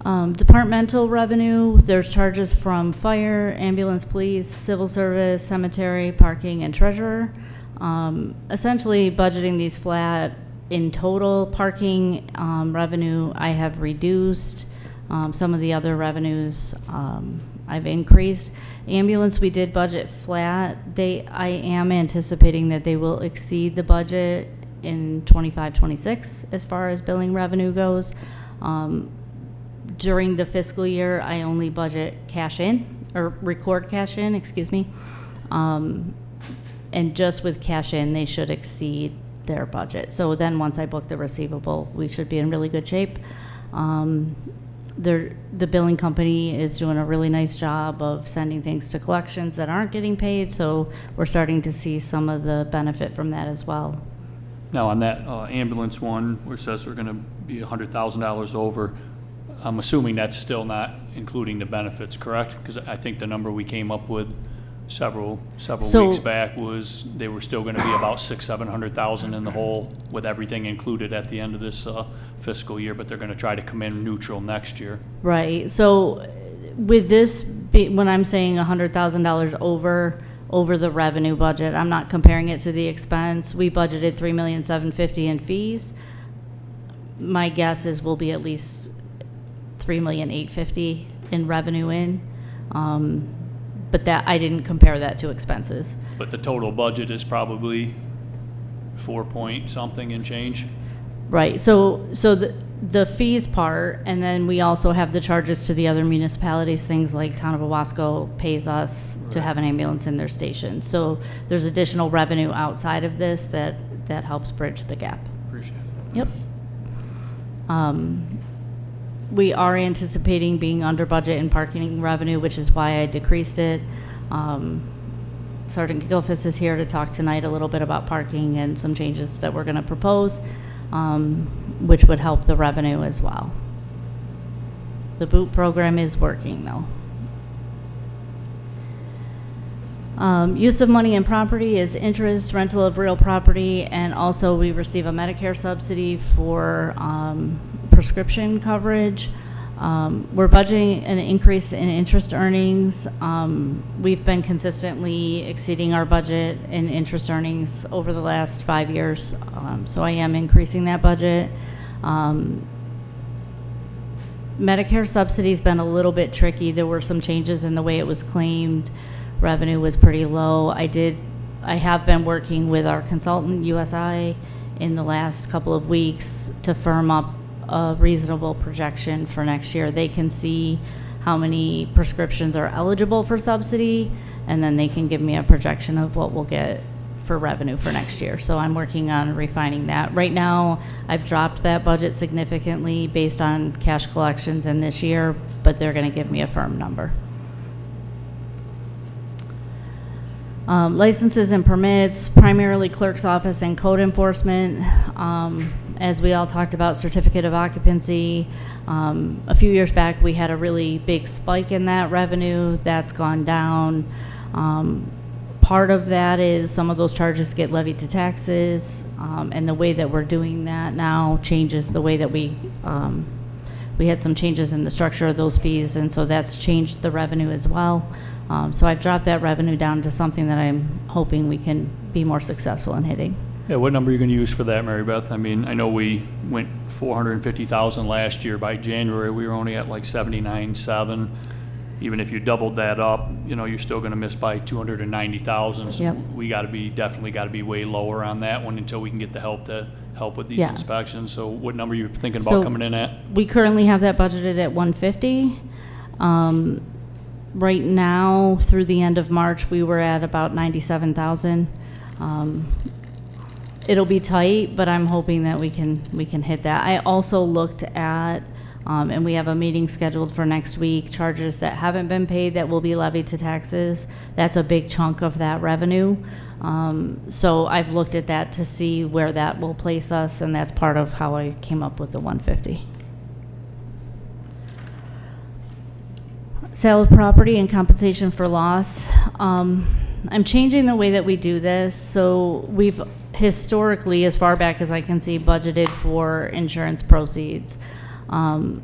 Departmental revenue, there's charges from fire, ambulance, police, civil service, cemetery, parking, and treasurer. Essentially budgeting these flat. In total, parking revenue I have reduced. Some of the other revenues I've increased. Ambulance, we did budget flat. I am anticipating that they will exceed the budget in 25-26 as far as billing revenue goes. During the fiscal year, I only budget cash in, or record cash in, excuse me. And just with cash in, they should exceed their budget. So then once I book the receivable, we should be in really good shape. The billing company is doing a really nice job of sending things to collections that aren't getting paid, so we're starting to see some of the benefit from that as well. Now on that ambulance one, where it says we're gonna be $100,000 over, I'm assuming that's still not including the benefits, correct? Because I think the number we came up with several weeks back was they were still going to be about $600,000-700,000 in the hole with everything included at the end of this fiscal year, but they're going to try to come in neutral next year. Right. So with this, when I'm saying $100,000 over the revenue budget, I'm not comparing it to the expense. We budgeted $3,750,000 in fees. My guess is we'll be at least $3,850,000 in revenue in. But that I didn't compare that to expenses. But the total budget is probably 4 point something and change. Right. So the fees part, and then we also have the charges to the other municipalities. Things like Town of Owasco pays us to have an ambulance in their station. So there's additional revenue outside of this that helps bridge the gap. Appreciate it. Yep. We are anticipating being under budget in parking revenue, which is why I decreased it. Sergeant Gilfus is here to talk tonight a little bit about parking and some changes that we're going to propose, which would help the revenue as well. The boot program is working though. Use of money and property is interest, rental of real property, and also we receive a Medicare subsidy for prescription coverage. We're budgeting an increase in interest earnings. We've been consistently exceeding our budget in interest earnings over the last 5 years, so I am increasing that budget. Medicare subsidy's been a little bit tricky. There were some changes in the way it was claimed. Revenue was pretty low. I have been working with our consultant, USI, in the last couple of weeks to firm up a reasonable projection for next year. They can see how many prescriptions are eligible for subsidy, and then they can give me a projection of what we'll get for revenue for next year. So I'm working on refining that. Right now, I've dropped that budget significantly based on cash collections in this year, but they're going to give me a firm number. Licenses and permits, primarily clerk's office and code enforcement. As we all talked about, certificate of occupancy. A few years back, we had a really big spike in that revenue. That's gone down. Part of that is some of those charges get levied to taxes, and the way that we're doing that now changes the way that we had some changes in the structure of those fees, and so that's changed the revenue as well. So I've dropped that revenue down to something that I'm hoping we can be more successful in hitting. Yeah, what number are you going to use for that, Mary Beth? I mean, I know we went 450,000 last year. By January, we were only at like 79.7. Even if you doubled that up, you know, you're still going to miss by 290,000. So Yep. we definitely got to be way lower on that one until we can get the help to help with these Yes. inspections. So what number are you thinking about So coming in at? we currently have that budgeted at 150. Right now, through the end of March, we were at about 97,000. It'll be tight, but I'm hoping that we can hit that. I also looked at, and we have a meeting scheduled for next week, charges that haven't been paid that will be levied to taxes. That's a big chunk of that revenue. So I've looked at that to see where that will place us, and that's part of how I came up with the 150. Sale of property and compensation for loss. I'm changing the way that we do this. So we've historically, as far back as I can see, budgeted for insurance proceeds. I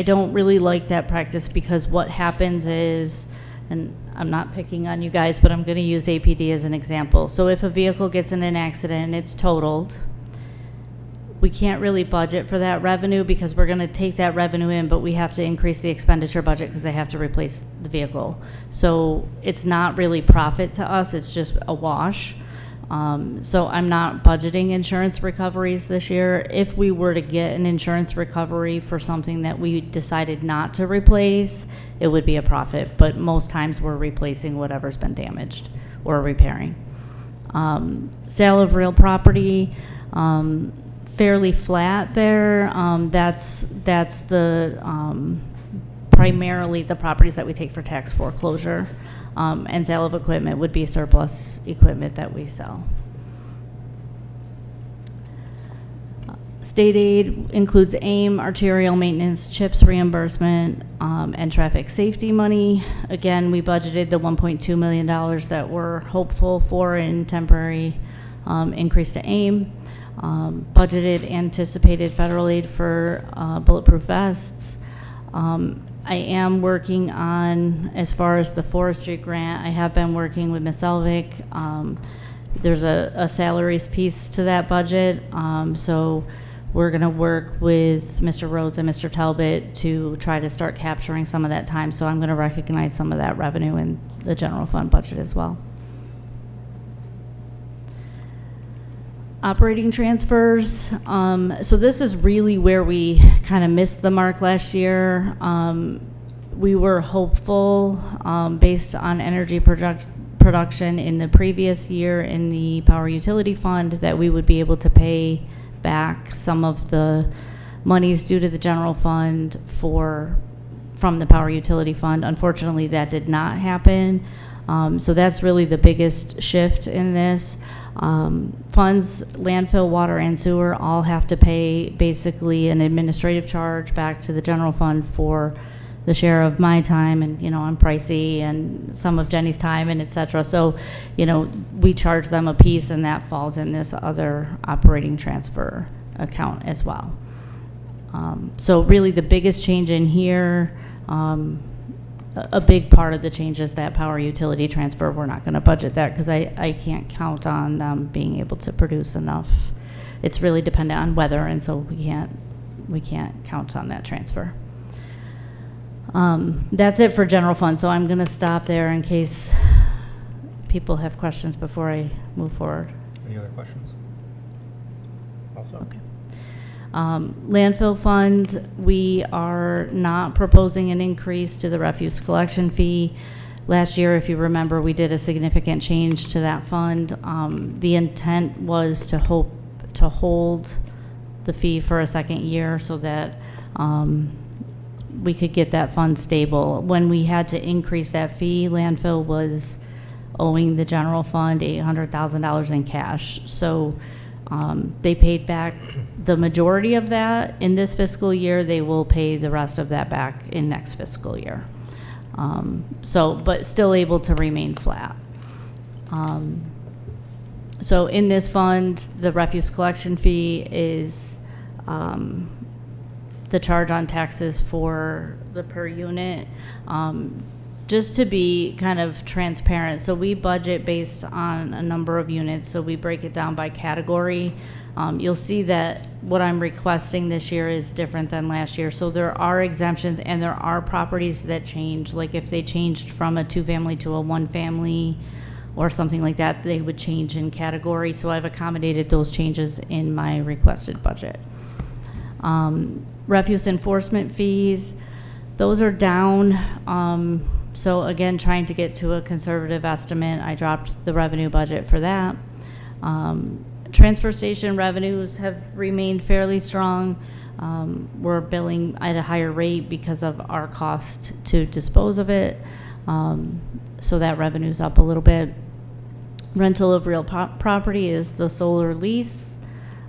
don't really like that practice because what happens is, and I'm not picking on you guys, but I'm going to use APD as an example. So if a vehicle gets in an accident and it's totaled, we can't really budget for that revenue because we're going to take that revenue in, but we have to increase the expenditure budget because they have to replace the vehicle. So it's not really profit to us, it's just a wash. So I'm not budgeting insurance recoveries this year. If we were to get an insurance recovery for something that we decided not to replace, it would be a profit, but most times we're replacing whatever's been damaged or repairing. Sale of real property, fairly flat there. That's the primarily the properties that we take for tax foreclosure, and sale of equipment would be surplus equipment that we sell. State aid includes AIM, arterial maintenance, CHIPS reimbursement, and traffic safety money. Again, we budgeted the $1.2 million that we're hopeful for in temporary increase to AIM. Budgeted anticipated federal aid for bulletproof vests. I am working on, as far as the forestry grant, I have been working with Ms. Elvick. There's a salaries piece to that budget, so we're going to work with Mr. Rhodes and Mr. Talbot to try to start capturing some of that time, so I'm going to recognize some of that revenue in the general fund budget as well. Operating transfers. So this is really where we kind of missed the mark last year. We were hopeful, based on energy production in the previous year in the power utility fund, that we would be able to pay back some of the monies due to the general fund from the power utility fund. Unfortunately, that did not happen. So that's really the biggest shift in this. Funds, landfill, water, and sewer all have to pay basically an administrative charge back to the general fund for the share of my time, and I'm pricey, and some of Jenny's time, and etc. So we charge them a piece, and that falls in this other operating transfer account as well. So really the biggest change in here, a big part of the change is that power utility transfer. We're not going to budget that because I can't count on them being able to produce enough. It's really dependent on weather, and so we can't count on that transfer. That's it for general fund. So I'm going to stop there in case people have questions before I move forward. Any other questions? Also. Okay. Landfill fund, we are not proposing an increase to the refuse collection fee. Last year, if you remember, we did a significant change to that fund. The intent was to hold the fee for a second year so that we could get that fund stable. When we had to increase that fee, landfill was owing the general fund $800,000 in cash. So they paid back the majority of that in this fiscal year. They will pay the rest of that back in next fiscal year. But still able to remain flat. So in this fund, the refuse collection fee is the charge on taxes for the per unit. Just to be kind of transparent, so we budget based on a number of units, so we break it down by category. You'll see that what I'm requesting this year is different than last year. So there are exemptions, and there are properties that change. Like if they changed from a 2-family to a 1-family or something like that, they would change in category. So I've accommodated those changes in my requested budget. Refuse enforcement fees, those are down. So again, trying to get to a conservative estimate, I dropped the revenue budget for that. Transfer station revenues have remained fairly strong. We're billing at a higher rate because of our cost to dispose of it. So that revenue's up a little bit. Rental of real property is the solar lease.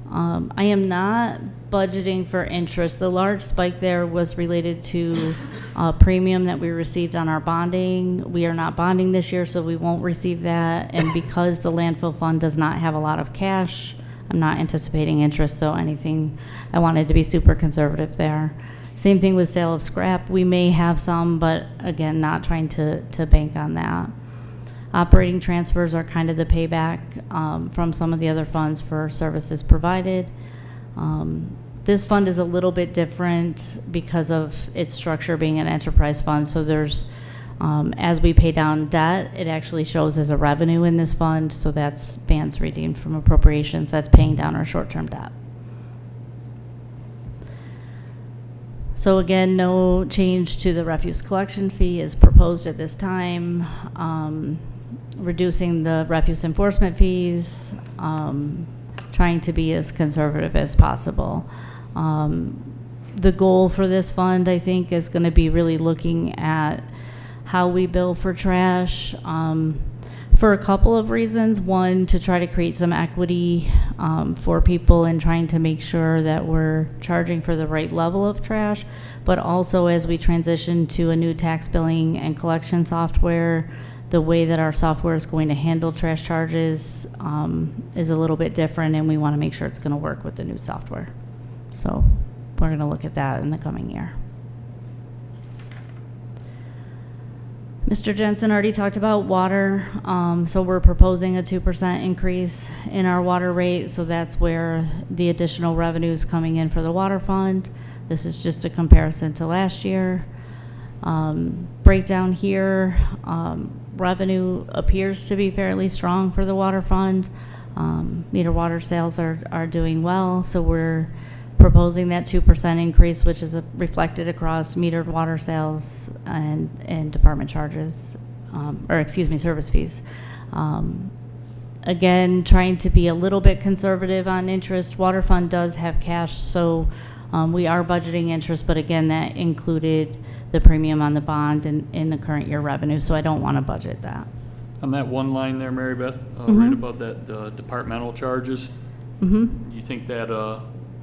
I am not budgeting for interest. The large spike there was related to a premium that we received on our bonding. We are not bonding this year, so we won't receive that. And because the landfill fund does not have a lot of cash, I'm not anticipating interest, so anything, I wanted to be super conservative there. Same thing with sale of scrap. We may have some, but again, not trying to bank on that. Operating transfers are kind of the payback from some of the other funds for services provided. This fund is a little bit different because of its structure being an enterprise fund. So there's, as we pay down debt, it actually shows as a revenue in this fund. So that's bans redeemed from appropriations. That's paying down our short-term debt. So again, no change to the refuse collection fee is proposed at this time. Reducing the refuse enforcement fees, trying to be as conservative as possible. The goal for this fund, I think, is going to be really looking at how we bill for trash for a couple of reasons. One, to try to create some equity for people and trying to make sure that we're charging for the right level of trash, but also as we transition to a new tax billing and collection software, the way that our software is going to handle trash charges is a little bit different, and we want to make sure it's going to work with the new software. So we're going to look at that in the coming year. Mr. Jensen already talked about water. So we're proposing a 2% increase in our water rate. So that's where the additional revenue is coming in for the water fund. This is just a comparison to last year. Breakdown here, revenue appears to be fairly strong for the water fund. Meter water sales are doing well, so we're proposing that 2% increase, which is reflected across metered water sales and department charges, service fees. Again, trying to be a little bit conservative on interest. Water fund does have cash, so we are budgeting interest, but again, that included the premium on the bond in the current year revenue, so I don't want to budget that. On that one line there, Mary Beth, Mhm. right above that, departmental charges, Mm-hmm. you think that,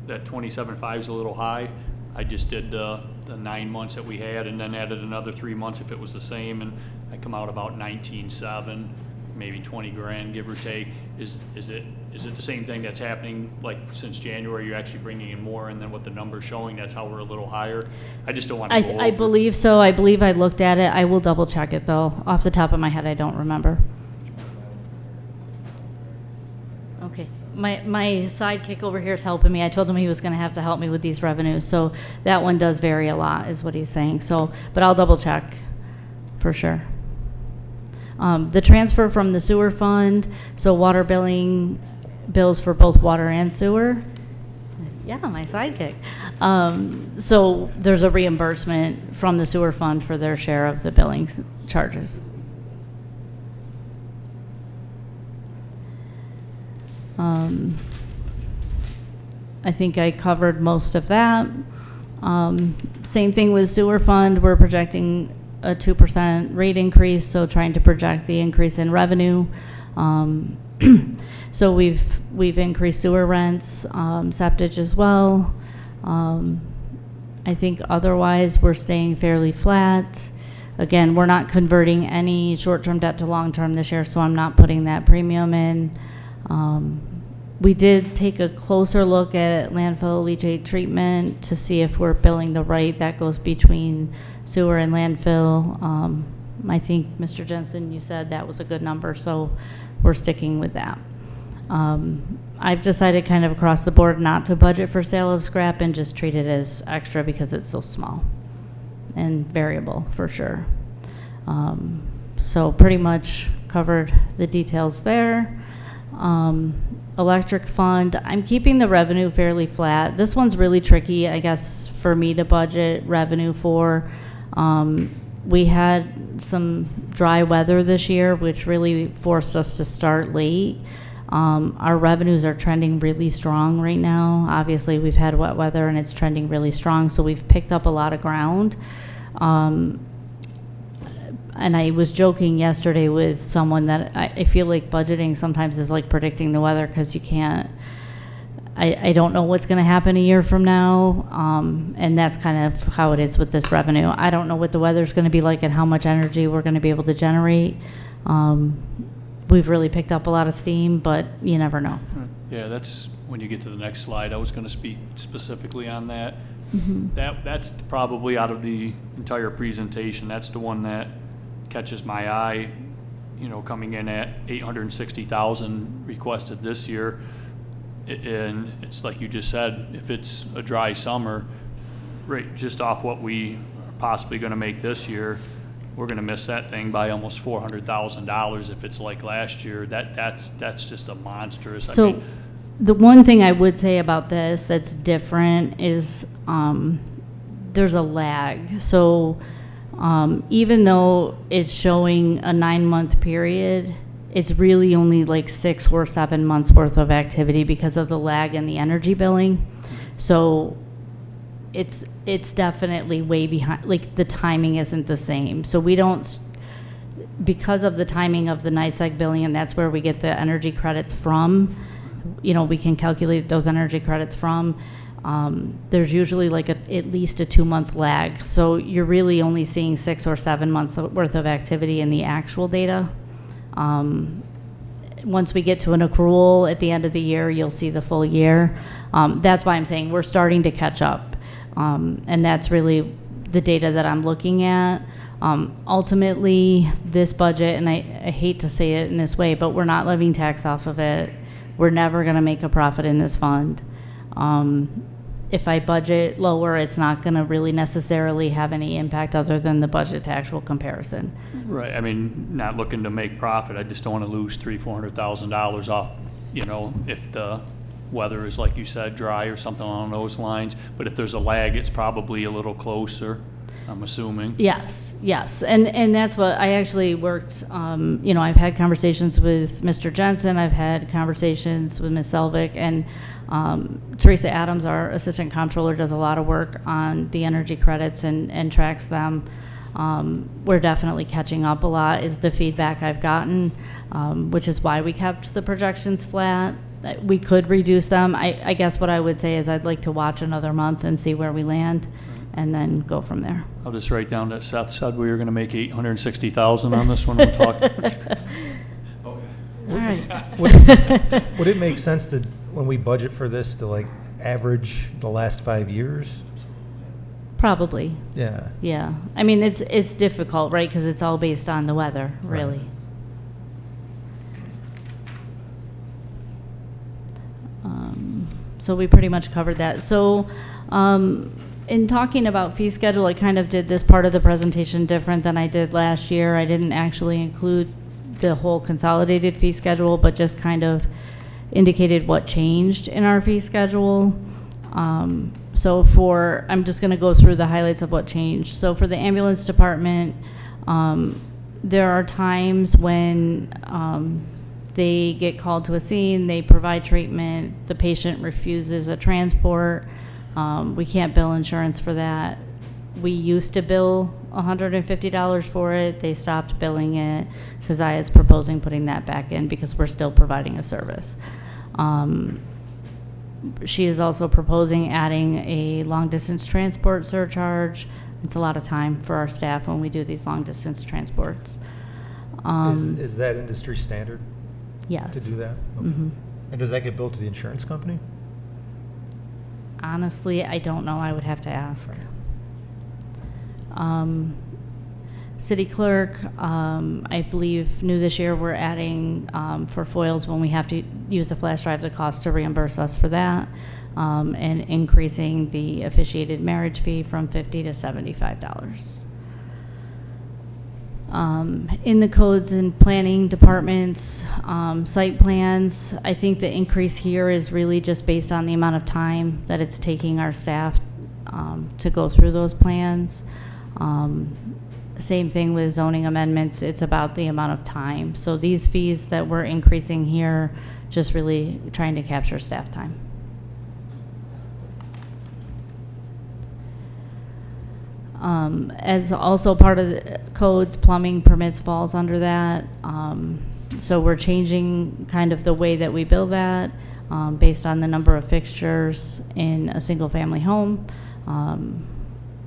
that 27.5 is a little high? I just did the 9 months that we had and then added another 3 months if it was the same, and I come out about 19.7, maybe 20 grand, give or take. Is it the same thing that's happening, like, since January, you're actually bringing in more, and then what the number's showing, that's how we're a little higher? I just don't want to go over. I believe so. I believe I looked at it. I will double check it though. Off the top of my head, I don't remember. Okay. My sidekick over here is helping me. I told him he was going to have to help me with these revenues. So that one does vary a lot, is what he's saying. So, but I'll double check for sure. The transfer from the sewer fund, so water billing, bills for both water and sewer. Yeah, my sidekick. So there's a reimbursement from the sewer fund for their share of the billing charges. I think I covered most of that. Same thing with sewer fund. We're projecting a 2% rate increase, so trying to project the increase in revenue. So we've increased sewer rents, septage as well. I think otherwise we're staying fairly flat. Again, we're not converting any short-term debt to long-term this year, so I'm not putting that premium in. We did take a closer look at landfill leachate treatment to see if we're billing the right. That goes between sewer and landfill. I think, Mr. Jensen, you said that was a good number, so we're sticking with that. I've decided kind of across the board not to budget for sale of scrap and just treat it as extra because it's so small and variable for sure. So pretty much covered the details there. Electric fund, I'm keeping the revenue fairly flat. This one's really tricky, I guess, for me to budget revenue for. We had some dry weather this year, which really forced us to start late. Our revenues are trending really strong right now. Obviously, we've had wet weather and it's trending really strong, so we've picked up a lot of ground. And I was joking yesterday with someone that I feel like budgeting sometimes is like predicting the weather because you can't, I don't know what's going to happen a year from now. And that's kind of how it is with this revenue. I don't know what the weather's going to be like and how much energy we're going to be able to generate. We've really picked up a lot of steam, but you never know. Yeah, that's when you get to the next slide. I was going to speak specifically on that. Mm-hmm. That's probably out of the entire presentation. That's the one that catches my eye, you know, coming in at 860,000 requested this year. And it's like you just said, if it's a dry summer, right, just off what we are possibly going to make this year, we're going to miss that thing by almost $400,000 if it's like last year. That's just a monstrous. So, I mean, the one thing I would say about this that's different is there's a lag. So even though it's showing a 9-month period, it's really only like 6 or 7 months worth of activity because of the lag in the energy billing. So it's definitely way behind, like the timing isn't the same. So we don't, because of the timing of the NYSEG billing, and that's where we get the energy credits from, you know, we can calculate those energy credits from. There's usually like at least a 2-month lag. So you're really only seeing 6 or 7 months worth of activity in the actual data. Once we get to an accrual at the end of the year, you'll see the full year. That's why I'm saying we're starting to catch up. And that's really the data that I'm looking at. Ultimately, this budget, and I hate to say it in this way, but we're not levying tax off of it. We're never going to make a profit in this fund. If I budget lower, it's not going to really necessarily have any impact other than the budget to actual comparison. right. I mean, not looking to make profit. I just don't want to lose $300,000-$400,000 off, you know, if the weather is, like you said, dry or something along those lines. But if there's a lag, it's probably a little closer, I'm assuming. Yes, yes. And that's what I actually worked, you know, I've had conversations with Mr. Jensen, I've had conversations with Ms. Selvik, and Teresa Adams, our assistant comptroller, does a lot of work on the energy credits and tracks them. We're definitely catching up a lot is the feedback I've gotten, which is why we kept the projections flat. We could reduce them. I guess what I would say is I'd like to watch another month and see where we land and then go from there. I'll just write down that Seth said we were going to make 860,000 on this one. We're talking. All right. Would it make sense to, when we budget for this, to like average the last 5 years? Probably. Yeah. Yeah. I mean, it's difficult, right? Because it's all based on the weather, really. So we pretty much covered that. So in talking about fee schedule, I kind of did this part of the presentation different than I did last year. I didn't actually include the whole consolidated fee schedule, but just kind of indicated what changed in our fee schedule. So I'm just going to go through the highlights of what changed. So for the ambulance department, there are times when they get called to a scene, they provide treatment, the patient refuses a transport. We can't bill insurance for that. We used to bill $150 for it. They stopped billing it because I is proposing putting that back in because we're still providing a service. She is also proposing adding a long-distance transport surcharge. It's a lot of time for our staff when we do these long-distance transports. Is that industry standard? Yes. To do that? Okay. Mm-hmm. And does that get billed to the insurance company? Honestly, I don't know. I would have to ask. City clerk, I believe new this year we're adding for foils when we have to use a flash drive, the cost to reimburse us for that, and increasing the officiated marriage fee from $50 to $75. In the codes and planning departments, site plans, I think the increase here is really just based on the amount of time that it's taking our staff to go through those plans. Same thing with zoning amendments, it's about the amount of time. So these fees that we're increasing here, just really trying to capture staff time. As also part of the codes, plumbing permits falls under that. So we're changing kind of the way that we bill that based on the number of fixtures in a single family home.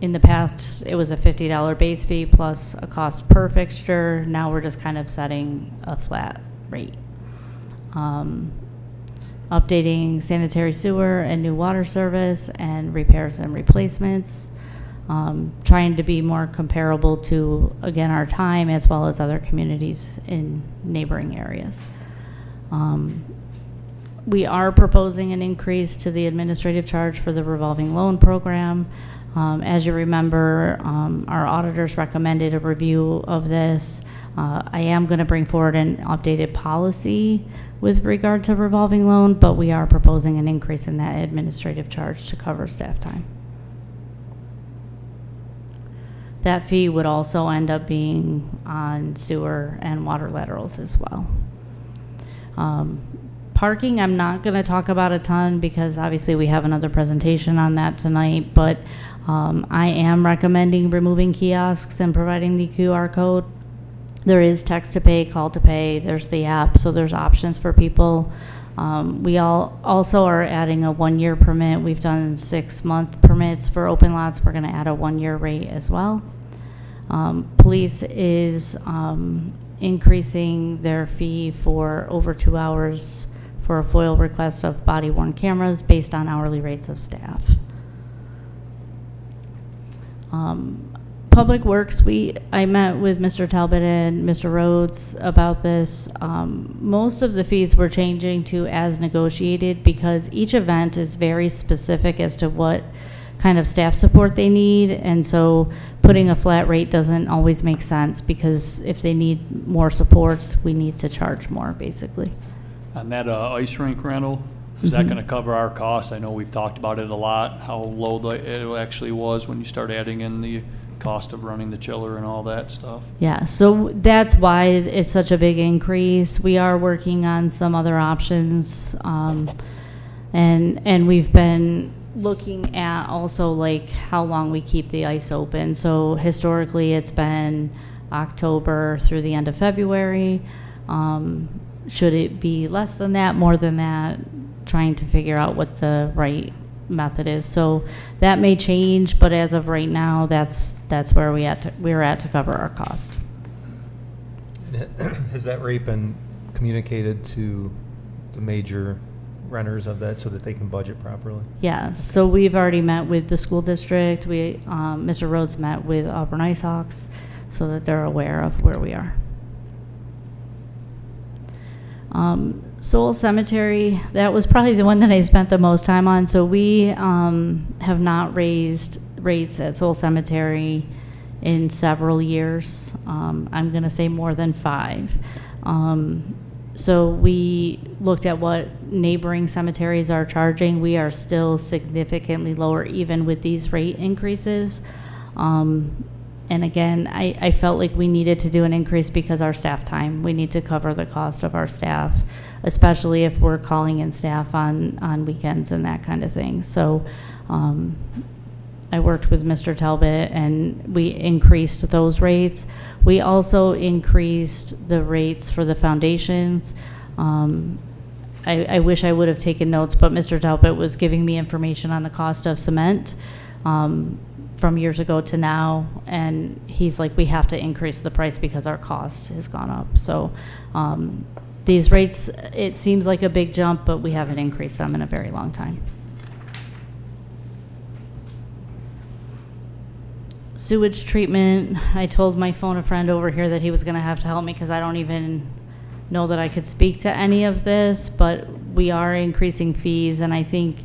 In the past, it was a $50 base fee plus a cost per fixture. Now we're just kind of setting a flat rate. Updating sanitary sewer and new water service and repairs and replacements. Trying to be more comparable to, again, our time as well as other communities in neighboring areas. We are proposing an increase to the administrative charge for the revolving loan program. As you remember, our auditors recommended a review of this. I am going to bring forward an updated policy with regard to revolving loan, but we are proposing an increase in that administrative charge to cover staff time. That fee would also end up being on sewer and water laterals as well. Parking, I'm not going to talk about a ton because obviously we have another presentation on that tonight, but I am recommending removing kiosks and providing the QR code. There is text to pay, call to pay, there's the app, so there's options for people. We also are adding a 1-year permit. We've done 6-month permits for open lots. We're going to add a 1-year rate as well. Police is increasing their fee for over 2 hours for a FOIL request of body-worn cameras based on hourly rates of staff. Public Works, I met with Mr. Talbot and Mr. Rhodes about this. Most of the fees we're changing to as negotiated because each event is very specific as to what kind of staff support they need, and so putting a flat rate doesn't always make sense because if they need more supports, we need to charge more, basically. On that ice rink rental, is that going to cover our cost? I know we've talked about it a lot, how low it actually was when you start adding in the cost of running the chiller and all that stuff. Yeah, so that's why it's such a big increase. We are working on some other options, and we've been looking at also like how long we keep the ice open. So historically, it's been October through the end of February. Should it be less than that, more than that? Trying to figure out what the right method is. So that may change, but as of right now, that's where we're at to cover our cost. Has that rate been communicated to the major renters of that so that they can budget properly? Yeah, so we've already met with the school district. Mr. Rhodes met with Auburn Ice Hawks so that they're aware of where we are. Soul Cemetery, that was probably the one that I spent the most time on. So we have not raised rates at Soul Cemetery in several years. I'm going to say more than 5. So we looked at what neighboring cemeteries are charging. We are still significantly lower even with these rate increases. And again, I felt like we needed to do an increase because our staff time. We need to cover the cost of our staff, especially if we're calling in staff on weekends and that kind of thing. So I worked with Mr. Talbot and we increased those rates. We also increased the rates for the foundations. I wish I would have taken notes, but Mr. Talbot was giving me information on the cost of cement from years ago to now, and he's like, we have to increase the price because our cost has gone up. So these rates, it seems like a big jump, but we haven't increased them in a very long time. Sewage treatment, I told my phone a friend over here that he was going to have to help me because I don't even know that I could speak to any of this, but we are increasing fees, and I think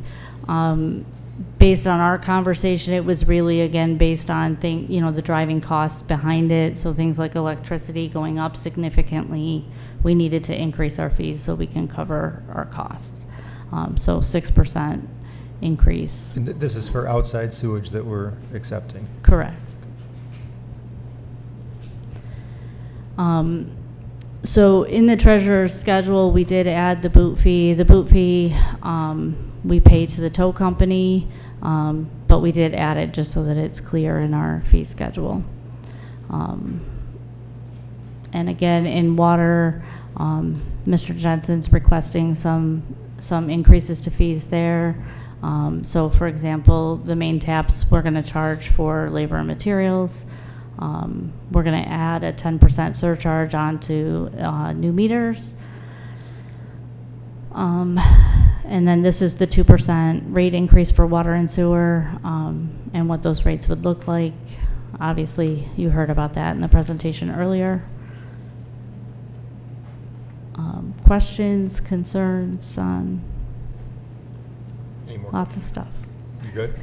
based on our conversation, it was really, again, based on the driving costs behind it. So things like electricity going up significantly, we needed to increase our fees so we can cover our costs. So 6% increase. And this is for outside sewage that we're accepting? Correct. So in the treasurer's schedule, we did add the boot fee. The boot fee we pay to the tow company, but we did add it just so that it's clear in our fee schedule. And again, in water, Mr. Jensen's requesting some increases to fees there. So for example, the main taps we're going to charge for labor and materials. We're going to add a 10% surcharge onto new meters. And then this is the 2% rate increase for water and sewer, and what those rates would look like. Obviously, you heard about that in the presentation earlier. Questions, concerns on lots of stuff. You good?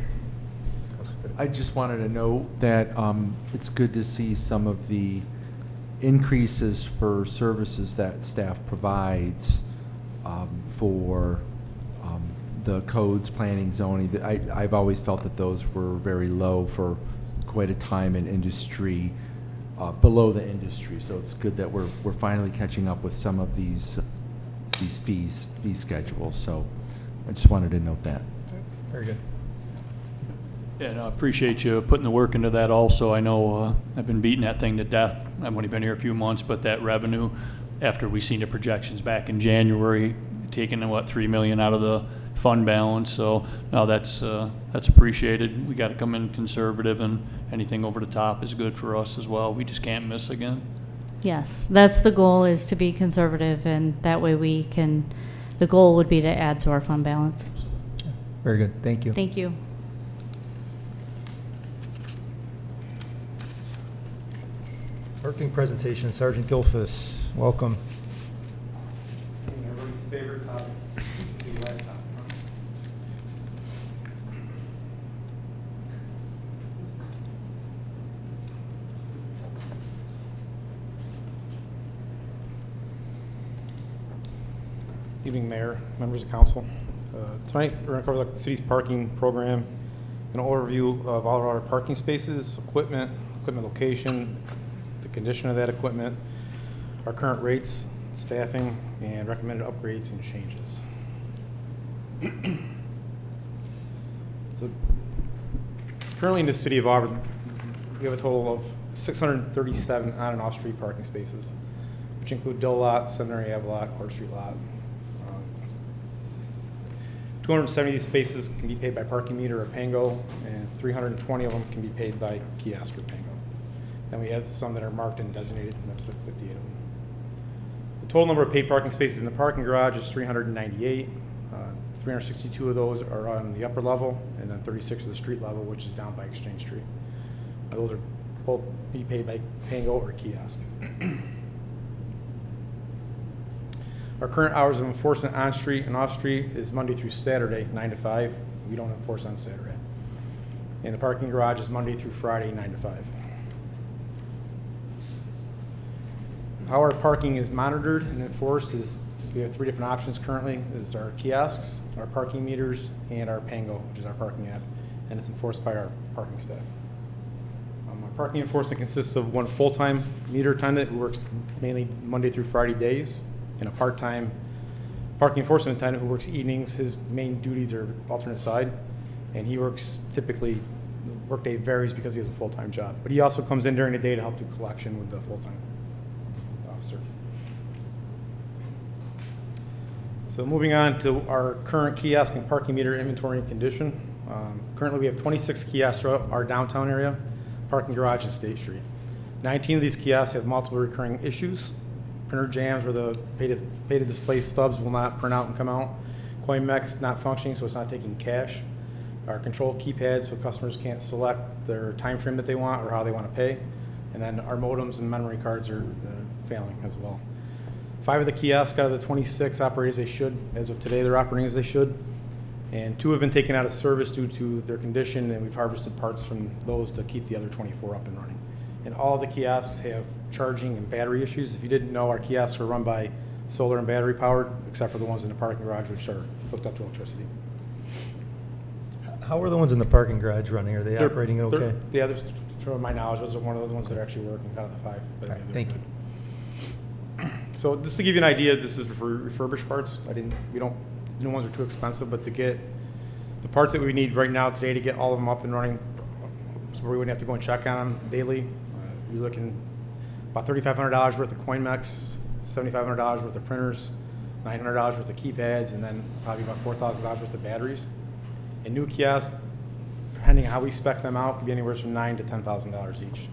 I just wanted to note that it's good to see some of the increases for services that staff provides for the codes, planning, zoning. I've always felt that those were very low for quite a time in industry, below the industry. So it's good that we're finally catching up with some of these fee schedules. So I just wanted to note that. Very good. Yeah, no, I appreciate you putting the work into that also. I know I've been beating that thing to death. I've only been here a few months, but that revenue, after we seen the projections back in January, taking $3 million out of the fund balance. So no, that's appreciated. We got to come in conservative, and anything over the top is good for us as well. We just can't miss again. Yes, that's the goal, is to be conservative, and that way we can, the goal would be to add to our fund balance. Very good. Thank you. Thank you. Working presentation, Sergeant Gilfus, welcome. Everybody's favorite topic. Evening, Mayor, members of council. Tonight, we're going to cover the city's parking program, an overview of all of our parking spaces, equipment location, the condition of that equipment, our current rates, staffing, and recommended upgrades and changes. So currently in the city of Auburn, we have a total of 637 on and off street parking spaces, which include Dill Lot, Seminary Ave Lot, Court Street Lot. 270 of these spaces can be paid by parking meter or Pango, and 320 of them can be paid by kiosk or Pango. Then we have some that are marked and designated, and that's like 58 of them. The total number of paid parking spaces in the parking garage is 398. 362 of those are on the upper level, and then 36 of the street level, which is down by Exchange Street. Those are both be paid by Pango or kiosk. Our current hours of enforcement on street and off street is Monday through Saturday, 9 to 5. We don't enforce on Saturday. And the parking garage is Monday through Friday, 9 to 5. How our parking is monitored and enforced is we have 3 different options currently. Is our kiosks, our parking meters, and our Pango, which is our parking app, and it's enforced by our parking staff. Our parking enforcement consists of one full-time meter attendant who works mainly Monday through Friday days, and a part-time parking enforcement attendant who works evenings. His main duties are alternate side, and he works typically, the workday varies because he has a full-time job. But he also comes in during the day to help do collection with the full-time officer. So moving on to our current kiosk and parking meter inventory and condition. Currently we have 26 kiosks throughout our downtown area, parking garage, and State Street. 19 of these kiosks have multiple recurring issues. Printer jams where the pay-to-display stubs will not print out and come out. CoinMex not functioning, so it's not taking cash. Our control keypads, so customers can't select their time frame that they want or how they want to pay. And then our modems and memory cards are failing as well. 5 of the kiosks out of the 26 operate as they should. As of today, they're operating as they should. And 2 have been taken out of service due to their condition, and we've harvested parts from those to keep the other 24 up and running. And all the kiosks have charging and battery issues. If you didn't know, our kiosks are run by solar and battery powered, except for the ones in the parking garage, which are hooked up to electricity. How are the ones in the parking garage running? Are they operating okay? Yeah, to my knowledge, those are one of the ones that are actually working out of the 5. All right, thank you. So just to give you an idea, this is for refurbished parts. New ones are too expensive, but to get the parts that we need right now today to get all of them up and running, so we wouldn't have to go and check on them daily, you're looking about $3,500 worth of CoinMex, $7,500 worth of printers, $900 worth of keypads, and then probably about $4,000 worth of batteries. And new kiosks, depending on how we spec them out, could be anywhere from $9,000 to $10,000 each.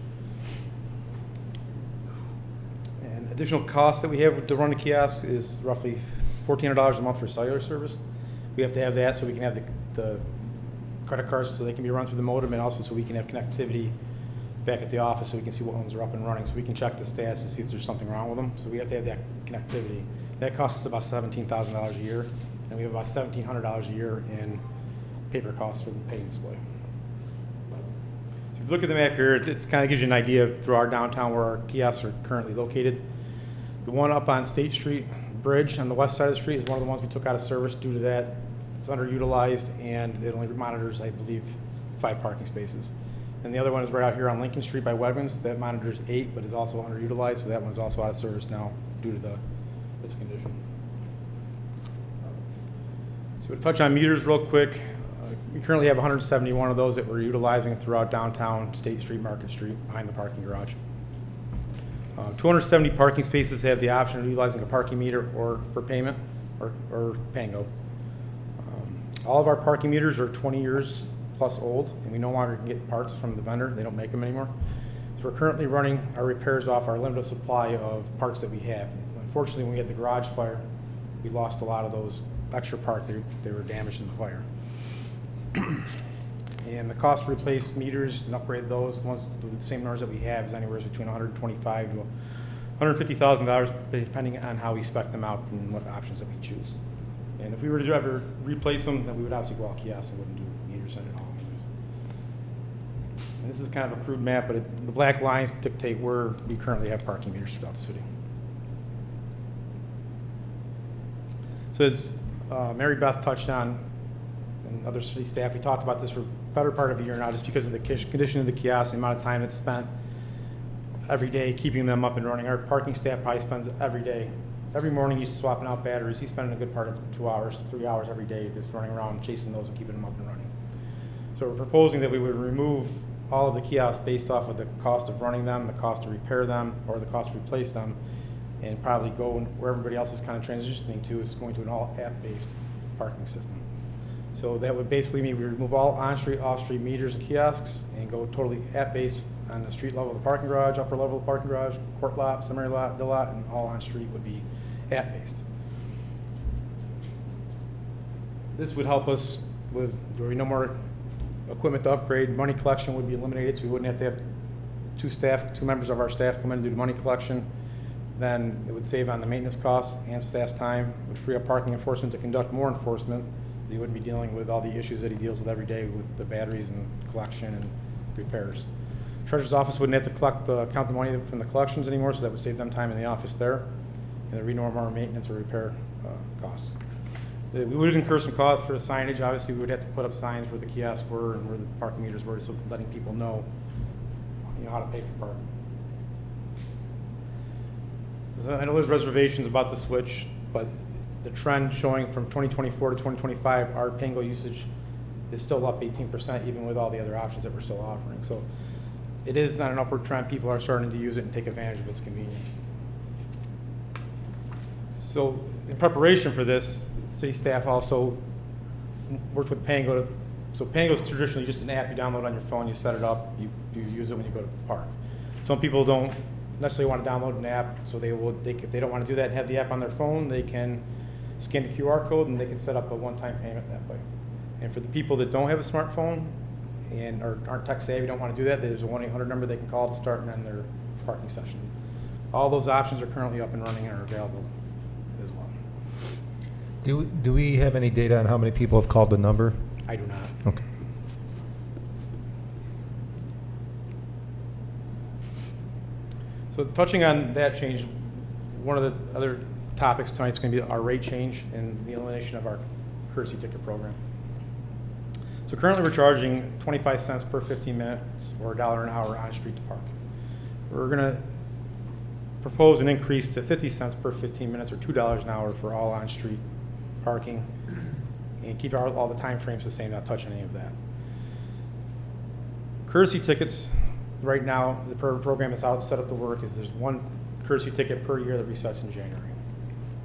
And additional cost that we have to run a kiosk is roughly $1,400 a month for cellular service. We have to have that so we can have the credit cards so they can be run through the modem, and also so we can have connectivity back at the office so we can see what ones are up and running, so we can check the status and see if there's something wrong with them. So we have to have that connectivity. That costs us about $17,000 a year, and we have about $1,700 a year in paper costs for the pay and display. So if you look at the map here, it kind of gives you an idea of through our downtown where our kiosks are currently located. The one up on State Street Bridge on the west side of the street is one of the ones we took out of service due to that. It's underutilized, and it only monitors, I believe, 5 parking spaces. And the other one is right out here on Lincoln Street by Wegmans. That monitors 8, but is also underutilized, so that one's also out of service now due to its condition. So to touch on meters real quick, we currently have 171 of those that we're utilizing throughout downtown, State Street, Market Street, behind the parking garage. 270 parking spaces have the option of utilizing a parking meter or for payment or Pango. All of our parking meters are 20 years plus old, and we no longer can get parts from the vendor. They don't make them anymore. So we're currently running our repairs off our limited supply of parts that we have. Unfortunately, when we had the garage fire, we lost a lot of those extra parts. They were damaged in the fire. And the cost to replace meters and upgrade those, the ones with the same numbers that we have, is anywhere between $125,000 to $150,000, depending on how we spec them out and what options that we choose. And if we were to ever replace them, then we would obviously go all kiosks and wouldn't do meters at all. And this is kind of a crude map, but the black lines dictate where we currently have parking meters throughout the city. So as Mary Beth touched on, and other city staff, we talked about this for a better part of a year now, just because of the condition of the kiosks, the amount of time that's spent every day keeping them up and running. Our parking staff probably spends every morning he's swapping out batteries. He's spending a good part of 2 hours, 3 hours every day just running around chasing those and keeping them up and running. So we're proposing that we would remove all of the kiosks based off of the cost of running them, the cost to repair them, or the cost to replace them, and probably go where everybody else is kind of transitioning to, is going to an all app-based parking system. So that would basically mean we remove all on-street, off-street meters and kiosks and go totally app-based on the street level of the parking garage, upper level of the parking garage, court lot, summary lot, bill lot, and all on-street would be app-based. This would help us with, there would be no more equipment to upgrade, money collection would be eliminated, so we wouldn't have to have two members of our staff come in and do the money collection. Then it would save on the maintenance costs and staff's time, would free up parking enforcement to conduct more enforcement. He wouldn't be dealing with all the issues that he deals with every day with the batteries and collection and repairs. Treasurer's office wouldn't have to count the money from the collections anymore, so that would save them time in the office there. And there would be no more maintenance or repair costs. We would incur some costs for the signage. Obviously, we would have to put up signs where the kiosks were and where the parking meters were, so letting people know, how to pay for parking. I know there's reservations about the switch, but the trend showing from 2024 to 2025, our Pango usage is still up 18%, even with all the other options that we're still offering. So it is on an upward trend. People are starting to use it and take advantage of its convenience. So in preparation for this, city staff also worked with Pango. So Pango is traditionally just an app you download on your phone, you set it up, you use it when you go to the park. Some people don't necessarily want to download an app, so if they don't want to do that and have the app on their phone, they can scan the QR code and they can set up a one-time payment that way. And for the people that don't have a smartphone and aren't tech savvy, don't want to do that, there's a 1-800 number they can call to start and end their parking session. All those options are currently up and running and are available as well. Do we have any data on how many people have called the number? I do not. Okay. So touching on that change, one of the other topics tonight is going to be our rate change and the elimination of our courtesy ticket program. So currently we're charging 25 cents per 15 minutes or $1 an hour on street to park. We're going to propose an increase to 50 cents per 15 minutes or $2 an hour for all on street parking and keep all the time frames the same, not touch any of that. Courtesy tickets, right now, the program is out set up to work is there's one courtesy ticket per year that resets in January.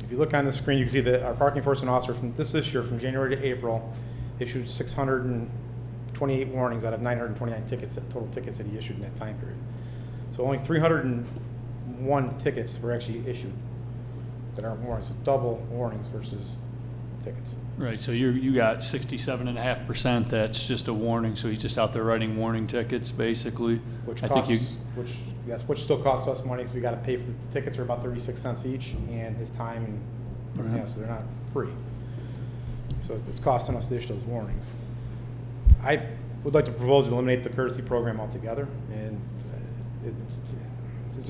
If you look on the screen, you can see that our parking enforcement officer from this year, from January to April, issued 628 warnings out of 929 tickets, total tickets that he issued in that time period. So only 301 tickets were actually issued that aren't warnings, so double warnings versus tickets. Right, so you got 67.5% that's just a warning, so he's just out there writing warning tickets, basically. Which still costs us money, because we got to pay for the tickets are about 36 cents each, and his time, and Right. so they're not free. So it's costing us to issue those warnings. I would like to propose to eliminate the courtesy program altogether, and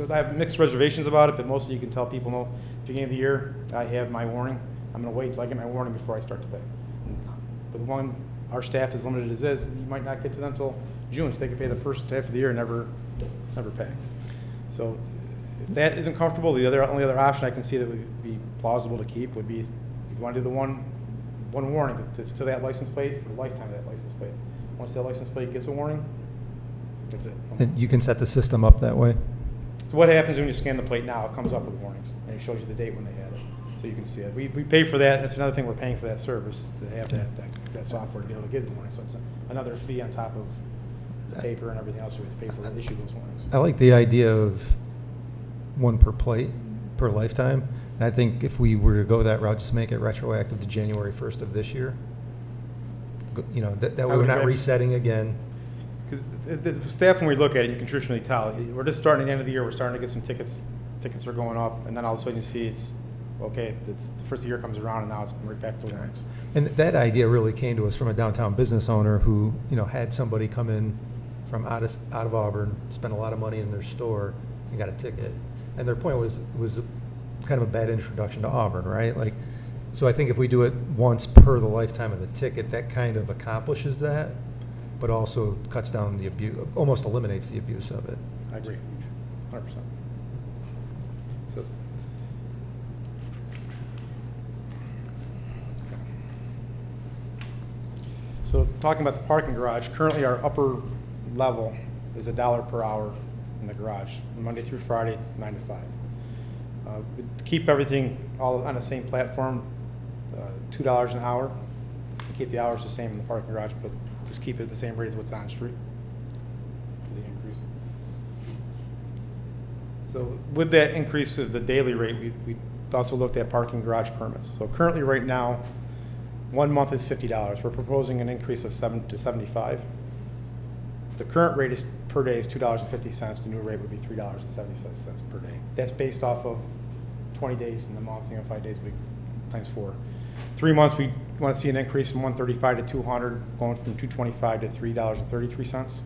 I have mixed reservations about it, but mostly you can tell people, no, at the beginning of the year, I have my warning. I'm going to wait until I get my warning before I start to pay. But one, our staff is limited as is, you might not get to them until June, so they can pay the first half of the year and never pay. So if that isn't comfortable, the only other option I can see that would be plausible to keep would be if you want to do the one warning that's to that license plate for the lifetime of that license plate. Once that license plate gets a warning, that's it. And you can set the system up that way? So what happens when you scan the plate now? It comes up with warnings, and it shows you the date when they had it. So you can see it. We pay for that. That's another thing we're paying for that service, to have that software to be able to give the warning. So it's another fee on top of the paper and everything else we have to pay for to issue those warnings. I like the idea of one per plate, per lifetime. And I think if we were to go that route, just make it retroactive to January 1st of this year. That way we're not resetting again. Because the staff, when we look at it, you can traditionally tell. We're just starting at the end of the year. We're starting to get some tickets. Tickets are going up, and then all of a sudden you see it's okay. It's the first of the year comes around, and now it's right back to warnings. And that idea really came to us from a downtown business owner who, had somebody come in from out of Auburn, spend a lot of money in their store, and got a ticket. And their point was kind of a bad introduction to Auburn, right? So I think if we do it once per the lifetime of the ticket, that kind of accomplishes that, but also cuts down the abuse, almost eliminates the abuse of it. I agree, 100%. So talking about the parking garage, currently our upper level is $1 per hour in the garage, Monday through Friday, 9 to 5. We keep everything all on the same platform, $2 an hour. We keep the hours the same in the parking garage, but just keep it the same rate as what's on street. The increase. So with that increase of the daily rate, we also looked at parking garage permits. So currently right now, 1 month is $50. We're proposing an increase of $7 to $75. The current rate is per day is $2.50. The new rate would be $3.75 per day. That's based off of 20 days in the month, 5 days a week times 4. 3 months, we want to see an increase from 135 to 200, going from 225 to $3.33.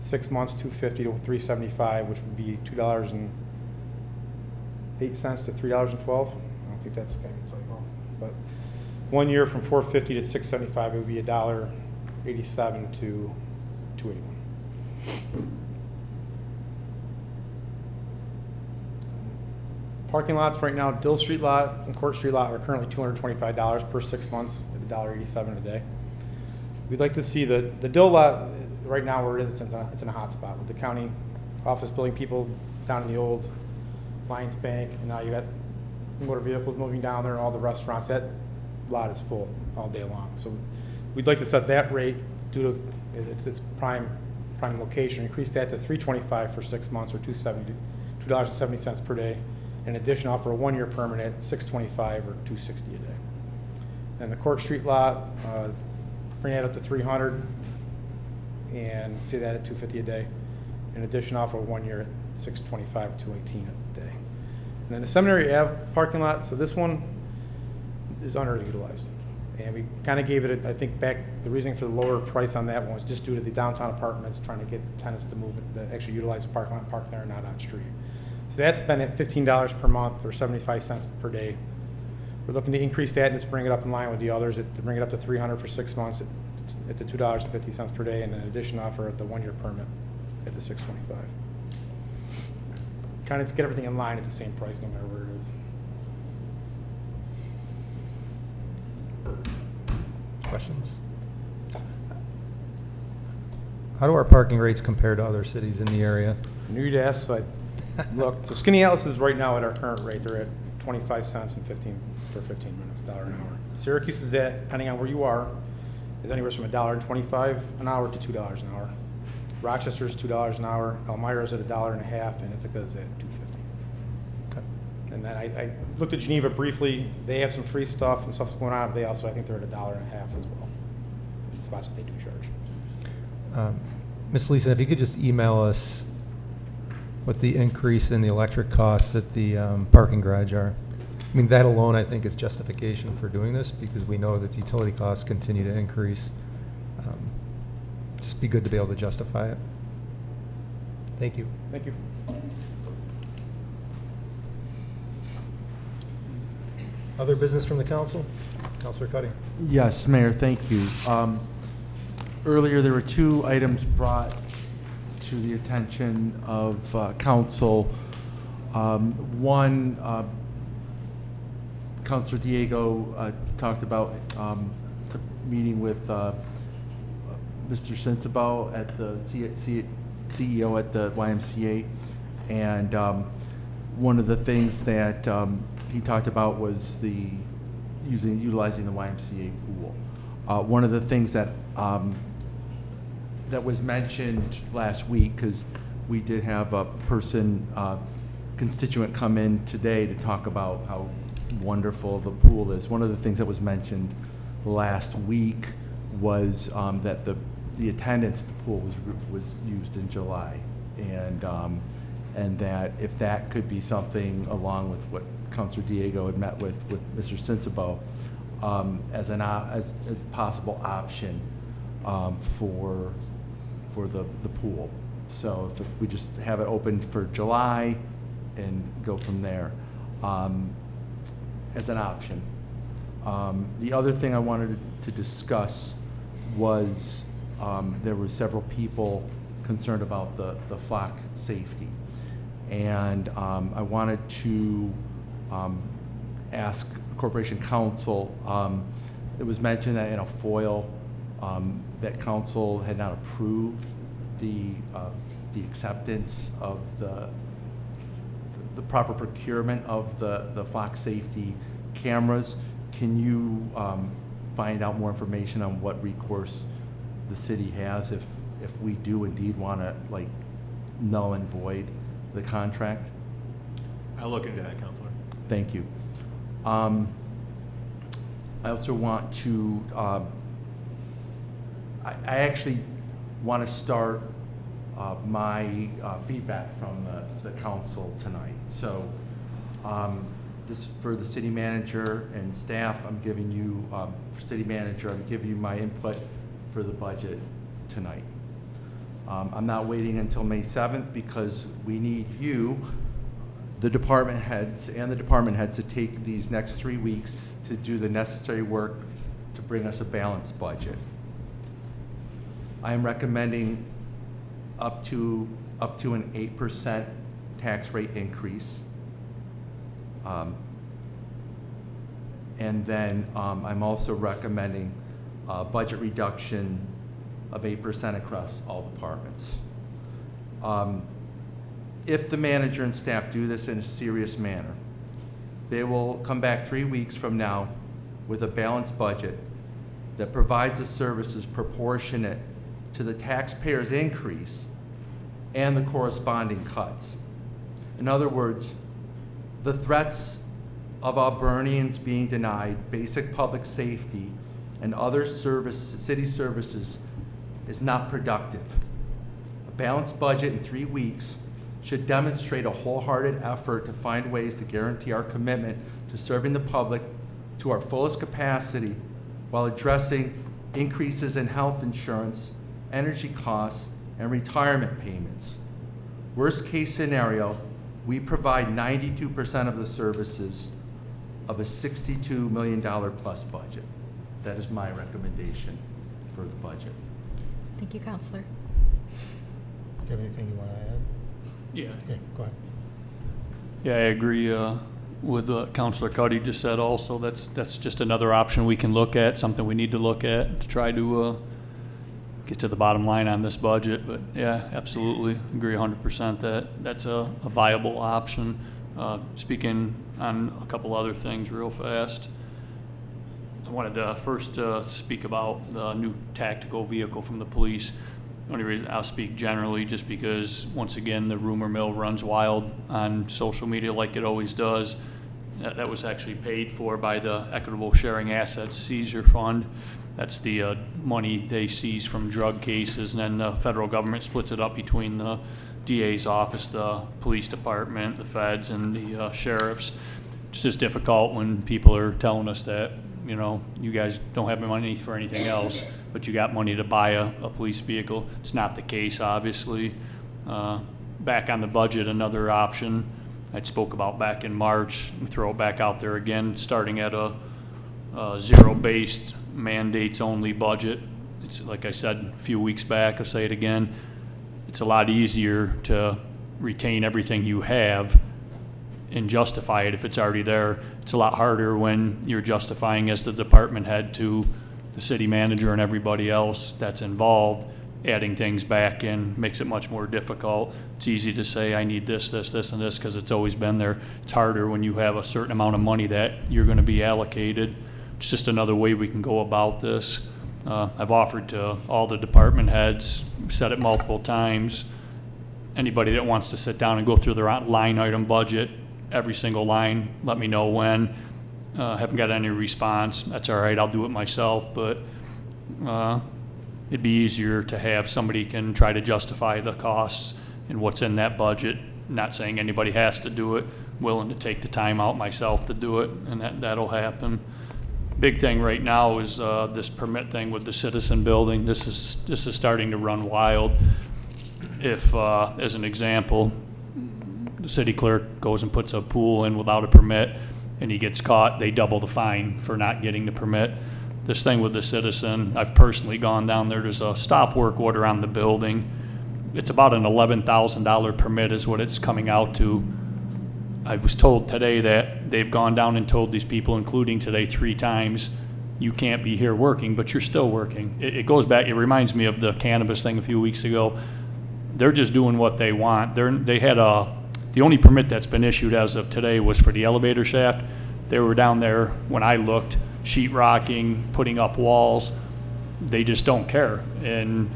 6 months, 250 to 375, which would be $2.08 to $3.12. I don't think that's going to be wrong, but 1 year from 450 to 675, it would be $1.87 to $2.81. Parking lots right now, Dill Street lot and Court Street lot are currently $225 per 6 months at $1.87 a day. We'd like to see the Dill lot right now where it is, it's in a hot spot with the county office building, people down in the old Lions Bank, and now you got motor vehicles moving down there and all the restaurants. That lot is full all day long. So we'd like to set that rate due to its prime location, increase that to $325 for 6 months or $2.70 per day. In addition, offer a 1 year permit at $625 or $260 a day. And the Court Street lot, bring that up to $300 and see that at $250 a day. In addition, offer a 1 year at $625 or $218 a day. And then the Seminary Ave parking lot, so this one is underutilized. And we kind of gave it, I think, back, the reason for the lower price on that one was just due to the downtown apartments trying to get the tenants to move it, to actually utilize the parking lot and park there and not on street. So that's been at $15 per month or 75 cents per day. We're looking to increase that and just bring it up in line with the others, to bring it up to $300 for 6 months at the $2.50 per day, and in addition offer at the 1 year permit at the $625. Kind of get everything in line at the same price no matter where it is. Questions? How do our parking rates compare to other cities in the area? I knew you'd ask, so I looked. So Skinny Alice is right now at our current rate. They're at 25 cents and 15 minutes, $1 an hour. Syracuse is at, depending on where you are, is anywhere from $1.25 an hour to $2 an hour. Rochester is $2 an hour. Elmira is at $1.50, and Ithaca is at $2.50. Okay. And then I looked at Geneva briefly. They have some free stuff and stuff's going on. They also, I think they're at $1.50 as well. Spots that they do charge. Ms. Leeson, if you could just email us what the increase in the electric costs at the parking garage are. I mean, that alone, I think, is justification for doing this because we know that utility costs continue to increase. Just be good to be able to justify it. Thank you. Thank you. Other business from the council? Councilor Cuddy. Yes, Mayor, thank you. Earlier, there were 2 items brought to the attention of council. One, Councilor Diego talked about meeting with Mr. Sensabaugh at the CEO at the YMCA, and one of the things that he talked about was utilizing the YMCA pool. One of the things that that was mentioned last week, because we did have a constituent come in today to talk about how wonderful the pool is. One of the things that was mentioned last week was that the attendance at the pool was used in July, and that if that could be something, along with what Councilor Diego had met with Mr. Sensabaugh, as a possible option for the pool. So if we just have it open for July and go from there as an option. The other thing I wanted to discuss was there were several people concerned about the flock safety. And I wanted to ask Corporation Counsel, it was mentioned that in a foil, that council had not approved the acceptance of the proper procurement of the flock safety cameras. Can you find out more information on what recourse the city has if we do indeed want to like null and void the contract? I'll look into that, Counselor. Thank you. I also want to, I actually want to start my feedback from the council tonight. So this for the city manager and staff, I'm giving you, for city manager, I'm giving you my input for the budget tonight. I'm not waiting until May 7th because we need you, the department heads to take these next 3 weeks to do the necessary work to bring us a balanced budget. I am recommending up to an 8% tax rate increase. And then I'm also recommending a budget reduction of 8% across all departments. If the manager and staff do this in a serious manner, they will come back 3 weeks from now with a balanced budget that provides the services proportionate to the taxpayer's increase and the corresponding cuts. In other words, the threats of Auburnians being denied basic public safety and other city services is not productive. A balanced budget in 3 weeks should demonstrate a wholehearted effort to find ways to guarantee our commitment to serving the public to our fullest capacity while addressing increases in health insurance, energy costs, and retirement payments. Worst case scenario, we provide 92% of the services of a $62 million plus budget. That is my recommendation for the budget. Thank you, Counselor. Do you have anything you want to add? Yeah. Okay, go ahead. Yeah, I agree with what Councilor Cuddy just said also. That's just another option we can look at, something we need to look at to try to get to the bottom line on this budget. But yeah, absolutely agree 100% that that's a viable option. Speaking on a couple other things real fast, I wanted to first speak about the new tactical vehicle from the police. The only reason I'll speak generally just because, once again, the rumor mill runs wild on social media like it always does. That was actually paid for by the Equitable Sharing Assets Seizure Fund. That's the money they seize from drug cases, and then the federal government splits it up between the DA's office, the police department, the feds, and the sheriffs. It's just difficult when people are telling us that, you know, you guys don't have money for anything else, but you got money to buy a police vehicle. It's not the case, obviously. Back on the budget, another option I spoke about back in March, we throw it back out there again, starting at a zero-based mandates-only budget. It's like I said a few weeks back, I'll say it again, it's a lot easier to retain everything you have and justify it if it's already there. It's a lot harder when you're justifying as the department head to the city manager and everybody else that's involved. Adding things back in makes it much more difficult. It's easy to say, I need this, this, this, and this, because it's always been there. It's harder when you have a certain amount of money that you're going to be allocated. It's just another way we can go about this. I've offered to all the department heads, said it multiple times, anybody that wants to sit down and go through their line item budget, every single line, let me know when. Haven't got any response. That's all right, I'll do it myself, but it'd be easier to have somebody can try to justify the costs and what's in that budget. Not saying anybody has to do it, willing to take the time out myself to do it, and that'll happen. Big thing right now is this permit thing with the Citizen building. This is starting to run wild. If, as an example, the city clerk goes and puts a pool in without a permit and he gets caught, they double the fine for not getting the permit. This thing with the Citizen, I've personally gone down there. There's a stop work order on the building. It's about an $11,000 permit is what it's coming out to. I was told today that they've gone down and told these people, including today 3 times, you can't be here working, but you're still working. It goes back, it reminds me of the cannabis thing a few weeks ago. They're just doing what they want. They had the only permit that's been issued as of today was for the elevator shaft. They were down there when I looked, sheetrocking, putting up walls. They just don't care. And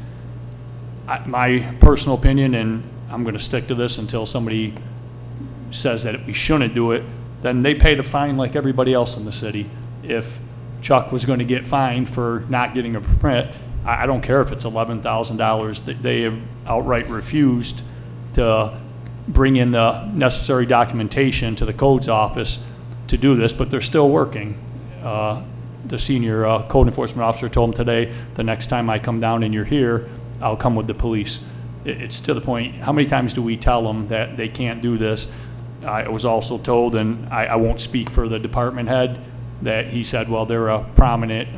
my personal opinion, and I'm going to stick to this until somebody says that we shouldn't do it, then they pay the fine like everybody else in the city. If Chuck was going to get fined for not getting a permit, I don't care if it's $11,000. They have outright refused to bring in the necessary documentation to the codes office to do this, but they're still working. The senior code enforcement officer told him today, the next time I come down and you're here, I'll come with the police. It's to the point, how many times do we tell them that they can't do this? I was also told, and I won't speak for the department head, that he said, well, they're a prominent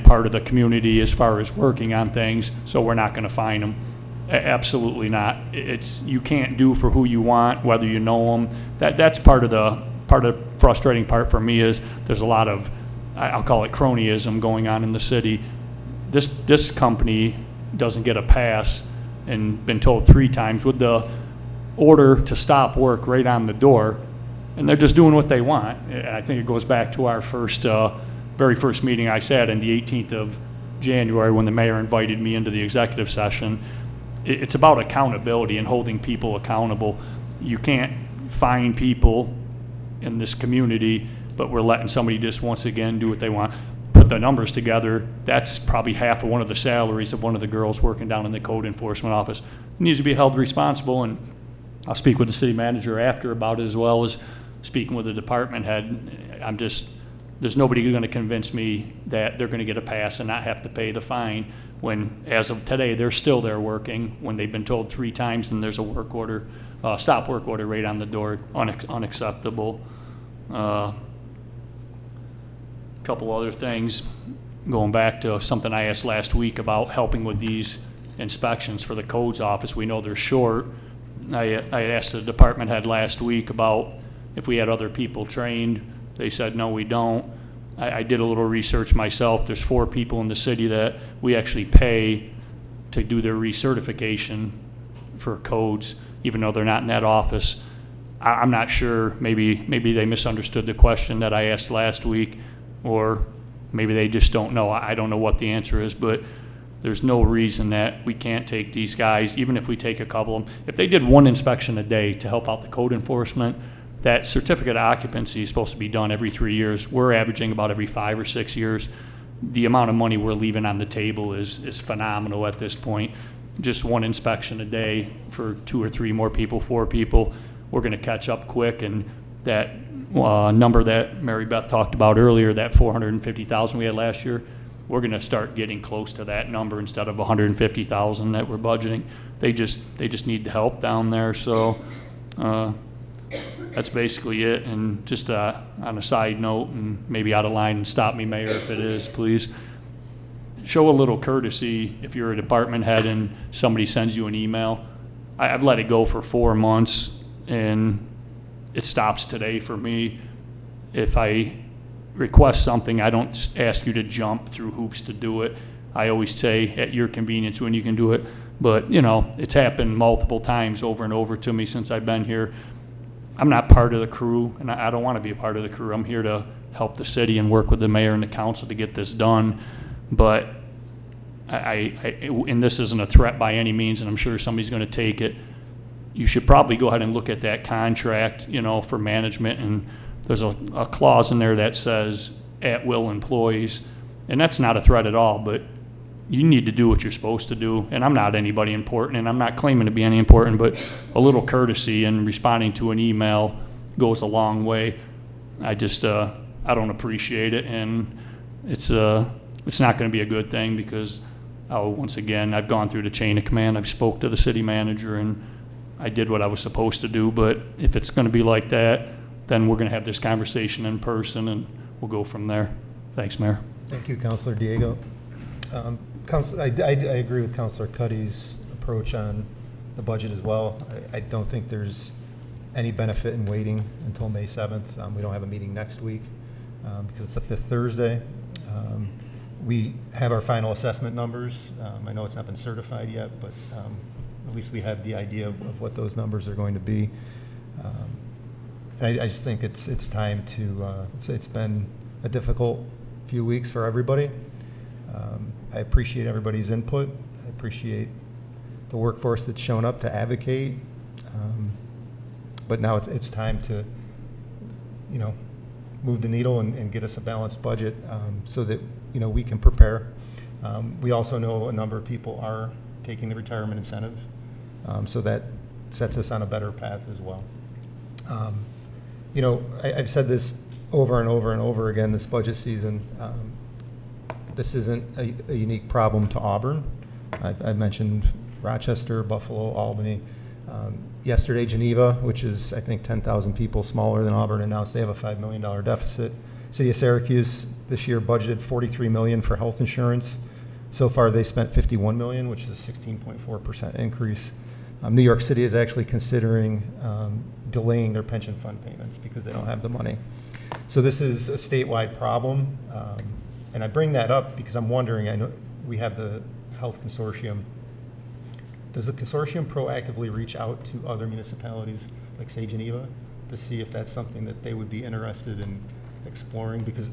part of the community as far as working on things, so we're not going to fine them. Absolutely not. You can't do for who you want, whether you know them. That's part of the frustrating part for me is there's a lot of, I'll call it cronyism going on in the city. This company doesn't get a pass and been told 3 times with the order to stop work right on the door, and they're just doing what they want. And I think it goes back to our very first meeting I sat in, the 18th of January, when the mayor invited me into the executive session. It's about accountability and holding people accountable. You can't fine people in this community, but we're letting somebody just once again do what they want. Put the numbers together, that's probably half of one of the salaries of one of the girls working down in the code enforcement office. It needs to be held responsible, and I'll speak with the city manager after about it, as well as speaking with the department head. There's nobody going to convince me that they're going to get a pass and not have to pay the fine when, as of today, they're still there working when they've been told 3 times and there's a work order, stop work order right on the door. Unacceptable. Couple other things, going back to something I asked last week about helping with these inspections for the codes office. We know they're short. I asked the department head last week about if we had other people trained. They said, no, we don't. I did a little research myself. There's 4 people in the city that we actually pay to do their recertification for codes, even though they're not in that office. I'm not sure. Maybe they misunderstood the question that I asked last week, or maybe they just don't know. I don't know what the answer is, but there's no reason that we can't take these guys, even if we take a couple of them. If they did 1 inspection a day to help out the code enforcement, that certificate of occupancy is supposed to be done every 3 years. We're averaging about every 5 or 6 years. The amount of money we're leaving on the table is phenomenal at this point. Just 1 inspection a day for 2 or 3 more people, 4 people, we're going to catch up quick. And that number that Mary Beth talked about earlier, that 450,000 we had last year, we're going to start getting close to that number instead of 150,000 that we're budgeting. They just need the help down there. So that's basically it. And just on a side note, and maybe out of line, and stop me, Mayor, if it is, please. Show a little courtesy if you're a department head and somebody sends you an email. I've let it go for 4 months, and it stops today for me. If I request something, I don't ask you to jump through hoops to do it. I always say at your convenience when you can do it. But, you know, it's happened multiple times over and over to me since I've been here. I'm not part of the crew, and I don't want to be a part of the crew. I'm here to help the city and work with the mayor and the council to get this done. But and this isn't a threat by any means, and I'm sure somebody's going to take it. You should probably go ahead and look at that contract, you know, for management. And there's a clause in there that says at-will employees, and that's not a threat at all. But you need to do what you're supposed to do. And I'm not anybody important, and I'm not claiming to be any important, but a little courtesy and responding to an email goes a long way. I don't appreciate it, and it's not going to be a good thing, because once again, I've gone through the chain of command. I've spoke to the city manager, and I did what I was supposed to do. But if it's going to be like that, then we're going to have this conversation in person, and we'll go from there. Thanks, Mayor. Thank you, Councilor Diego. I agree with Councilor Cuddy's approach on the budget as well. I don't think there's any benefit in waiting until May 7th. We don't have a meeting next week. because it's the fifth Thursday. We have our final assessment numbers. I know it's not been certified yet, but at least we have the idea of what those numbers are going to be. And I just think it's time to, it's been a difficult few weeks for everybody. I appreciate everybody's input. I appreciate the workforce that's shown up to advocate. But now it's time to, move the needle and get us a balanced budget so that, we can prepare. We also know a number of people are taking the retirement incentive, so that sets us on a better path as well. I've said this over and over and over again this budget season. This isn't a unique problem to Auburn. I've mentioned Rochester, Buffalo, Albany. Yesterday, Geneva, which is, I think, 10,000 people smaller than Auburn, announced they have a $5 million deficit. City of Syracuse this year budgeted $43 million for health insurance. So far, they spent $51 million, which is a 16.4% increase. New York City is actually considering delaying their pension fund payments because they don't have the money. So this is a statewide problem. And I bring that up because I'm wondering, I know we have the health consortium. Does the consortium proactively reach out to other municipalities, like say Geneva, to see if that's something that they would be interested in exploring? Because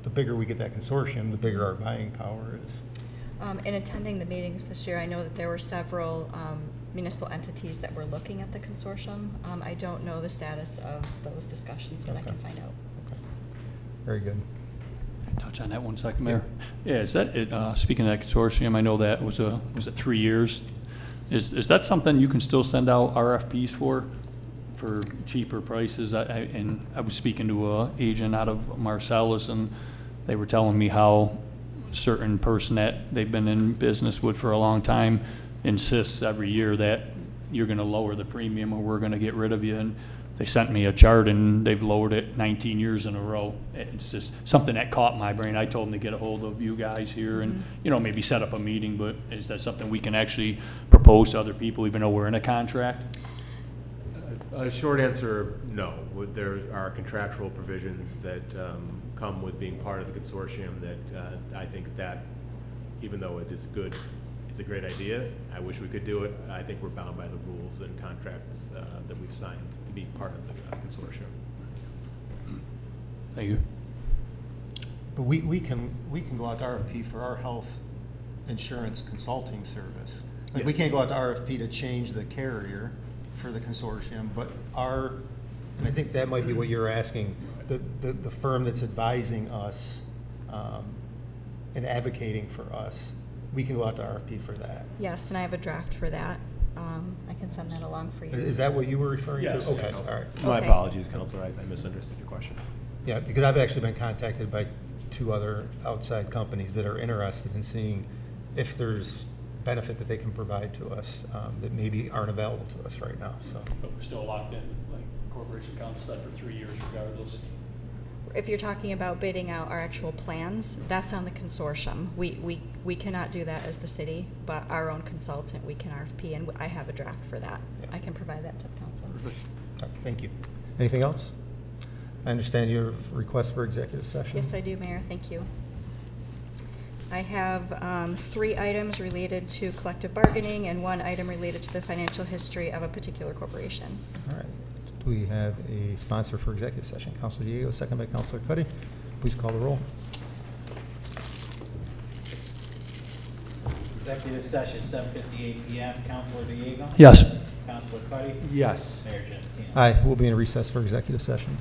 the bigger we get that consortium, the bigger our buying power is. In attending the meetings this year, I know that there were several municipal entities that were looking at the consortium. I don't know the status of those discussions, but I can find out. Okay. Very good. Touch on that 1 second, Mayor. Yeah, is that it? Speaking of that consortium, I know that was it 3 years? Is that something you can still send out RFPs for cheaper prices? I was speaking to an agent out of Marcellus, and they were telling me how certain person that they've been in business with for a long time insists every year that you're going to lower the premium or we're going to get rid of you. And they sent me a chart and they've lowered it 19 years in a row. It's just something that caught my brain. I told them to get a hold of you guys here and, maybe set up a meeting, but is that something we can actually propose to other people even though we're in a contract? A short answer, no. There are contractual provisions that come with being part of the consortium that I think that even though it is good, it's a great idea. I wish we could do it. I think we're bound by the rules and contracts that we've signed to be part of the consortium. Thank you. But we can go out to RFP for our health insurance consulting service. Like we can't go out to RFP to change the carrier for the consortium, but and I think that might be what you're asking, the firm that's advising us and advocating for us, we can go out to RFP for that. Yes, and I have a draft for that. I can send that along for you. Is that what you were referring yes, to? Okay, yes. all right. My Okay. apologies, Counselor. I misunderstood your question. Yeah, because I've actually been contacted by 2 other outside companies that are interested in seeing if there's benefit that they can provide to us that maybe aren't available to us right now. So, But we're still locked in, like Corporation Council said, for 3 years regardless. If you're talking about bidding out our actual plans, that's on the consortium. We cannot do that as the city, but our own consultant, we can RFP, and I have a draft for that. Yeah. I can provide that to the council. all right, thank you. Anything else? I understand your request for executive session. Yes, I do, Mayor. Thank you. I have 3 items related to collective bargaining and 1 item related to the financial history of a particular corporation. All right. Do we have a sponsor for executive session? Councilor Diego, second by Councilor Cuddy. Please call the roll. Executive session, 7:58 PM. Councilor Diego? Yes. Councilor Cuddy? Yes. Mayor Gentino? Aye, we'll be in recess for executive session.